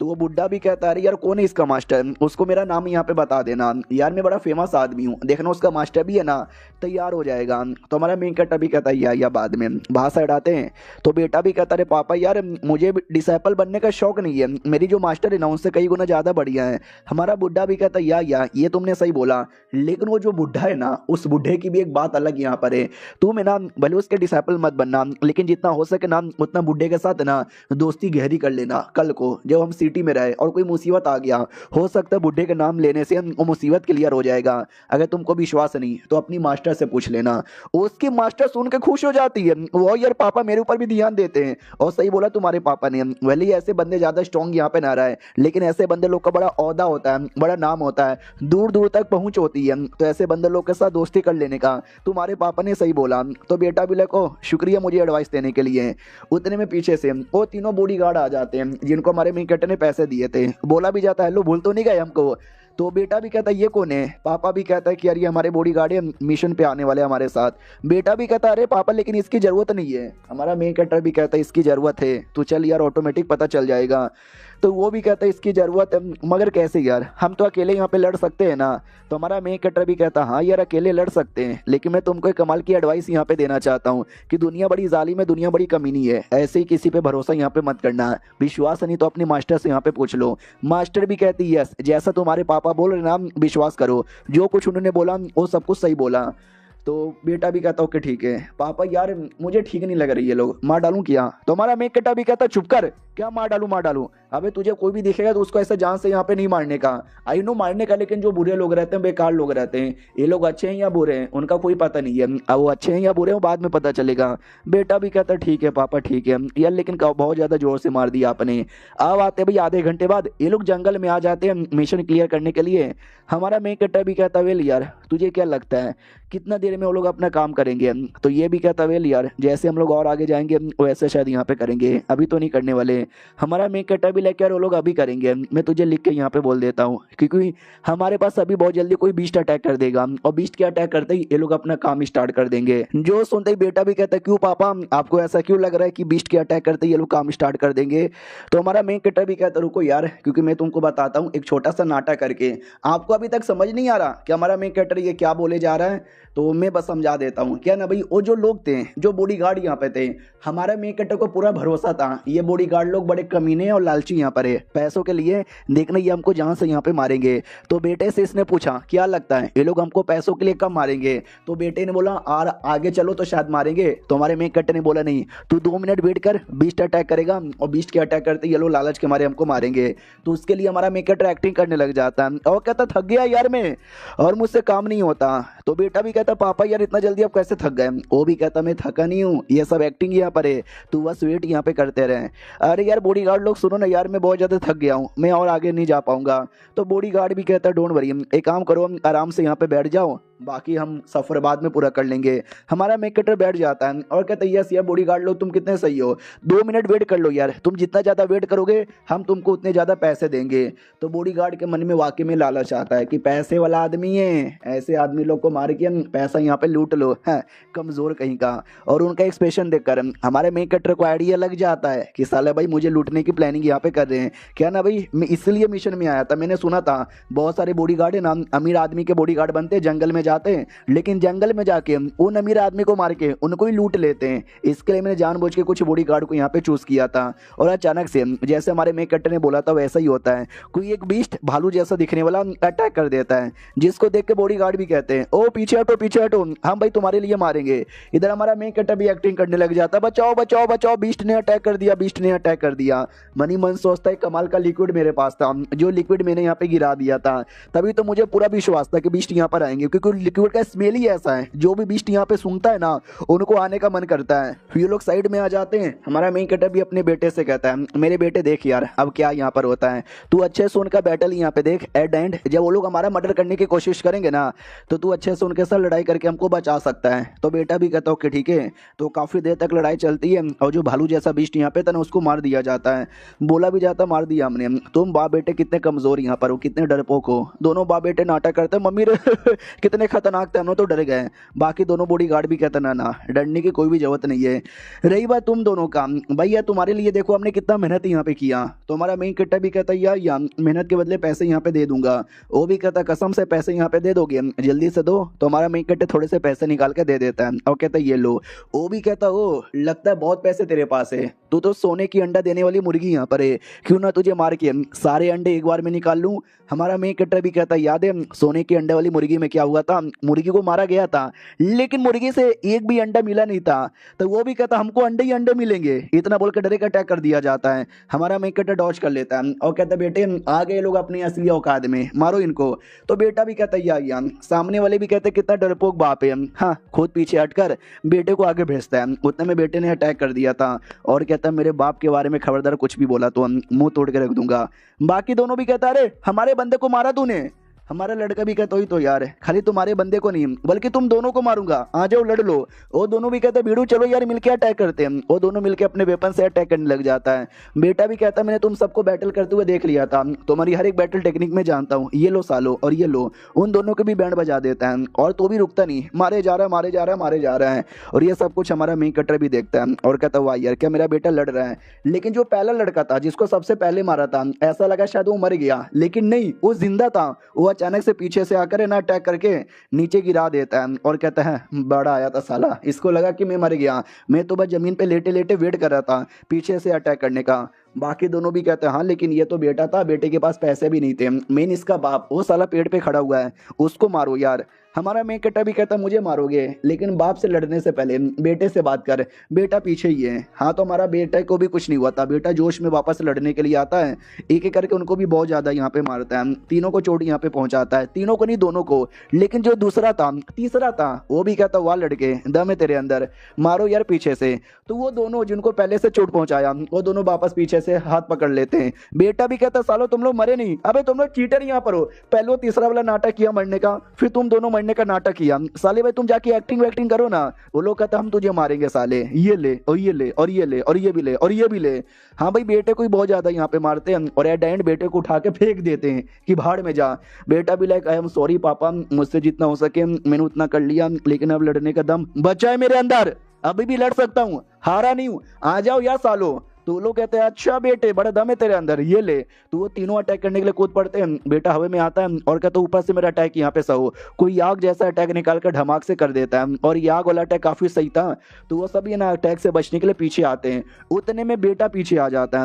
तो वो बुड्ढा भी कहता है यार कौन है इसका मास्टर, उसको मेरा नाम यहाँ पे बता देना यार, मैं बड़ा फेमस आदमी हूँ, देखना उसका मास्टर भी है ना, तैयार हो जाएगा। तो हमारा मेन कैरेक्टर भी कहता है या बाद में भाषा उड़ाते हैं। तो बेटा भी कहता है पापा यार मुझे डिसाइपल बनने का शौक नहीं है, मेरी जो मास्टर है ना उनसे कई गुना ज़्यादा बढ़िया है। हमारा बुड्ढा भी कहता है या ये तुमने सही बोला, लेकिन वो जो बुड्ढा है ना उस बुड्ढे की भी एक बात अलग यहाँ पर है, तुम है ना भले उसके डिसाइपल मत बनना, लेकिन जितना हो सके ना उतना बुड्ढे के साथ ना दोस्ती गहरी कर लेना। कल को जब हम सिटी में रहे और कोई मुसीबत आ गया, हो सकता है बुड्ढे के नाम लेने से वो मुसीबत क्लियर हो जाएगा। अगर तुमको विश्वास नहीं तो अपनी मास्टर से पूछ लेना। उसकी मास्टर सुन के खुश हो जाती है, वो यार पापा मेरे ऊपर भी ध्यान देते हैं। और सही बोला तुम्हारे पापा ने, भले ही ऐसे बंदे ज्यादा स्ट्रॉन्ग यहाँ पे ना रहे, लेकिन ऐसे बंदे लोग का बड़ा औहदा होता है, बड़ा नाम होता है, दूर दूर तक पहुंच होती है। है तो ऐसे बंदर लोग के साथ दोस्ती कर लेने का। तुम्हारे पापा ने सही बोला। तो बेटा भी लको शुक्रिया मुझे एडवाइस देने के लिए। उतने में पीछे से वो तीनों बॉडीगार्ड आ जाते हैं जिनको हमारे मेन कैरेक्टर ने पैसे दिए थे। बोला भी जाता है हेलो भूल तो नहीं गए हमको। तो बेटा भी कहता है ये कौन है। पापा भी कहता है कि यार ये हमारे बॉडीगार्ड है, मिशन पे आने वाले हमारे साथ। बेटा भी कहता है अरे पापा लेकिन इसकी जरूरत नहीं है। हमारा मेन कैरेक्टर भी कहता है इसकी जरूरत है, तू चल यार ऑटोमेटिक पता चल जाएगा। तो वो भी कहता है इसकी ज़रूरत है मगर कैसे यार, हम तो अकेले यहाँ पे लड़ सकते हैं ना। तो हमारा मेन कैरेक्टर भी कहता हाँ यार अकेले लड़ सकते हैं, लेकिन मैं तुमको एक कमाल की एडवाइस यहाँ पे देना चाहता हूँ कि दुनिया बड़ी जालिम है, दुनिया बड़ी कमीनी है, ऐसे ही किसी पे भरोसा यहाँ पे मत करना। विश्वास नहीं तो अपने मास्टर से यहाँ पे पूछ लो। मास्टर भी कहती यस जैसा तुम्हारे पापा बोल रहे ना विश्वास करो, जो कुछ उन्होंने बोला वो सब कुछ सही बोला। तो बेटा भी कहता ओके ठीक है। पापा यार मुझे ठीक नहीं लग रही है, लोग मार डालूं क्या। तो हमारा मेन कैरेक्टर भी कहता चुप कर, क्या मार डालूं। अबे तुझे कोई भी दिखेगा तो उसको ऐसे जान से यहाँ पे नहीं मारने का। आई नो मारने का, लेकिन जो बुरे लोग रहते हैं बेकार लोग रहते हैं, ये लोग अच्छे हैं या बुरे हैं उनका कोई पता नहीं है। अब वो अच्छे हैं या बुरे हैं वो बाद में पता चलेगा। बेटा भी कहता ठीक है पापा ठीक है यार, लेकिन बहुत ज्यादा जोर से मार दिया आपने। अब आते भाई आधे घंटे बाद ये लोग जंगल में आ जाते हैं मिशन क्लियर करने के लिए। हमारा मेन कैरेक्टर भी कहता वेल यार तुझे क्या लगता है कितना देर में वो लोग अपना काम करेंगे। तो ये भी कहता वेल यार जैसे हम लोग और आगे जाएंगे वैसे शायद यहाँ पे करेंगे, अभी तो नहीं करने वाले। हमारा मेन कैरेक्टर भी लेकर वो लोग अभी करेंगे, मैं तुझे लिख के यहाँ पे बोल देता हूँ, क्योंकि हमारे पास अभी बहुत जल्दी कोई बीस्ट अटैक कर देगा और बीस्ट के अटैक करते ही ये लोग अपना काम स्टार्ट कर देंगे। जो सुनते ही बेटा भी कहता है क्यों पापा आपको ऐसा क्यों लग रहा है कि बीस्ट के अटैक करते ही ये लोग काम स्टार्ट कर देंगे। तो हमारा मेन कैरेक्टर भी कहता रुको यार, क्योंकि मैं तुमको बताता हूँ एक छोटा सा नाटक करके। आपको अभी तक समझ नहीं आ रहा कि हमारा मेन कैरेक्टर ये क्या बोले जा रहा है, तो मैं बस समझा देता हूँ। क्या ना भाई वो जो लोग थे जो बॉडीगार्ड यहाँ पे थे, हमारा मेन कैरेक्टर को पूरा भरोसा था ये बॉडीगार्ड लोग बड़े कमीने और लालची यहाँ पर है, पैसों के लिए देखना ये हमको जहाँ से यहाँ पे मारेंगे। तो बेटे से इसने पूछा क्या लगता है ये लोग हमको पैसों के लिए कब मारेंगे। तो बेटे ने बोला और आगे चलो तो शायद मारेंगे। तो हमारे मेन कैरेक्टर ने बोला नहीं तू 2 मिनट वेट कर, बीस्ट अटैक करेगा और बीस्ट के अटैक करते ये लोग लालच के मारे हमको मारेंगे। तो उसके लिए हमारा मेन कैरेक्टर एक्टिंग करने लग जाता है और कहता थक गया यार मैं और मुझसे काम नहीं होता। तो बेटा भी कहता पापा यार इतना जल्दी आप कैसे थक गए। वो भी कहता मैं थका नहीं हूँ, ये सब एक्टिंग यहाँ पर है, तू बस वेट यहाँ पे करते रहे। अरे यार बॉडीगार्ड लोग सुनो ना यार, मैं बहुत ज़्यादा थक गया हूँ, मैं और आगे नहीं जा पाऊंगा। तो बॉडीगार्ड भी कहता डोंट वरी, एक काम करो आराम से यहाँ पे बैठ जाओ, बाकी हम सफर बाद में पूरा कर लेंगे। हमारा मेन कैरेक्टर बैठ जाता है और कहता है यस यार बॉडीगार्ड लोग तुम कितने सही हो, 2 मिनट वेट कर लो यार, तुम जितना ज़्यादा वेट करोगे हम तुमको उतने ज़्यादा पैसे देंगे। तो बॉडीगार्ड के मन में वाकई में लालच आता है कि पैसे वाला आदमी है, ऐसे आदमी लोग को मार के पैसा यहाँ पे लूट लो, है कमज़ोर कहीं का। और उनका एक्सप्रेशन देखकर हमारे मेन कैरेक्टर को आइडिया लग जाता है कि साला भाई मुझे लूटने की प्लानिंग यहाँ पे कर रहे हैं। क्या ना भाई मैं इसलिए मिशन में आया था, मैंने सुना था बहुत सारे बॉडीगार्ड है ना अमीर आदमी के बॉडीगार्ड बनते जंगल में जाते हैं, लेकिन जंगल में जाके उन अमीर आदमी को मार के उनको ही लूट लेते हैं। इसके लिए मैंने जानबूझ के कुछ बॉडीगार्ड को यहाँ पे चूज किया था। और अचानक से जैसे हमारे मेन कैरेक्टर ने बोला था वैसा ही होता है, कोई एक बीस्ट भालू जैसा दिखने वाला अटैक कर देता है, जिसको देख के बॉडीगार्ड भी कहते हैं ओ पीछे हटो पीछे हटो, हम भाई तुम्हारे लिए मारेंगे। इधर हमारा मेन कैरेक्टर भी एक्टिंग करने लग जाता है बचाओ बचाओ बचाओ, बीस्ट ने अटैक कर दिया, बीस्ट ने अटैक कर दिया। मनी मन सोचता है कमाल का लिक्विड मेरे पास था, जो लिक्विड मैंने यहाँ पे गिरा दिया था, तभी तो मुझे पूरा विश्वास था कि बीस्ट यहाँ पर आएंगे, क्योंकि लिक्विड का स्मेल ही ऐसा है जो भी बीस्ट यहाँ पे सूंघता है ना उनको आने का मन करता है। ये लोग साइड में आ जाते हैं। हमारा मेन कैरेक्टर भी अपने बेटे से कहता है मेरे बेटे देख यार अब क्या यहाँ पर होता है, तू अच्छे से उनका बैटल यहाँ पे देख, एट एंड जब वो लोग हमारा मर्डर करने की कोशिश करेंगे ना तो तू अच्छे से उनके साथ लड़ाई करके हमको बचा सकता है। तो बेटा भी कहता ओके ठीक है। तो काफी देर तक लड़ाई चलती है और जो भालू जैसा बीस्ट यहाँ पे था ना उसको मार दिया जाता है। बोला भी जाता मार दिया हमने, तुम बाप बेटे कितने कमजोर यहाँ पर हो, कितने डरपोक हो। दोनों बाप बेटे नाटक करते मम्मी कितने खतरनाक थे, हम लोग तो डर गए। बाकी दोनों बॉडीगार्ड भी कहते ना डरने की कोई भी जरूरत नहीं है। रही बात तुम दोनों का, भैया तुम्हारे लिए देखो हमने कितना मेहनत यहाँ पे किया। तो हमारा मेन कैरेक्टर भी कहता है यार मेहनत के बदले पैसे यहाँ पे दे दूंगा। वो भी कहता कसम से पैसे यहाँ पे दे दोगे, जल्दी से दो। तो हमारा मेन कैरेक्टर थोड़े से पैसे निकाल के दे देता है और कहता है ये लो। वो भी कहता ओ लगता है बहुत पैसे तेरे पास है, तू तो सोने की अंडा देने वाली मुर्गी यहाँ पर है, क्यों ना तुझे मार के सारे अंडे एक बार में निकाल लूं। हमारा मेन कैरेक्टर भी कहता है याद है सोने के अंडे वाली मुर्गी में क्या हुआ था, मुर्गी को मारा गया था लेकिन मुर्गी से एक भी अंडा मिला नहीं था। तो वो भी कहता हमको अंडे ही अंडे मिलेंगे, इतना बोलकर डायरेक्ट अटैक कर दिया जाता है। हमारा मेन कैरेक्टर डॉज कर लेता है और कहता है बेटे आ गए लोग अपनी असली औकात में, मारो इनको। तो बेटा भी कहता है यार सामने वाले भी कहते कितना डरपोक बाप है, हाँ खुद पीछे हटकर बेटे को आगे भेजता है। उतने में बेटे ने अटैक कर दिया था और कहता है मेरे बाप के बारे में खबरदार कुछ भी बोला तो मुंह तोड़ के रख दूंगा। बाकी दोनों भी कहता अरे हमारे बंदे को मारा तूने, हमारा लड़का भी कहता ही तो यार, खाली तुम्हारे बंदे को नहीं बल्कि तुम दोनों को मारूंगा, आ जाओ लड़ लो। वो दोनों भी कहते बीड़ू चलो यार मिलके अटैक करते हैं। वो दोनों मिलके अपने वेपन से अटैक करने लग जाता है। बेटा भी कहता मैंने तुम सबको बैटल करते हुए देख लिया था, तुम्हारी हर एक बैटल टेक्निक में जानता हूँ, ये लो सालो और ये लो। उन दोनों के भी बैंड बजा देता है और तो भी रुकता नहीं, मारे जा रहा है मारे जा रहा है मारे जा रहा है। और ये सब कुछ हमारा मेन कटर भी देखता है और कहता वाह यार क्या मेरा बेटा लड़ रहा है। लेकिन जो पहला लड़का था जिसको सबसे पहले मारा था, ऐसा लगा शायद वो मर गया, लेकिन नहीं, वो जिंदा था। वो अचानक से पीछे से आकर है ना अटैक करके नीचे गिरा देता है और कहता है बड़ा आया था साला, इसको लगा कि मैं मर गया, मैं तो बस जमीन पे लेटे लेटे वेट कर रहा था पीछे से अटैक करने का। बाकी दोनों भी कहते हैं हाँ लेकिन ये तो बेटा था, बेटे के पास पैसे भी नहीं थे, मेन इसका बाप वो साला पेड़ पे खड़ा हुआ है, उसको मारो यार। हमारा मेन कट्टा भी कहता मुझे मारोगे लेकिन बाप से लड़ने से पहले बेटे से बात कर, बेटा पीछे ही है। हाँ तो हमारा बेटे को भी कुछ नहीं हुआ था, बेटा जोश में वापस लड़ने के लिए आता है, एक एक करके उनको भी बहुत ज़्यादा यहाँ पे मारता है, तीनों को चोट यहाँ पे पहुँचाता है, तीनों को नहीं दोनों को। लेकिन जो दूसरा था तीसरा था वो भी कहता वाह लड़के दम है तेरे अंदर, मारो यार पीछे से। तो वो दोनों जिनको पहले से चोट पहुंचाया वो दोनों वापस पीछे से हाथ पकड़ लेते हैं। बेटा भी कहता सालो तुम लोग मरे नहीं, अबे तुम लोग चीटर यहाँ पर हो, पहले वो तीसरा वाला नाटक किया मरने का, फिर तुम दोनों मरने का नाटक किया, साले भाई तुम जाके एक्टिंग वैक्टिंग करो ना। वो लोग कहता हम तुझे मारेंगे साले, ये ले और ये ले और ये ले और ये भी ले और ये भी ले। हाँ भाई बेटे को ही बहुत ज्यादा यहाँ पे मारते हैं और एट एंड बेटे को उठा के फेंक देते हैं कि भाड़ में जा। बेटा भी लाइक आई एम सॉरी पापा, मुझसे जितना हो सके मैंने उतना कर लिया, लेकिन अब लड़ने का दम बचा है मेरे अंदर, अभी भी लड़ सकता हूँ, हारा नहीं हूँ, आ जाओ यार सालो। तो लोग कहते हैं अच्छा बेटे बड़ा दम है तेरे अंदर, ये ले। तो वो तीनों अटैक करने के लिए कूद पड़ते हैं। बेटा हवा में आता है और कहता है ऊपर से मेरा अटैक यहाँ पे सहो, कोई आग जैसा अटैक निकाल कर धमाक से कर देता है और ये आग वाला अटैक काफी सही था। तो वो सभी ना अटैक से बचने के लिए पीछे आते हैं, उतने में बेटा पीछे आ जाता है